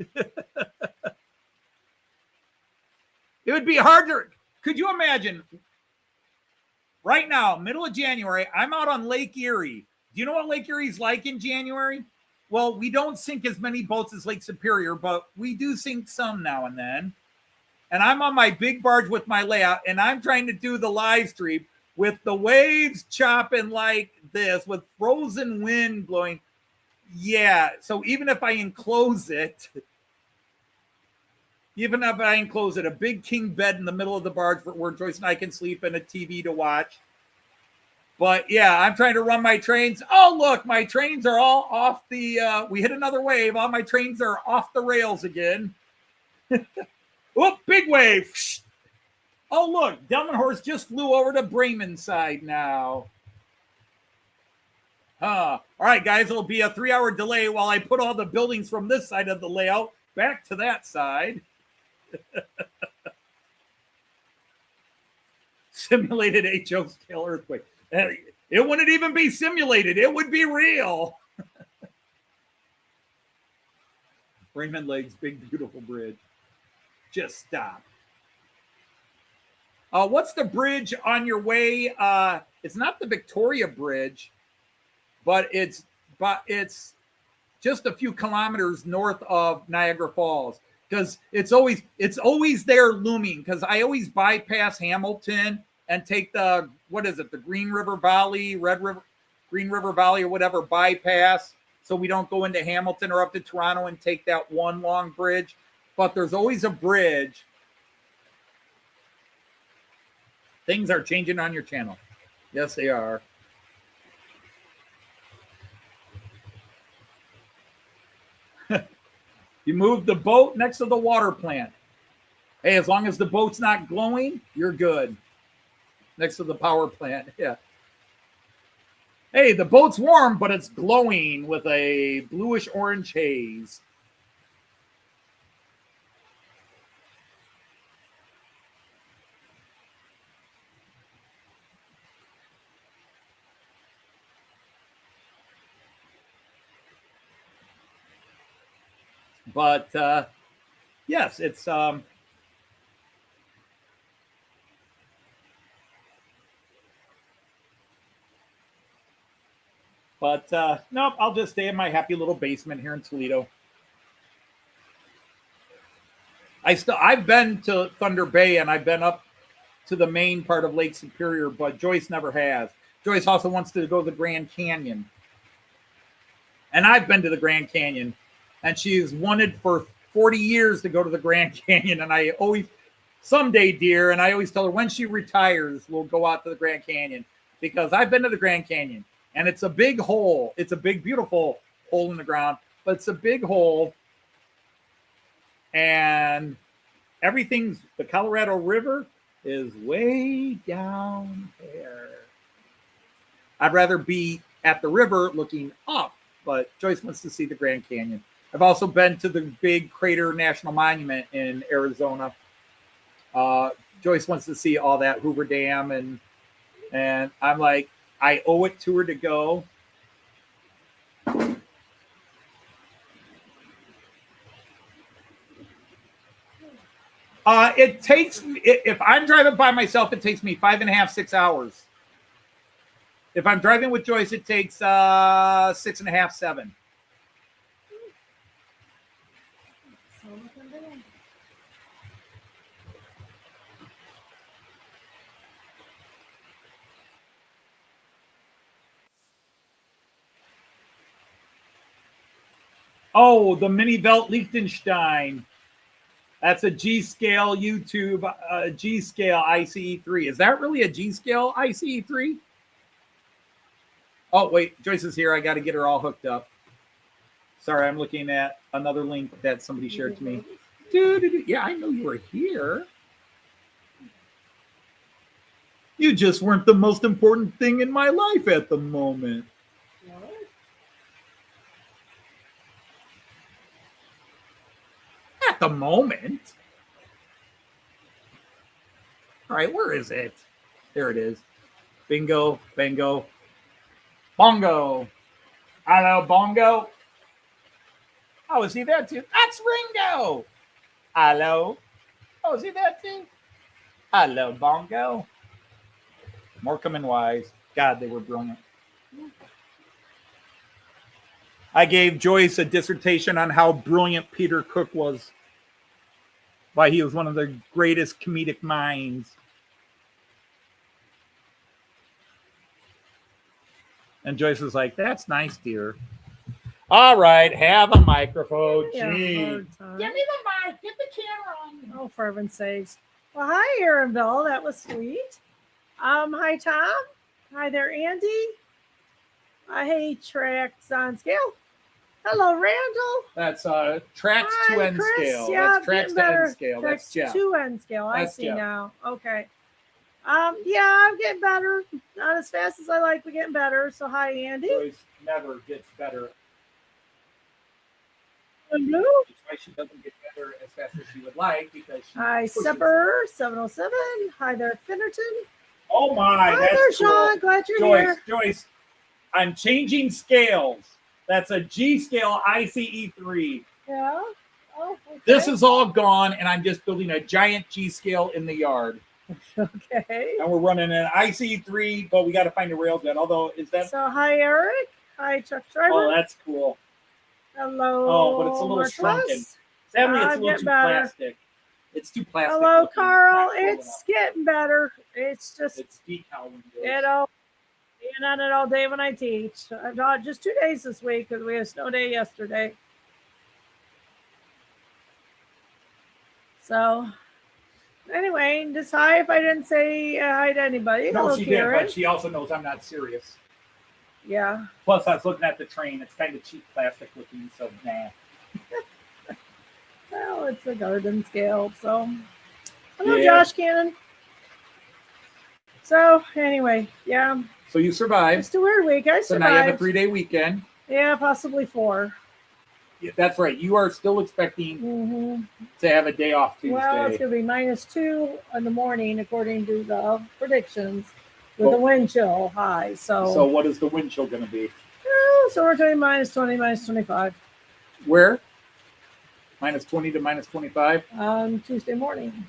It would be harder. Could you imagine? Right now, middle of January, I'm out on Lake Erie. Do you know what Lake Erie's like in January? Well, we don't sink as many boats as Lake Superior, but we do sink some now and then. And I'm on my big barge with my layout, and I'm trying to do the live stream with the waves chopping like this, with frozen wind blowing. Yeah, so even if I enclose it, a big king bed in the middle of the barge where Joyce and I can sleep and a TV to watch. But yeah, I'm trying to run my trains. Oh, look, my trains are all off the, we hit another wave. All my trains are off the rails again. Whoop, big wave. Oh, look, Delmenhorst just flew over to Bremen side now. All right, guys, it'll be a 3-hour delay while I put all the buildings from this side of the layout back to that side. Simulated HO scale earthquake. It wouldn't even be simulated. It would be real. Raymond Lakes, big, beautiful bridge. Just stop. What's the bridge on your way? It's not the Victoria Bridge, but it's just a few kilometers north of Niagara Falls, because it's always there looming, because I always bypass Hamilton and take the, what is it, the Green River Valley, Green River Valley or whatever bypass, so we don't go into Hamilton or up to Toronto and take that one long bridge. But there's always a bridge. Things are changing on your channel. Yes, they are. You move the boat next to the water plant. Hey, as long as the boat's not glowing, you're good. Next to the power plant, yeah. Hey, the boat's warm, but it's glowing with a bluish orange haze. But yes, it's nope, I'll just stay in my happy little basement here in Toledo. I've been to Thunder Bay and I've been up to the main part of Lake Superior, but Joyce never has. Joyce also wants to go to the Grand Canyon. And I've been to the Grand Canyon. And she's wanted for 40 years to go to the Grand Canyon. And I always, someday, dear, and I always tell her when she retires, we'll go out to the Grand Canyon. Because I've been to the Grand Canyon. And it's a big hole. It's a big, beautiful hole in the ground. But it's a big hole. And the Colorado River is way down there. I'd rather be at the river looking up, but Joyce wants to see the Grand Canyon. I've also been to the big Crater National Monument in Arizona. Joyce wants to see all that Hoover Dam, and I'm like, I owe it to her to go. It takes, if I'm driving by myself, it takes me 5.5, 6 hours. If I'm driving with Joyce, it takes 6.5, 7. Oh, the Mini Belt Liechtenstein. That's a G-scale YouTube, G-scale ICE3. Is that really a G-scale ICE3? Oh, wait, Joyce is here. I got to get her all hooked up. Sorry, I'm looking at another link that somebody shared to me. Yeah, I know you were here. You just weren't the most important thing in my life at the moment. At the moment. All right, where is it? There it is. Bingo, bango, bongo. Hello, bongo. Oh, is he that too? That's Ringo. Hello. Oh, is he that too? Hello, bongo. Morecambe and Wise. God, they were brilliant. I gave Joyce a dissertation on how brilliant Peter Cook was. Why he was one of the greatest comedic minds. And Joyce was like, that's nice, dear. All right, have a microphone. Yeah, Gee. hard Give time. me the mic. Get the camera on. Oh, for heaven's sakes. Well, hi, Aaron Bill. That was sweet. Hi, Tom. Hi there, Andy. Hey, Tracks on Scale. Hello, Randall. That's tracks Hi, to end Chris. scale. Yeah, That's tracks getting to better. end scale. Tracks That's Jeff. to end scale. I That's see Jeff. now. Okay. Yeah, I'm getting better. Not as fast as I like, but getting better. So, hi, Andy. Joyce never gets better. Hello. That's why she doesn't get better as fast as she would like, because she Hi, pushes Supper 707. Hi there, Finnerton. it. Oh my, Hi that's there, cool. Sean. Glad you're Joyce, here. Joyce, I'm changing scales. That's a G scale ICE3. Yeah. Oh, okay. This is all gone, and I'm just building a giant G scale in the yard. Okay. And we're running an ICE3, but we got to find a railjet. Although, is that? So, hi, Eric. Hi, Chuck Driver. Oh, that's cool. Hello. Oh, but it's a little Marcellus. shrunken. Sadly, it's a little getting too better. plastic. It's too plastic. Hello, looking. Carl. not cool It's enough. getting better. It's just, It's decal windows. you know, being on it all day when I teach. I've taught just 2 days this week because we had a snow day yesterday. So, anyway, just hi if I didn't say hi to anybody. No, Hello, she Karen. did, but she also knows I'm not serious. Yeah. Plus, I was looking at the train. It's kind of cheap plastic looking, so nah. Well, it's a garden scale, so. Hello, Yeah. Josh Cannon. So, anyway, yeah, So you survived. it's a weird week. I So now you have a survived. 3-day weekend. Yeah, possibly 4. Yeah, that's right. You are still expecting Mm-hmm. to have a day off Tuesday. Well, it's going to be -2 in the morning, according to the predictions, with a wind chill high. So what is the wind chill going to be? So we're doing -20, -25 Where? -20 to -25? Tuesday morning.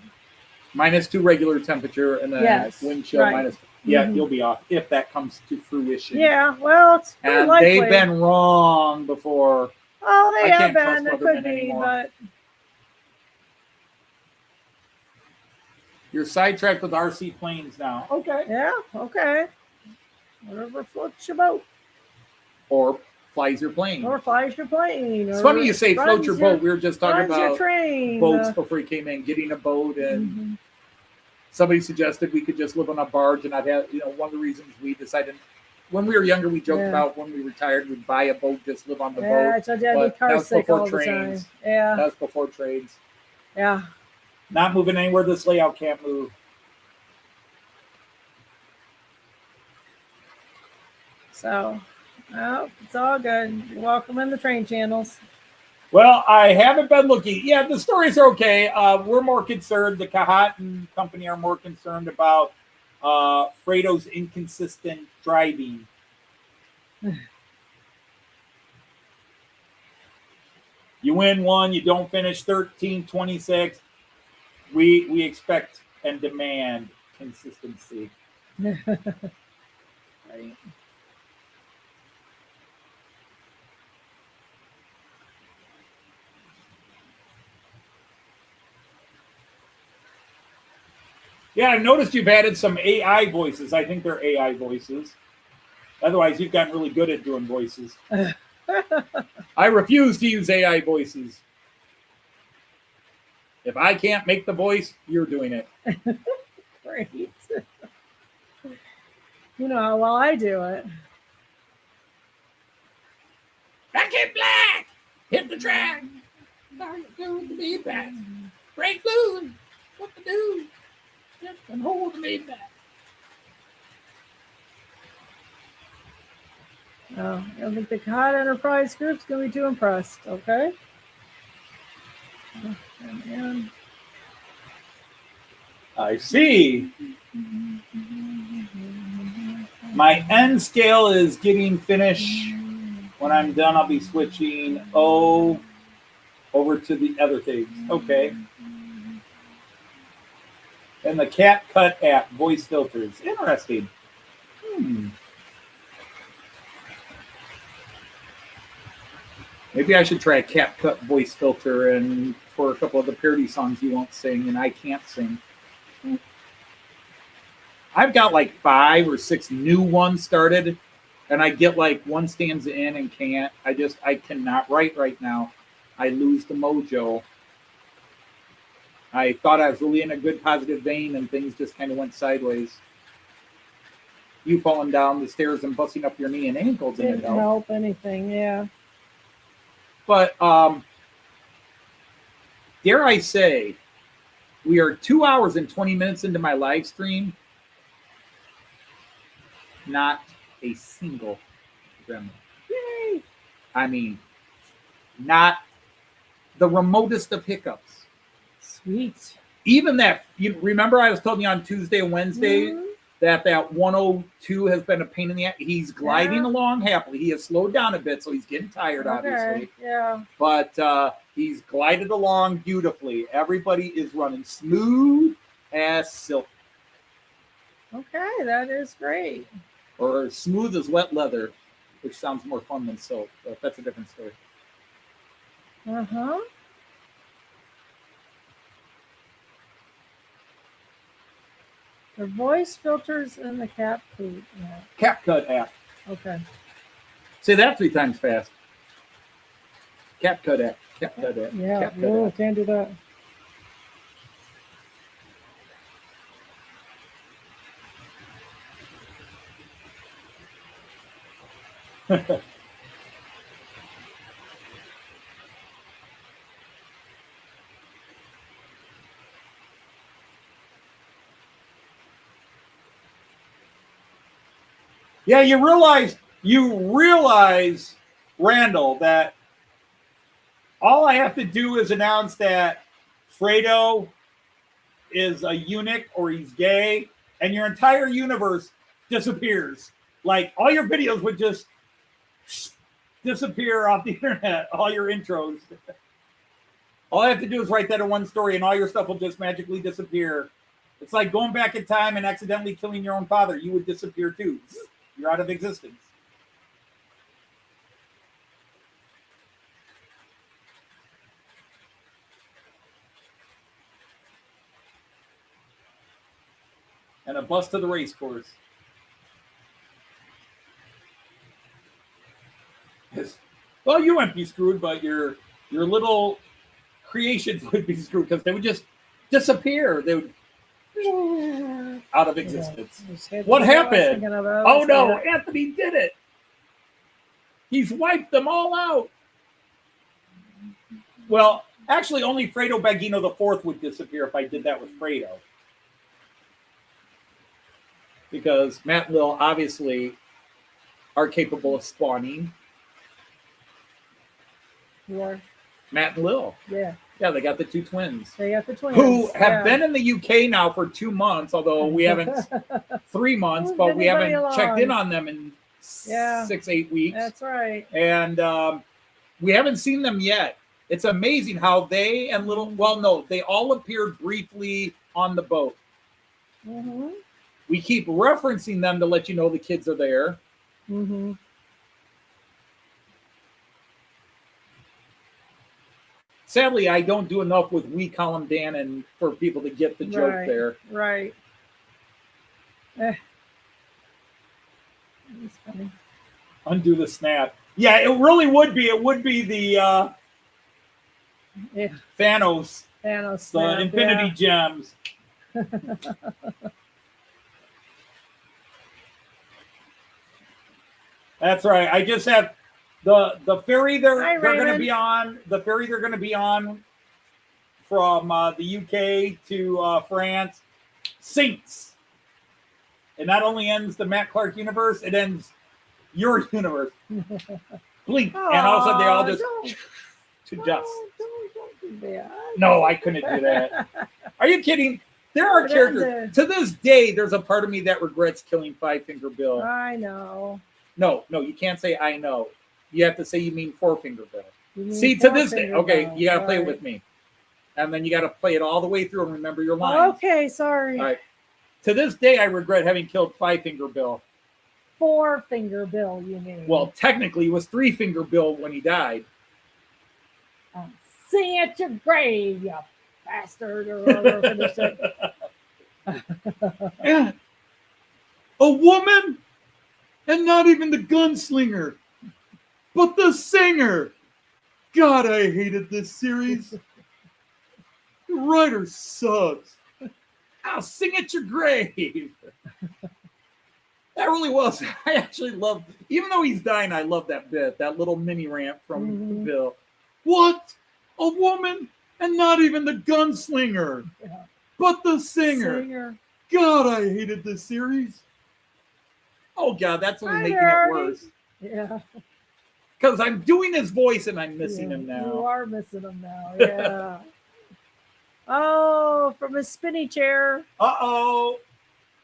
-2 regular temperature, and then Yes, wind chill right. minus. Yeah, Mhm. you'll be off if that comes to fruition. Yeah, well, it's pretty And likely. they've been wrong before. Oh, they I have can't trust been. It Weathermen could be, anymore. but You're sidetracked with RC planes now. Okay. yeah, okay. Whatever floats your boat. Or flies your plane. Or flies your plane. It's or funny you say float runs your boat. We were just talking runs your about train. boats before you came in, getting a boat, and Mhm. somebody suggested we could just live on a barge. And I've had, one of the reasons we decided when we were younger, we joked Yeah. about when we retired, we'd buy a boat, just live on the Yeah, I boat. told you I'd but be car that was sick before all the time. trains. Yeah, That was before trades. yeah. Not moving anywhere. This layout can't move. So, oh, it's all good. You're welcome in the train channels. Well, I haven't been looking. Yeah, the stories are okay. We're more concerned. The Cahaton company are more concerned about Fredo's inconsistent driving. You win one, you don't finish 13, 26. We expect and demand consistency. Right. Yeah, I've noticed you've added some AI voices. I think they're AI voices. Otherwise, you've gotten really good at doing voices. I refuse to use AI voices. If I can't make the voice, you're doing it. Great. You know how well I do it. Back in black! Hit the track! Go with the feedback. Break loose! What to do? Just and hold the feedback. Oh, I don't think the COD Enterprise group's going to be too impressed, okay? Oh, man. I see. My N scale is getting finished. When I'm done, I'll be switching over to the other things. Okay. And the CapCut app, voice filters. Interesting. Maybe I should try a CapCut voice filter and for a couple of the parody songs you won't sing and I can't sing. I've got like 5 or 6 new ones started, and I get like one stanza in and can't. I cannot write right now. I lose the mojo. I thought I was really in a good positive vein, and things just kind of went sideways. You falling down the stairs and busting up your knee and ankles in it. Didn't help anything, yeah. But dare I say, we are 2 hours and 20 minutes into my live stream. Not a single gremlin. Yay! I mean, not the remotest of hiccups. Sweet. Even that, you remember I was telling you on Tuesday and Wednesday that 102 has been a pain in the ass. He's gliding along happily. He has slowed down a bit, so he's getting tired, obviously. Yeah. But he's glided along beautifully. Everybody is running smooth as silk. Okay, that is great. Or smooth as wet leather, which sounds more fun than silk, but that's a different story. Uh-huh. The voice filters in the CapCut app. CapCut app. Okay. Say that 3 times fast. CapCut app. CapCut app. Yeah, CapCut app. can't do that. Yeah, you realize, Randall, that all I have to do is announce that Fredo is a eunuch or he's gay, and your entire universe disappears. Like, all your videos would just disappear off the internet, all your intros. All I have to do is write that in one story, and all your stuff will just magically disappear. It's like going back in time and accidentally killing your own father. You would disappear too. You're out of existence. And a bus to the race course. Well, you wouldn't be screwed, but your little creations would be screwed because they would just disappear. They would out of existence. What happened? Oh no, Anthony did it. He's wiped them all out. Well, actually, only Fredo Baggino IV would disappear if I did that with Fredo. Because Matt will obviously are capable of spawning. Yeah. Matt and Lil. Yeah. Yeah, they got the two twins. They got the twins. Who have yeah. been in the UK now for 2 months, although we haven't 3 months, Who's but we anybody haven't checked along? in on them in Yeah. 6-8 weeks. That's right. And we haven't seen them yet. It's amazing how they and little, well, no, they all appeared briefly on the boat. Mm-hmm. We keep referencing them to let you know the kids are there. Mm-hmm. Sadly, I don't do enough with We Call Him Dan and for people to get the joke Right. there. Right. That's funny. Undo the snap. Yeah, it really would be. It would be the Yeah. Thanos, Thanos the snap, Infinity Gems. That's right. I just have the ferry Hi, they're going to Raymond. be on. The ferry they're going to be on from the UK to France sinks. It not only ends the Matt Clark universe, it ends your universe. Blink, and all of a sudden they all just to dust. Don't do that. No, I couldn't do that. Are you kidding? There are But characters. To this day, there's a part of me that regrets killing Five Finger Bill. I know. No, you can't say I know. You have to say you mean Four Finger Bill. You mean See, to this day, Four-Finger okay, Bill, you got to play it right. with me. And then you got to play it all the way through and remember your lines. Okay, sorry. All right. To this day, I regret having killed Five Finger Bill. Four-Finger Bill, you mean? Well, technically, it was Three Finger Bill when he died. Sing at your grave, you bastard, or whatever for the shit. Yeah. A woman, and not even the gunslinger, but the singer. God, I hated this series. The writer sucks. I'll sing at your grave. That really was. I actually loved, even though he's dying, I love that bit, that little mini rant from Bill. What? A woman, and not even the gunslinger, but the singer. God, I hated this series. Oh, God, that's only making it worse. Yeah. Because I'm doing his voice and I'm missing him You now. are missing him now, yeah. Oh, from his spinny chair. Uh-oh.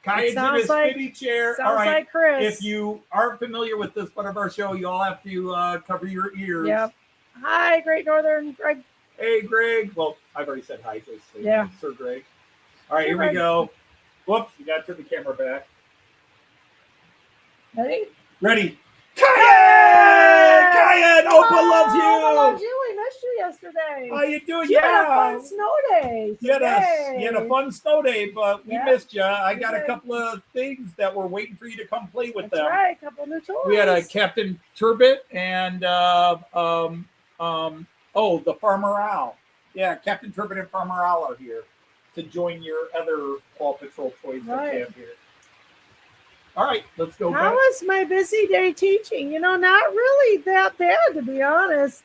Kaya's in his like- spinny chair. Sounds All right. like Chris. If you aren't familiar with this part of our show, you all have to cover your ears. Yep. Hi, Great Northern Greg. Hey, Greg. Well, I've already said hi to Yeah. Sir Greg. All right, Hey, here Greg. we go. Whoops, you got to turn the camera back. Ready? Ready. Kaya! Kaya, Opa loves you. Opa loves you. We missed you yesterday. How you doing? You had a fun snow day. You had a fun snow day, but we Yeah. missed you. I got a did. couple of things that we're waiting for you to come play with That's them. right. A couple new toys. We had a Captain Turbot and the Farmer Owl. Yeah, Captain Turbot and Farmer Owl are here to join your other Paw Patrol toys that Right. you have here. All right, let's go How back. was my busy day teaching? Not really that bad, to be honest.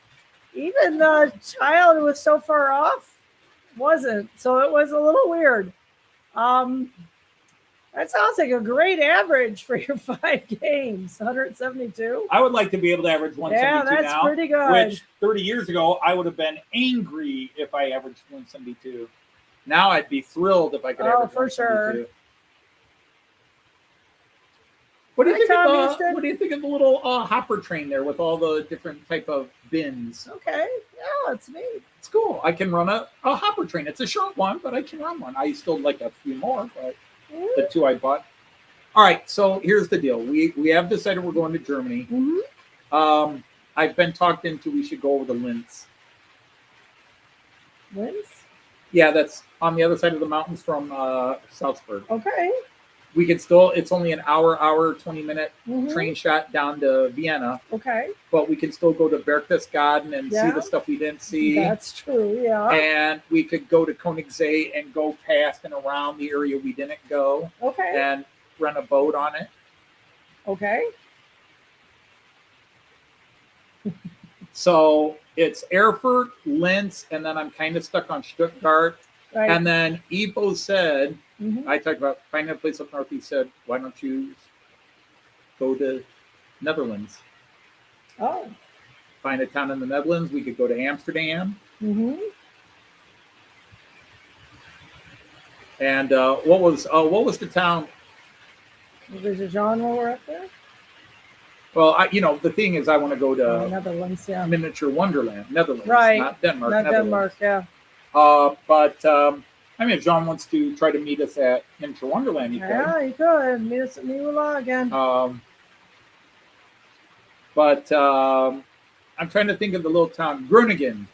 Even the child who was so far off wasn't. So it was a little weird. That sounds like a great average for your 5 games. 172. I would like to be able to average 172 Yeah, that's now, pretty good. which 30 years ago I would have been angry if I averaged 172. Now I'd be thrilled if I could average for sure. 172. What do you Hi, think Tom of Houston. what do you think of the little hopper train there with all the different type of bins? Okay. Yeah, it's neat. It's cool. I can run a hopper train. It's a short one, but I can run one. I still like a few more, but the 2 I bought. All right, so here's the deal. We have decided we're going to Germany. Mm-hmm. I've been talked into we should go over to Linz. Linz? Yeah, that's on the other side of the mountains from Salzburg. Okay. We can still, it's only an hour, 20-minute Mhm. train shot down to Vienna, Okay. but we can still go to Berchtesgaden and see Yeah. the stuff we didn't see. That's true. Yeah. And we could go to Königssee and go past and around the area we didn't go Okay. and run a boat on it. Okay. So it's Erfurt, Linz, and then I'm kind of stuck on Stuttgart. Right. And then Evo said, Mhm. I talked about finding a place up north. He said, why don't you go to Netherlands. Oh. Find a town in the Netherlands. We could go to Amsterdam. Mm-hmm. And what was the town? There's a genre we're up there. Well, the thing is, I want to go to Netherlands, yeah. Miniature Wonderland, Netherlands, right? Not Denmark. Not Denmark, yeah. But I mean, if John wants to try to meet us at Miniature Wonderland, he could. Yeah, you could meet us at Mehano again. But I'm trying to think of the little town, Groningen.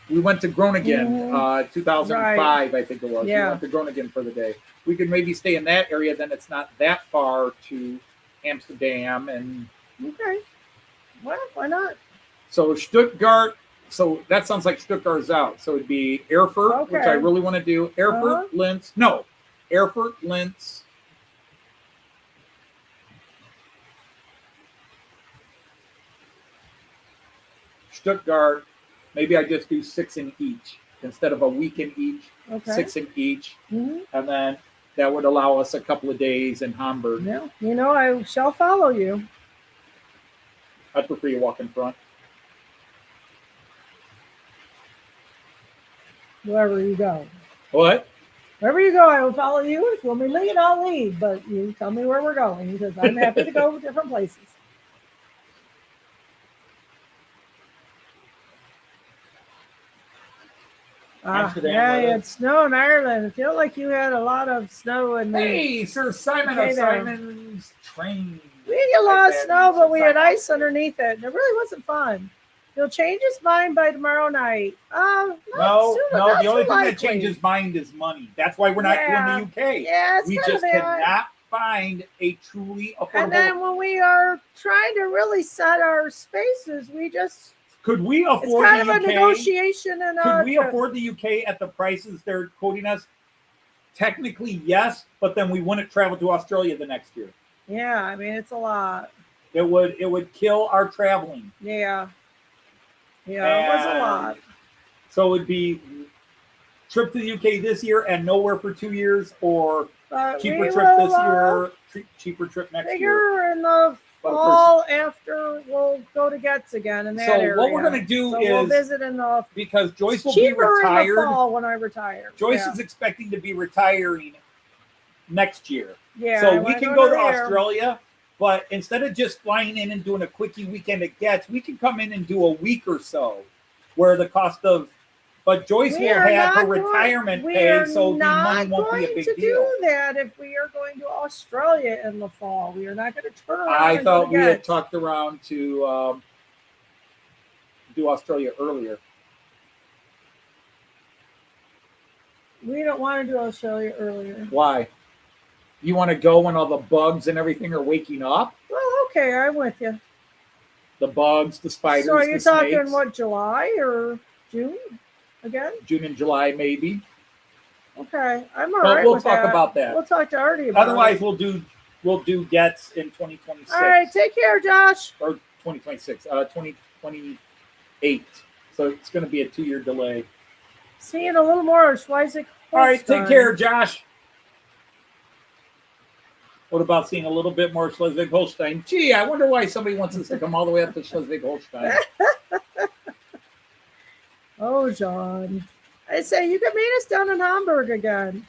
We went to Groningen, 2005, right. I think it was. Yeah. We went to Groningen for the day. We could maybe stay in that area. Then it's not that far to Amsterdam and. Okay. Well, why not? So Stuttgart. So that sounds like Stuttgart's out. So it'd be Erfurt, which I really want to do. Erfurt, Linz. No, Erfurt, Linz. Stuttgart. Maybe I just do 6 in each instead of a week in each. Okay. 6 in each, and then that would allow us a couple of days in Hamburg. Yeah, I shall follow you. I prefer you walk in front. Wherever you go. What? Wherever you go, I will follow you. If you want me to lead, I'll lead. But you tell me where we're going because I'm happy to go different places. Yeah, you had snow in Ireland. I feel like you had a lot of snow in the. Hey, Sir Simon of Simon's Train. We had a lot of snow, but we had ice underneath it. And it really wasn't fun. He'll change his mind by tomorrow night. No. The only thing that changes mind is money. That's why we're not here in the UK. Yeah, we just cannot find a truly affordable. And then when we are trying to really set our spaces, we just. Could we afford it's kind the of UK? A negotiation. Could we afford the UK at the prices they're quoting us? Technically, yes, but then we wouldn't travel to Australia the next year. Yeah, I mean it's a lot. It would kill our traveling. Yeah. Yeah, it was a lot. So it'd be trip to the UK this year and nowhere for 2 years, or cheaper trip this year, cheaper trip next year. In the fall after we'll go to Getz again in that area. So what we're going to do is we'll visit in the because Joyce will be retired. In the fall when I retire. Joyce is expecting to be retiring next year. Yeah. So we can go to Australia. But instead of just flying in and doing a quickie weekend at Getz, we can come in and do a week or so where the cost of, but Joyce will have her retirement pay, so the money won't be a big deal. We are not going to do that if we are going to Australia in the fall. We are not going to turn around. I thought we had talked around to do Australia earlier. We don't want to do Australia earlier. Why? You want to go when all the bugs and everything are waking up? Well, okay, I'm with you. The bugs, the spiders, so are you the talking, snakes. What, July or June again? June and July, maybe. Okay, I'm all right we'll talk about that. We'll talk to Artie about Otherwise, it. we'll do Getz in 2026. All right, take care, Josh. Or 2026, 2028. So it's going to be a 2-year delay. See you in a little more, Schweizig. All right, take care, Josh. What about seeing a little bit more Schleswig-Holstein? Gee, I wonder why somebody wants us to come all the way up to Schleswig-Holstein. Oh, John. I say you can meet us down in Hamburg again.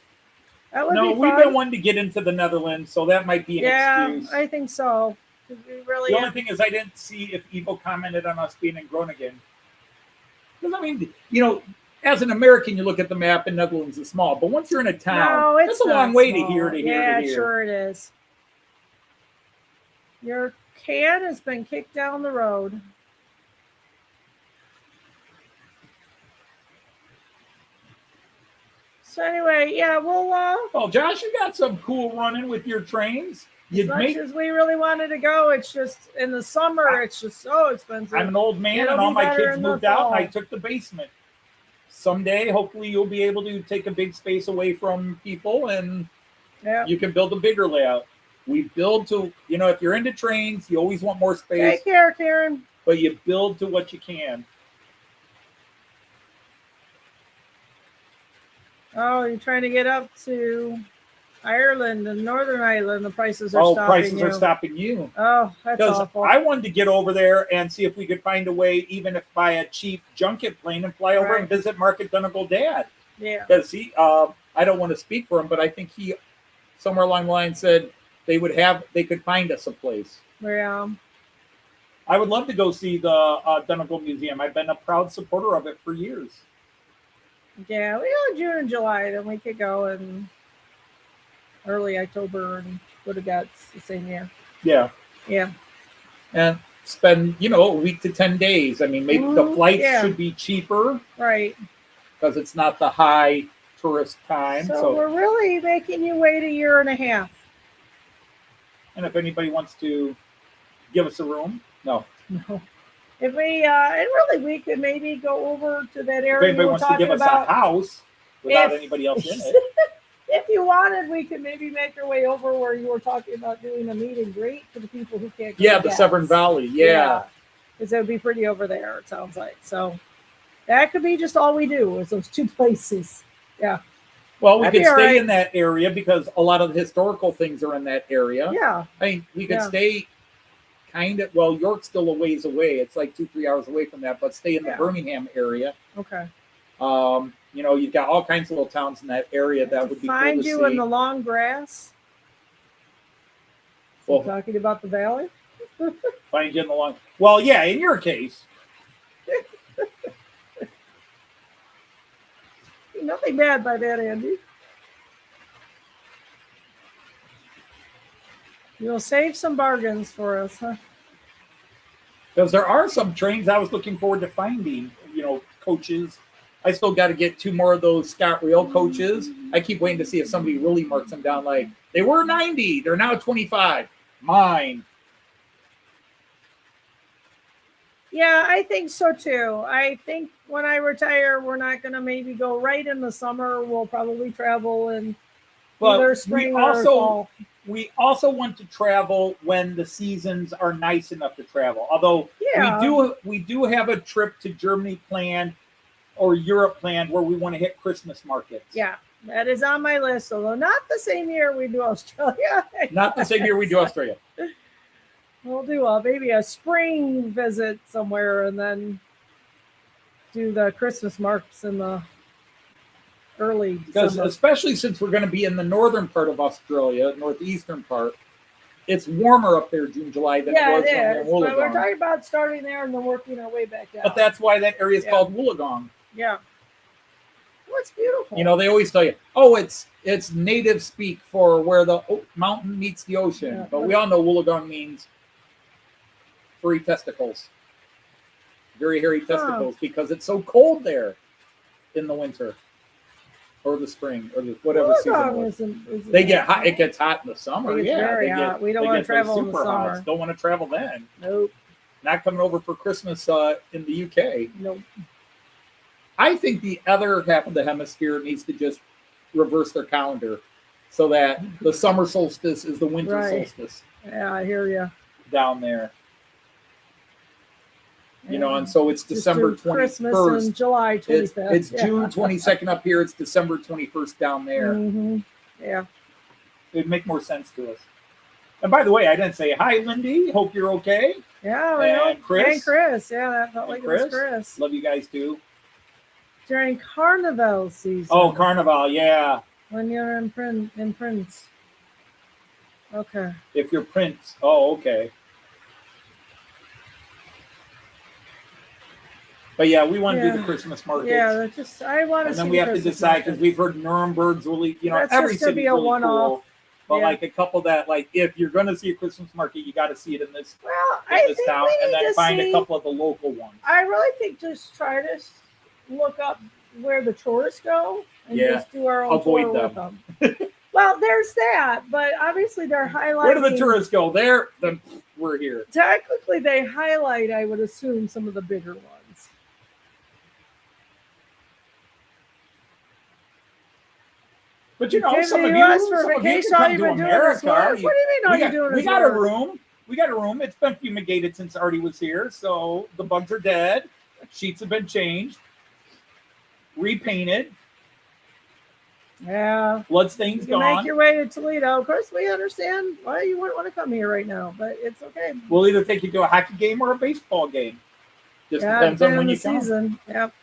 That would be fun. We've been wanting to get into the Netherlands, so that might be an excuse. Yeah, I think so. The only thing is I didn't see if Evo commented on us being in Groningen. Because, I mean, as an American, you look at the map and Netherlands is small. But once you're in a town, it's a long way to here to here to here. Yeah, sure it is. Your can has been kicked down the road. So anyway, yeah, we'll... well, Josh, you got some cool running with your trains. As much as we really wanted to go, it's just, in the summer, it's just so expensive. I'm an old man, and all my kids moved out, and I took the basement. Someday, hopefully, you'll be able to take a big space away from people, and you can build a bigger layout. We build to, if you're into trains, you always want more space. Take care, Karen. But you build to what you can. Oh, you're trying to get up to Ireland and Northern Ireland, the prices are stopping prices you. are stopping you. Oh, that's awful. I wanted to get over there and see if we could find a way, even if by a cheap junket plane, and fly over and visit Mark Donegal Dad. Yeah. Because he, I don't want to speak for him, but I think he, somewhere along the line, said they could find us a place. Yeah. I would love to go see the Donegal Museum. I've been a proud supporter of it for years. Yeah, we go in June and July, then we could go in early October and go to Guts the same year. Yeah. Yeah. And spend, a week to 10 days. I mean, maybe the flights should be cheaper. Right. Because it's not the high tourist time. So we're really making you wait a year and a half. And if anybody wants to give us a room, no. If we, and really, we could maybe go over to that area. If anybody wants to give us a house without anybody else in it. If you wanted, we could maybe make our way over where you were talking about doing a meet and greet for the people who can't go. Yeah, the Severn Valley. Yeah. Because it would be pretty over there, it sounds like. So that could be just all we do is those two places. Yeah. Well, we could stay in that area because a lot of the historical things are in that area. Yeah. I mean, we could stay York's still a ways away. It's like 2-3 hours away from that, but stay in the Birmingham area. Okay. You've got all kinds of little towns in that area that would be cool to find you see. in the long grass. Well, talking about the valley. Find you in the long. Well, yeah, in your case. Nothing bad by that, Andy. You'll save some bargains for us, huh? Because there are some trains I was looking forward to finding, coaches. I still got to get 2 more of those Scott Rail coaches. I keep waiting to see if somebody really marks them down like, they were 90, they're now 25. Mine. Yeah, I think so too. I think when I retire, we're not going to maybe go right in the summer. We'll probably travel in either spring or fall. We also want to travel when the seasons are nice enough to travel. Although we do have a trip to Germany planned or Europe planned where we want to hit Christmas markets. Yeah, that is on my list. Although not the same year we do Australia. Not the same year we do Australia. We'll do maybe a spring visit somewhere and then do the Christmas markets in the early December. Especially since we're going to be in the northern part of Australia, northeastern part, it's warmer up there June, July than it was in Wollongong. But we're talking about starting there and then working our way back down. But that's why that area is called Wollongong. Yeah. Well, it's beautiful. They always tell you, it's native speak for where the mountain meets the ocean. Yeah, but we all know Wollongong means furry testicles. Very hairy testicles because it's so cold there in the winter. Or the spring, or whatever season. They get hot. It gets hot in the summer. Very hot. We don't want to travel in the summer. Hot. Don't want to travel then. Nope. Not coming over for Christmas in the UK. Nope. I think the other half of the hemisphere needs to just reverse their calendar so that the summer solstice is the winter solstice. Yeah, I hear you. Down there. And so it's December 21st. Christmas and July 25th. It's June 22nd up here. It's December 21st down there. Mm-hmm. Yeah. It'd make more sense to us. And by the way, I didn't say hi, Lindy. Hope you're okay. Yeah, and Chris. And Chris. Yeah, that felt like it was Chris. Love you guys too. During Carnival season. Oh, Carnival, yeah. When you're in Prince. Okay. If you're Prince. Oh, okay. But yeah, we want to do the Christmas markets. Yeah, I want to see. And then we have to decide because we've heard Nuremberg's really, every city's really cool. But like a couple that, like, if you're going to see a Christmas market, you got to see it in this town, and then find a couple of the local ones. I really think just try to look up where the tourists go and just do our own tour with them. Well, there's that, but obviously they're highlighting. Where do the tourists go? There, then we're here. Technically, they highlight, I would assume, some of the bigger ones. But some of you come to America. What do you mean all you're doing We got a room. We got a room. It's been fumigated since Artie was here, so the bugs are dead. Sheets have been changed, repainted. Yeah. Bloodstain's You can make gone. your way to Toledo. Of course, we understand why you wouldn't want to come here right now, but it's okay. We'll either take you to a hockey game or a baseball game. Just depends on when the you come. season. Yep.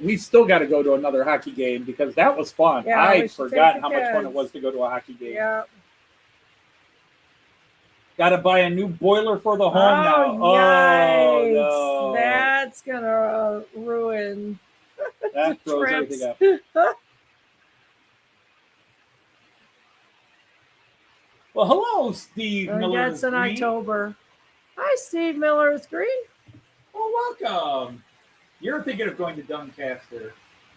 We still got to go to another hockey game because that was fun. Yeah, I forgot how much fun it kids. was to go to a hockey game. Yeah. Got to buy a new boiler for the home now. Yikes. Oh, no. That's going to ruin That throws trips. everything up. Well, hello, Steve Miller. That's in October. Hi, Steve Miller's Green. Well, welcome. You're thinking of going to Doncaster.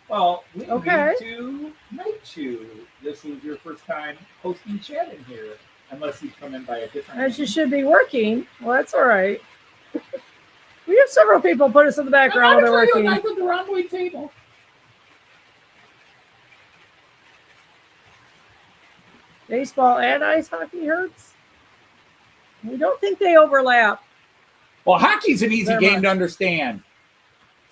Well, we need to meet you. This is your first time hosting chat in here, unless you come in by a different As you should be working. Well, that's all right. We have several people put us in the background while they're working. I put the wrong way table. Baseball and ice hockey hurts. We don't think they overlap. Well, hockey's an easy Very game much. to understand.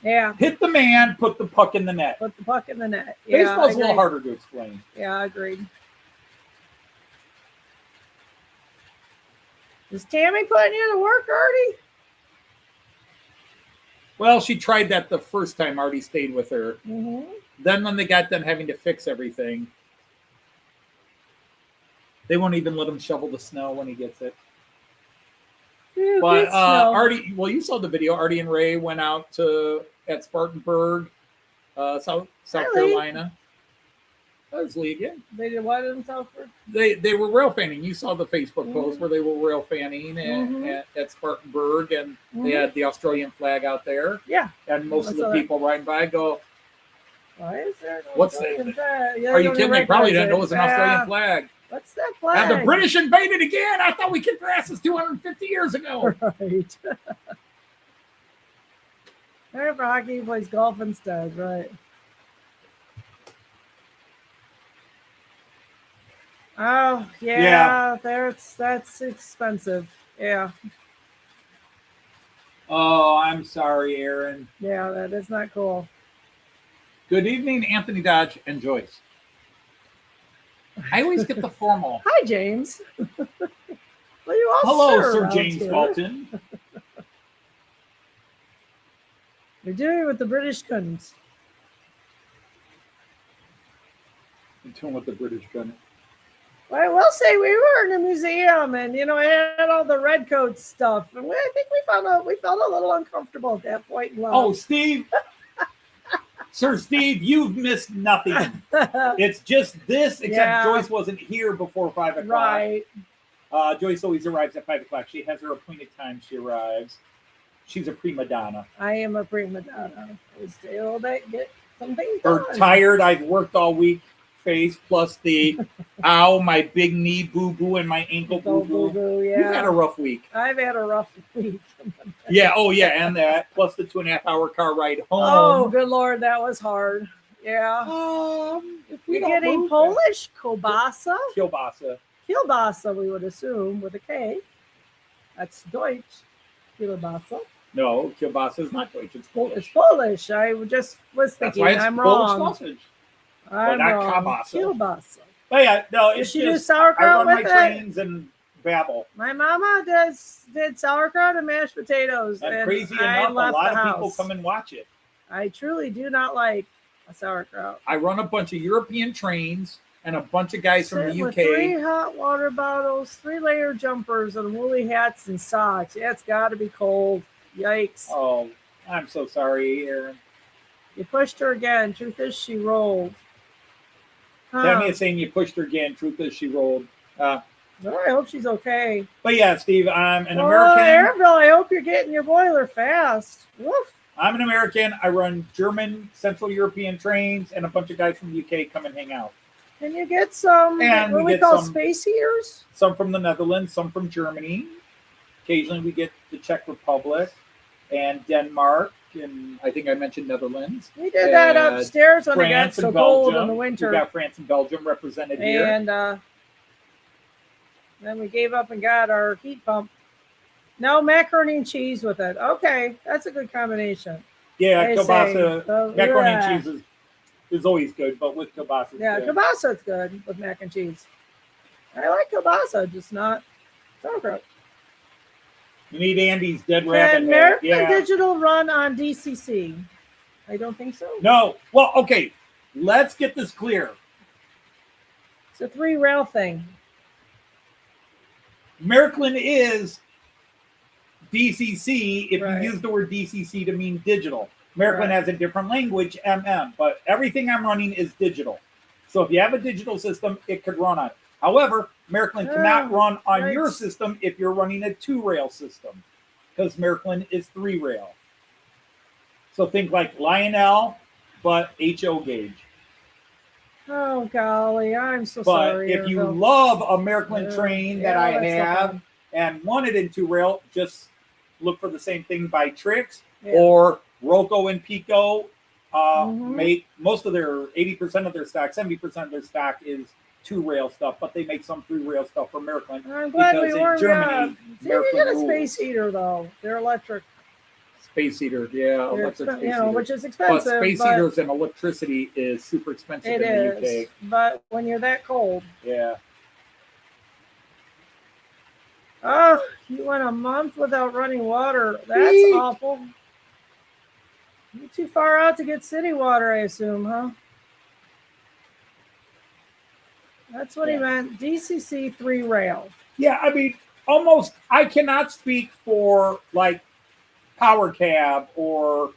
Yeah. Hit the man, put the puck in the net. Put the puck in the net. Yeah, Baseball's a little harder to explain. Yeah, agreed. Is Tammy putting you to work, Artie? Well, she tried that the first time Artie stayed with her. Mm-hmm. Then when they got done having to fix everything, they won't even let him shovel the snow when he gets it. Yeah, But Artie, well, you saw the video. Artie and Ray went out at Spartanburg, South Carolina. That was Lee again. They did what in Southford? They were rail fanning. You saw the Facebook post where they were rail fanning at Spartanburg, and they had the Australian flag out there. Yeah. And most of the people riding by go, "Why is there no what's Australian that? flag? Yeah, Are they you don't kidding me? even Probably recognize didn't know it was an Australian flag. What's that flag? And the British invaded again. I thought we kicked their asses 250 years ago. Right. There for hockey, he plays golf instead, right? Oh yeah. That's expensive. Yeah. Oh, I'm sorry, Aaron. Yeah, that is not cool. Good evening, Anthony Dodge and Joyce. I always get the formal. Hi, James. Well, you all Hello, Sir out James here. Galton. You're doing what the British couldn't. I'm doing what the British couldn't. Well, I will say we were in a museum, and it had all the redcoat stuff, and I think we felt a little uncomfortable at that point in life. Oh, Steve. Sir Steve, you've missed nothing. It's just this, except Joyce wasn't here before 5 o'clock. Right. Joyce always arrives at 5 o'clock. She has her appointed time she arrives. She's a prima donna. I am a prima donna. I stay all day, get some things Her done. tired, I've worked all week face, plus the ow, my big knee boo-boo and my ankle boo-boo. Yeah. You've had a rough week. I've had a rough week. Yeah, and that, plus the 2.5-hour car ride home. Oh, good Lord, that was hard. Yeah. If we get a Polish kielbasa. Kielbasa, we would assume, with a K. That's Deutsch. Kielbasa. No, kielbasa is not Deutsch. It's Polish. It's Polish. I just was thinking I'm wrong. Polish sausage. I'm not wrong. kielbasa. Kielbasa. But yeah, no, Does it's she just, do sauerkraut I run with my it? trains and babble. My mama did sauerkraut and mashed potatoes. And and crazy I enough, a left lot the of people house. come and watch it. I truly do not like a sauerkraut. I run a bunch of European trains and a bunch of guys from the Sitting with UK. 3 hot water bottles, 3-layer jumpers, and woolly hats and socks. Yeah, it's got to be cold. Yikes. Oh, I'm so sorry, Aaron. You pushed her again. Truth is, she rolled. Tammy is saying you pushed her again. Truth is, she rolled. Well, I hope she's okay. But yeah, Steve, I'm an Well, American. Aaronville, I hope you're getting your boiler fast. Woof. I'm an American. I run German, Central European trains, and a bunch of guys from the UK come and hang out. Can you get some, And what we we get call some- space heaters? Some from the Netherlands, some from Germany. Occasionally we get the Czech Republic and Denmark, and I think I mentioned Netherlands. We did that And upstairs when it got France so and cold in Belgium. the We winter. got France and Belgium represented here. And then we gave up and got our heat pump. No macaroni and cheese with it. Okay, that's a good combination. Yeah, They kielbasa, say, macaroni yeah. and cheese is always good, but with kielbasa, it's Yeah, good. kielbasa is good with mac and cheese. I like kielbasa, just not sauerkraut. You need Andy's dead rabbit Can head. Märklin Yeah. Digital run on DCC? I don't think so. No. Well, okay. Let's get this clear. It's a 3-rail thing. Märklin is DCC if Right. you use the word DCC to mean digital. Märklin Right. has a different language, MM, but everything I'm running is digital. So if you have a digital system, it could run on it. However, Märklin cannot run on right. your system if you're running a 2-rail system, because Märklin is 3-rail. So think like Lionel, but HO gauge. Oh golly, I'm so But sorry. if you Ergo. love a Märklin train that I that's no have fun. and want it in 2-rail, just look for the same thing by Tricks Yeah. or Roco and Piko. Mhm. Make most of their 80% of their stock, 70% of their stock is 2-rail stuff, but they make some 3-rail stuff for Märklin. I'm glad because we in weren't. Germany, See, you get a Märklin space rules. heater though. They're electric. Space heater, yeah, They're electric space heater. which is But expensive. space but heaters and electricity is super expensive it in the is. UK. But when you're that cold, Yeah. oh, you went a month without running water. That's Eek. awful. You're too far out to get city water, I assume, huh? That's what he Yeah. meant. DCC 3-rail. Yeah, I mean, almost, I cannot speak for like Power Cab or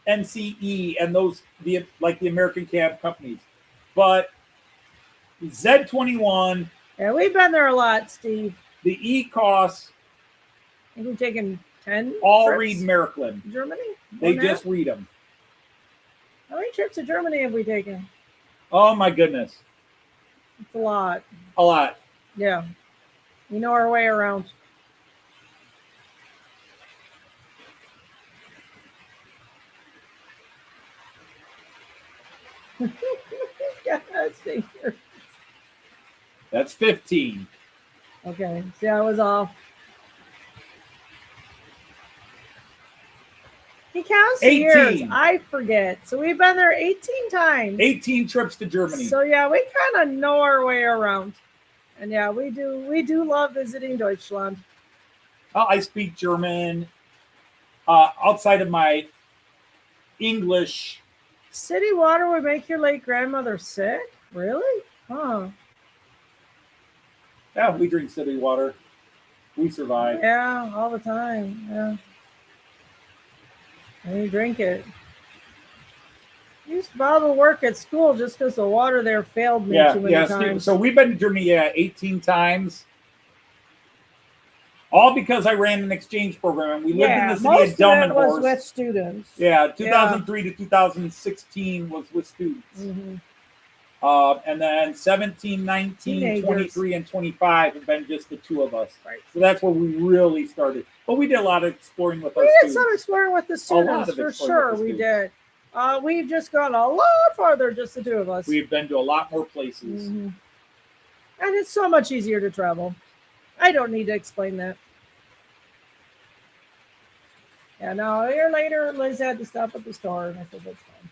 NCE and those, the American cab companies. But Z21, Yeah, we've been there a lot, Steve. the E-Costs, Have you taken 10 all trips read Märklin. to Germany? They On that? just read them. How many trips to Germany have we taken? Oh my goodness. It's a lot. A lot. Yeah. We know our way around. God, stay here. That's 15. Okay, see, I was off. He counts the years. 18. I forget. So we've been there 18 times. 18 trips to Germany. So yeah, we kind of know our way around. And yeah, we do love visiting Deutschland. I speak German outside of my English. City water would make your late grandmother sick? Really? Huh. Yeah, we drink city water. We survive. Yeah, all the time. Yeah. And you drink it. I used to bottle work at school just because the water there failed me too many times. So we've been to Germany 18 times. All because I ran an exchange program. We lived in the city most of of it was Delmenhorst. with students. Yeah, 2003 to 2016 was with students. Mm-hmm. And then 17, 19, Teenagers. 23, and 25 have been just the two of us. Right. So that's where we really started. But we did a lot of exploring with our We did students. some exploring with the lot students, of for exploring sure. with the We did. We've just gone a lot farther, just the two of us. We've been to a lot more places. Mm-hmm. And it's so much easier to travel. I don't need to explain that. Yeah, no, a year later, Liz had to stop at the store, and I said, that's fine.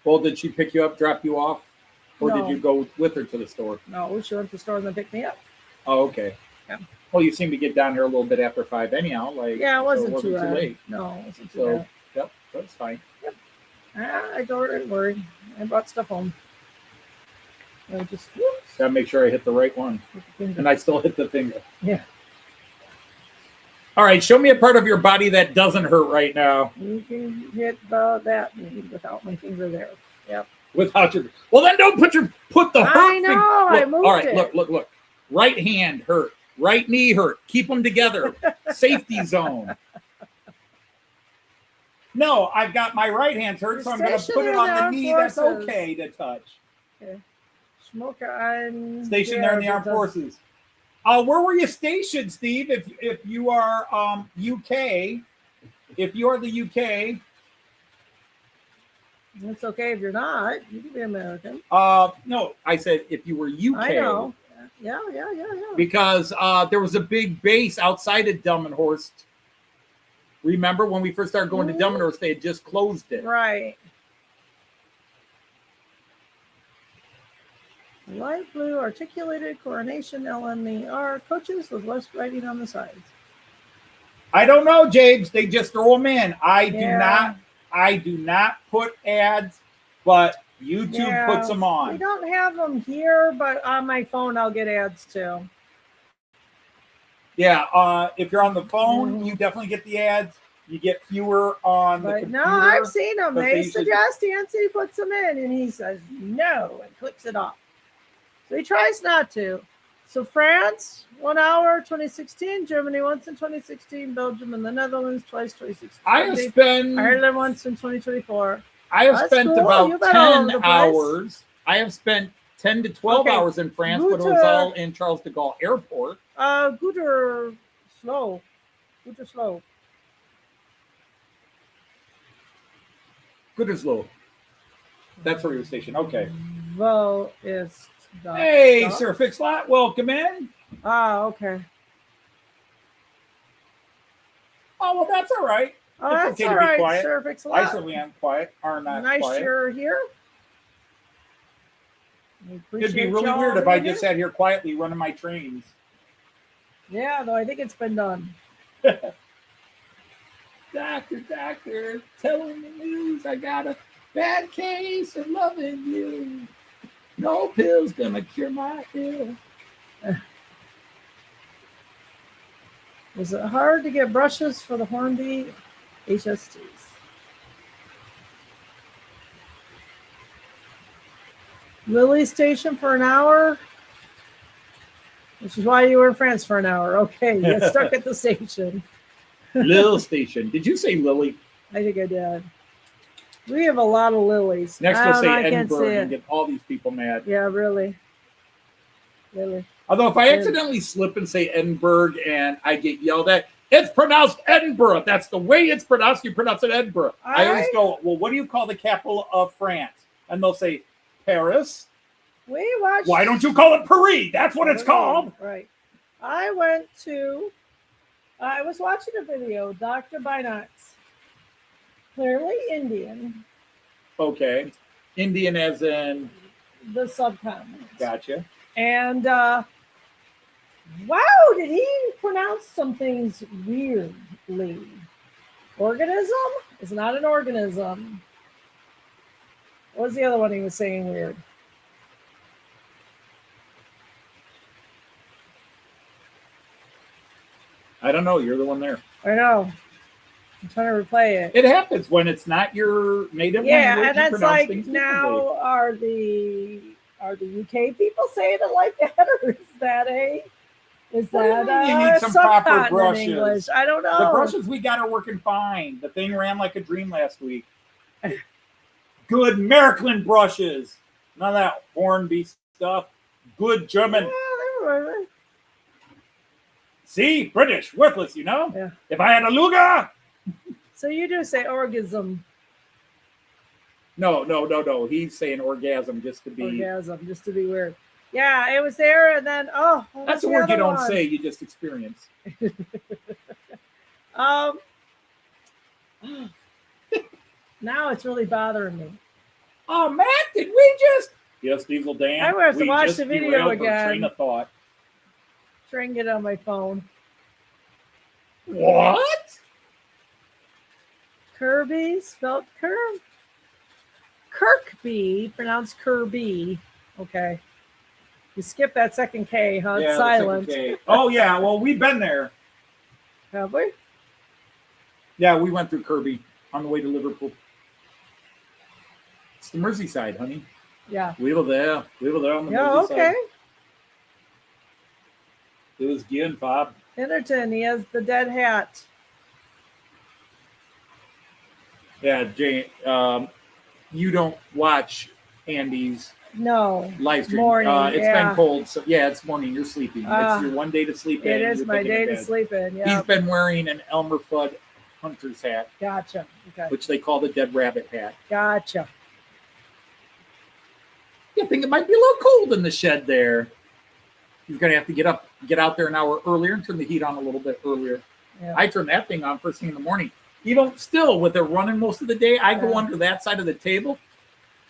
Well, did she pick you up, drop you off? Or No. did you go with her to the store? No, she went to the store and then picked me up. Oh, okay. Yeah. Well, you seem to get down here a little bit after 5 anyhow. Yeah, it wasn't, so too bad. late. No, it wasn't too So, bad. yep, that's fine. I don't worry. I brought stuff home. I just whoops, Gotta make sure I hit the right one. with the finger. And I still hit the finger. Yeah. All right, show me a part of your body that doesn't hurt right now. You can hit that without my finger there. Yep. Without your, well, then don't put the hurt. I know. I moved all right, it. look. Right hand hurt. Right knee hurt. Keep them together. Safety zone. No, I've got my right hand hurt, so I'm going to put it on the knee. That's okay to touch. Okay. Stationed Stationed there in the armed forces. Where were you stationed, Steve? If you are UK, if you are the UK. It's okay if you're not. You can be American. No, I said if you were UK. I know. Yeah. Because there was a big base outside of Delmenhorst Remember when we first started going to Delmenhorst, they had just closed it. Right. Light blue articulated coronation LMER coaches with West writing on the sides. I don't know, James. They just throw them in. I Yeah. do not put ads, but YouTube puts them We on. don't have them here, but on my phone I'll get ads too. Yeah, if you're on the phone, you definitely get the ads. You get fewer on the But computer. no, I've seen them. but They they should- suggest ACee puts them in, and he says no and clicks it off. So he tries not to. So France, 1 hour, 2016. Germany once in 2016. Belgium and the Netherlands twice, 2016. I have spent Ireland once in 2024. That's spent cool. about About You've been all over 10 the place. hours. I have spent 10 to 12 Okay. hours in France, but it was Guter. all in Charles de Gaulle Airport. Guter slow. Gütersloh. That's where he was stationed. Okay. Well, is Hey, Sir Fixlot, welcome in. Okay. Oh, well, that's all right. Oh, It's that's okay to all be right, quiet. Sir Fix a I lot. certainly am quiet. Are not Nice quiet. you're here. We It'd be appreciate really y'all weird if I being just here. sat here quietly running my trains. Yeah, though I think it's been done. Doctor, telling the news. I got a bad case of loving you. No pill's gonna cure my ill. Was it hard to get brushes for the Hornby HSTs? Lily Station for an hour, which is why you were in France for an hour. Okay, you get stuck at the station. Lil Station. Did you say Lily? I think I did. We have a lot of lilies. Next I we'll don't say know, I can't Edinburgh see and it. get all these people mad. Yeah, really. Although if I accidentally slip and say Edinburgh and I get yelled at, it's pronounced Edinburgh. That's the way it's pronounced. You pronounce it Edinburgh. I always go, well, what do you call the capital of France? And they'll say Paris. We watched. Why don't you call it Paris? That's what it's called. Right. I was watching a video, Dr. Binox, clearly Indian, Okay. Indian as in, the subcontinent. gotcha. And wow, did he pronounce some things weirdly? Organism is not an organism. What was the other one he was saying weird? I don't know. You're the one there. I know. I'm trying to replay it. It happens when it's not your native language. Yeah, and you that's pronounce like things now are the UK people saying it like that, or is that What do you mean you need a some proper subcontinent brushes? English? I don't know. The brushes we got are working fine. The thing ran like a dream last week. Good Märklin brushes. None of that Hornby stuff. Good German. Yeah, they were. See? British. Worthless, you know? Yeah. If I had a Luga. So you do say orgasm. No. He's saying orgasm just to be. Orgasm, just to be weird. Yeah, it was there, and then what That's was a the word you other don't one? say. You just experience. Now it's really bothering me. Oh, Matt, did we just? Yes, Diesel Dan. I will have to we watch just the video derailed our again. Train of thought. Try and get it on my phone. What? Kirby, spelled Kirkby, pronounced Kirby. Okay. You skip that second K, huh? It's the silent. second K. Oh, yeah. Well, we've been there. Have we? Yeah, we went through Kirby on the way to Liverpool. It's the Merseyside, honey. Yeah. We were there on the Yeah, Merseyside. okay. It was good, Bob. Hinderton, he has the dead hat. Yeah, Jane, you don't watch Andy's No. live stream. Morning, It's been cold, so yeah, it's morning. You're sleeping. It's your one day to sleep in. It is you're my thinking day of to bed. sleep in. Yeah. He's been wearing an Elmer Fudd hunter's hat, Gotcha. Okay. which they call the dead rabbit hat. Gotcha. I think it might be a little cold in the shed there. He's gonna have to get out there an hour earlier and turn the heat on a little bit earlier. Yeah. I turn that thing on first thing in the morning. Even still, with it running most of the day, I go Yeah. under that side of the table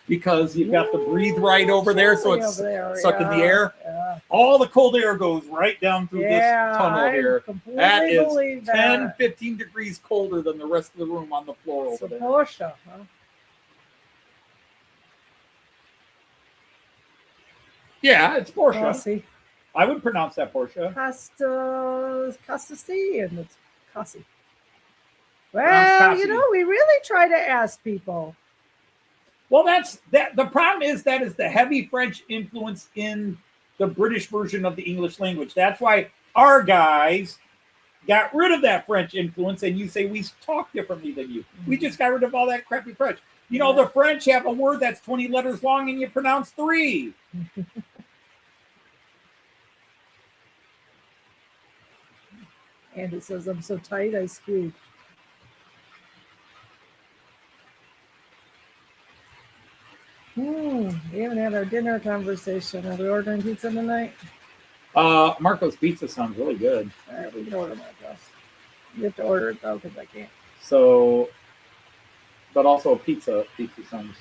because you've got the breathe right over there, so it's sucking the air. Yeah. All the cold air goes right down through this tunnel I here. completely That is believe 10, that. 15 degrees colder than the rest of the room on the floor over It's a there. Porsche, huh? Yeah, it's Porsche. Cassie. I would pronounce that Porsche. Castasi, and it's Cassie. Pronounced Well, Cassie. we really try to ask people. Well, that's that. The problem is that is the heavy French influence in the British version of the English language. That's why our guys got rid of that French influence, and you say we talk differently than you. We just got rid of all that crappy French. You know, the French have a word that's 20 letters long, and you pronounce 3. And it says, I'm so tight, I squeak. We haven't had our dinner conversation. Are we ordering pizza tonight? Marco's Pizza sounds really good. All right, we can order Marco's. You have to order it, though, because I can't. So, but also pizza. Pizza sounds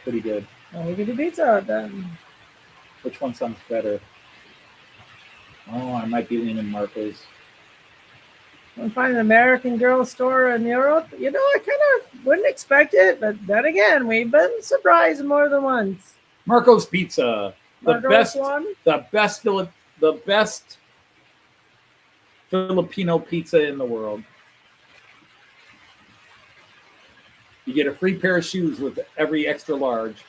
pretty good. Well, we can do pizza then. Which one sounds better? Oh, I might be leaning Marco's. We'll find an American Girl store in Europe. I kind of wouldn't expect it, but then again, we've been surprised more than once. Marco's Pizza, the Marco's one? the best Filipino pizza in the world. You get a free pair of shoes with every extra large.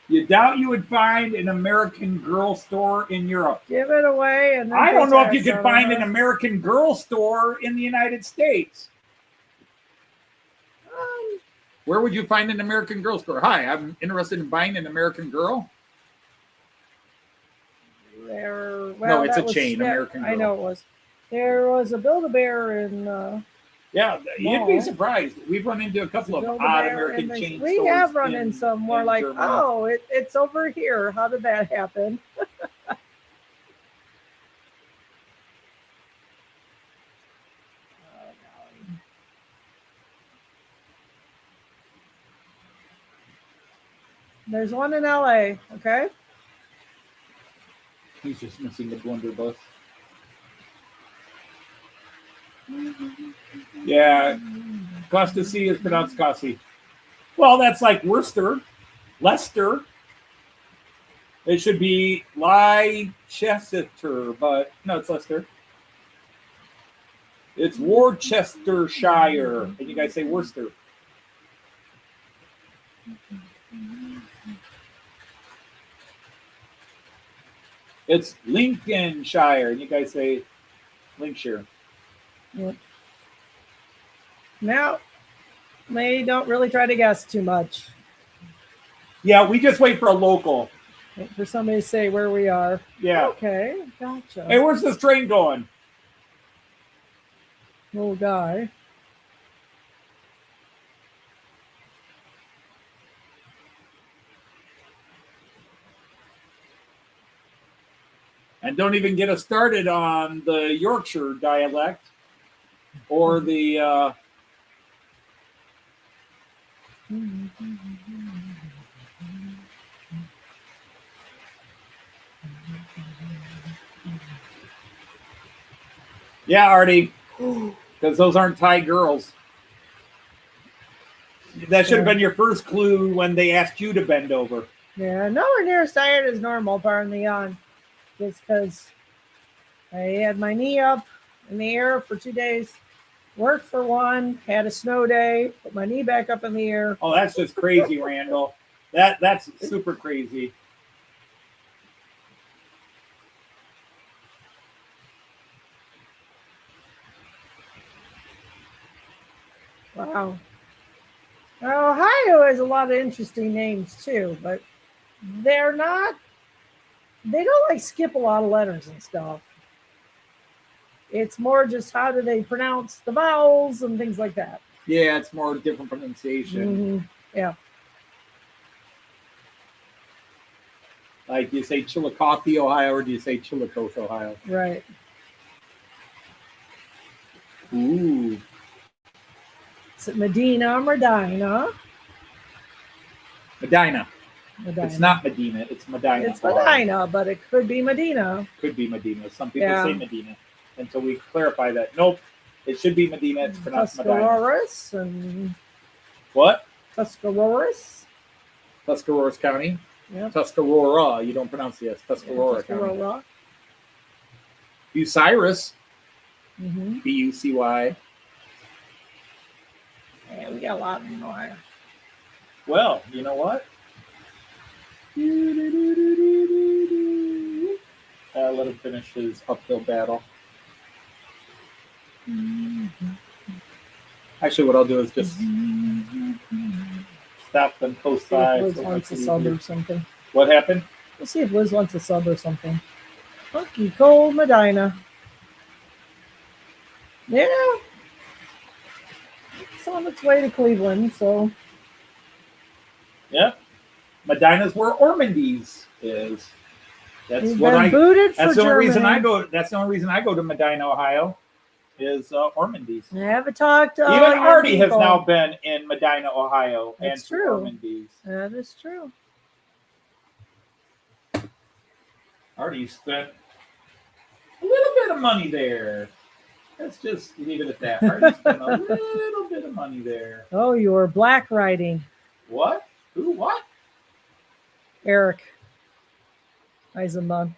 You doubt you would find an American Girl store in Europe. Give it away, and then I don't know if you tax could on find it. an American Girl store in the United States. Where would you find an American Girl store? Hi, I'm interested in buying an American Girl. No, it's a chain, American Girl. I know it was. There was a Build-A-Bear in. Yeah, you'd Mall. be surprised. We've run into a couple of odd American chain stores. We have run in some more like, Germany. oh, it's over here. How did that happen? There's one in LA, okay? He's just missing the blunderbuss. Yeah, Costa C is pronounced Cassie. Well, that's like Worcester, Leicester. It should be Leicester, but no, it's Leicester. It's Worcestershire, and you guys say Worcester. It's Lincolnshire, and you guys say Lincolnshire. Yep. Now, they don't really try to guess too much. Yeah, we just wait for a local. Wait for somebody to say where we are. Yeah. Okay, gotcha. Hey, where's this train going? Little guy. And don't even get us started on the Yorkshire dialect or the yeah, Artie, because those aren't Thai girls. That should have been your first clue when they asked you to bend over. Yeah, nowhere near as tired as normal, pardon the yawn. Just because I had my knee up in the air for 2 days, worked for one, had a snow day, put my knee back up in the air. Oh, that's just crazy, Randall. That's super crazy. Wow. Now, Ohio has a lot of interesting names too, but they don't like skip a lot of letters and stuff. It's more just how do they pronounce the vowels and things like that. Yeah, it's more different pronunciation. Yeah. Like, do you say Chillicothe, Ohio, or do you say Chillicothe, Ohio? Right. Ooh. Is it Medina or Medina? Medina. Medina. It's not Medina. It's Medina. It's Medina, but it could be Medina. Could be Medina. Some people say Medina. Until we clarify that. Nope. It should be Medina. It's pronounced Medina. Tuscarawas and what? Tuscarawas. Tuscarawas County. Yeah. Tuscarora. You don't pronounce the S. Tuscarora County. Bucyrus. B-U-C-Y. Yeah, we got a lot in Ohio. Well, you know what? Let him finish his uphill battle. Actually, what I'll do is just stop them close by. Liz wants a sub or something. What happened? We'll see if Liz wants a sub or something. Funky cold Medina. Yeah. It's on its way to Cleveland, so. Yeah. Medina's where Ormondy's is. That's You've what been booted for that's the only Germany. reason I go. That's the only reason I go to Medina, Ohio, is Ormondy's. I haven't talked to Even all Artie your has people. now been in Medina, Ohio, That's and true. Ormondy's. That is true. Artie spent a little bit of money there. Let's just leave it at that. Artie spent a little bit of money there. Oh, you were black riding. What? Who? What? Eric Eisenbahn.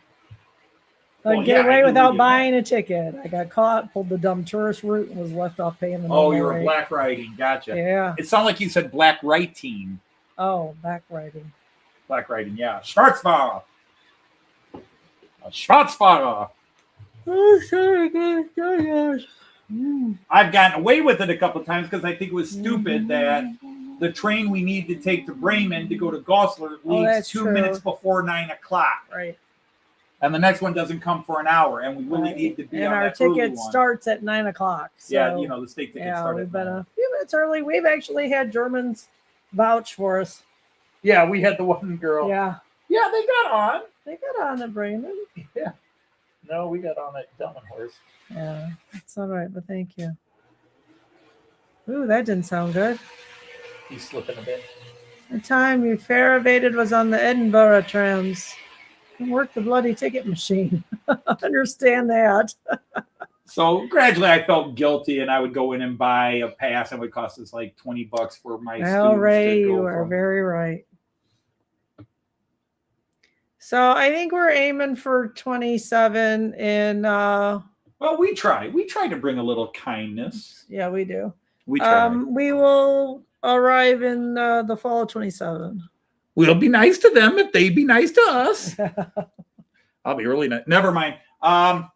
Well, I'd get I away knew without you buying a ticket. I got caught, pulled the dumb tourist route, and was left off paying the Oh, normal you were rate. black riding. Gotcha. Yeah. It sounded like you said black writing. Oh, back riding. Black writing, yeah. Schwarzfahrer. Schwarzfahrer. Oh, sorry, guys. Sorry. I've gotten away with it a couple of times because I think it was stupid that the train we need to take to Bremen to go to Goslar leaves that's 2 true. minutes before 9 o'clock. Right. And the next one doesn't come for an hour, and we really need to be and on our that early ticket one. starts at 9 o'clock. So, Yeah, you know, the state ticket yeah, started. we've been a few minutes early. We've actually had Germans vouch for us. Yeah, we had the one girl. Yeah. Yeah, they got on. They got on the Bremen. Yeah. No, we got on at Delmenhorst. Yeah, it's all right, but thank you. Ooh, that didn't sound good. He's slipping a bit. The time you fare evaded was on the Edinburgh trams. Can work the bloody ticket machine. Understand that. So gradually I felt guilty, and I would go in and buy a pass, and it would cost us like $20 for my Well, students Ray, to go you are from. very right. So I think we're aiming for 27 in Well, we try. We try to bring a little kindness. yeah, we do. We try. We will arrive in the fall of 27. We'll be nice to them if they be nice to us. I'll be really nice. Never mind. Yeah.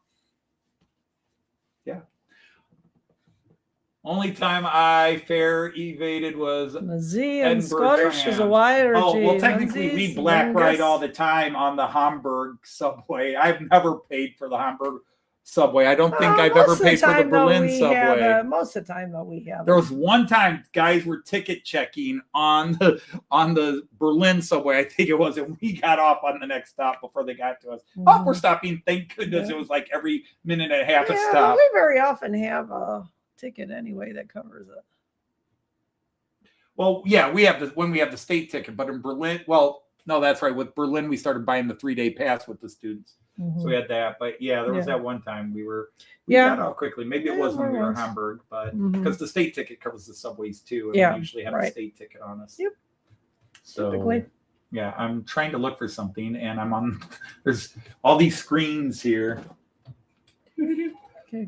Only time I fare evaded was The Z and Edinburgh Scottish tram. is a Y or a Oh, G. well, technically we black ride all the time on the Hamburg subway. I've never paid for the Hamburg subway. I don't think I've ever paid for the Berlin subway. Most of the time, though, we have. There was one time guys were ticket checking on the Berlin subway, I think it was, and we got off on the next stop before they got to us. Oh, we're stopping. Thank goodness. Yeah. It was like every minute and a half a Yeah, stop. we very often have a ticket anyway that covers it. Well, yeah, we have when we have the state ticket, but in Berlin, well, no, that's right. With Berlin, we started buying the 3-day pass with the students. So we had that. But yeah, there was that one time we got out quickly. Maybe it was when we were in Hamburg, but because the state ticket covers the subways too. And we usually have a state ticket on us. Yep. So typically. Yeah, I'm trying to look for something, and I'm on. There's all these screens here.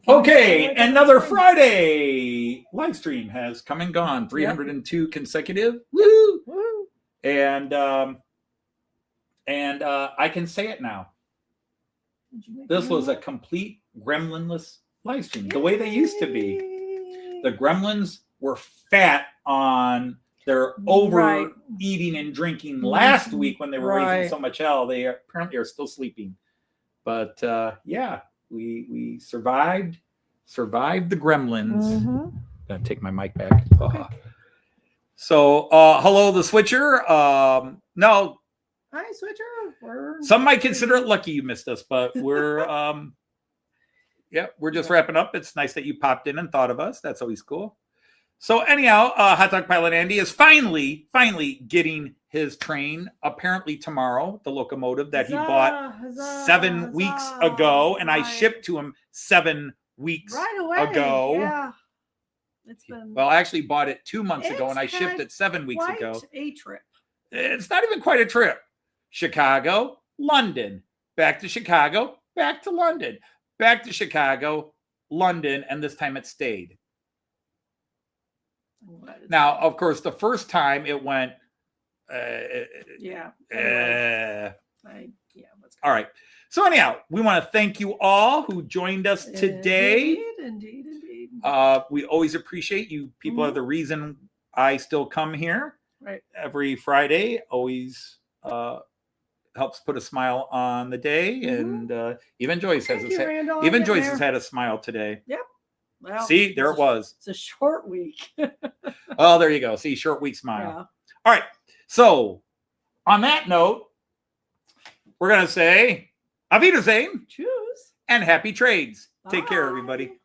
Okay, another Friday live stream has come and gone. 302 consecutive. Woo! Woo. And I can say it now. This was a complete gremlinless live stream, the way they used to be. The gremlins were fat on their overeating and drinking last week when they were raising so much hell. They apparently are still sleeping. But yeah, we survived the gremlins. Gotta take my mic back. So hello, the switcher. No, Hi, Switcher. Some might consider it lucky you missed us, but we're we're just wrapping up. It's nice that you popped in and thought of us. That's always cool. So anyhow, Hot Dog Pilot Andy is finally getting his train apparently tomorrow, the locomotive that he bought 7 weeks ago, and I shipped to him 7 weeks ago. Yeah. It's been Well, I actually bought it 2 months ago, and I shipped it 7 weeks ago. quite a trip. It's not even quite a trip. Chicago, London, back to Chicago, back to London, back to Chicago, London, and this time it stayed. Now, of course, the first time it went. All right. So anyhow, we want to thank you all who joined us today. Indeed. We always appreciate you. People are the reason I still come here. Right. Every Friday. Always helps put a smile on the day, and even Joyce has Joyce has had a smile today. Yep. Well, see, there it was. It's a short week. Oh, there you go. See, short week smile. Yeah. All right. So, on that note, we're gonna say Auf Wiedersehen Choose and happy trades. Take care, everybody.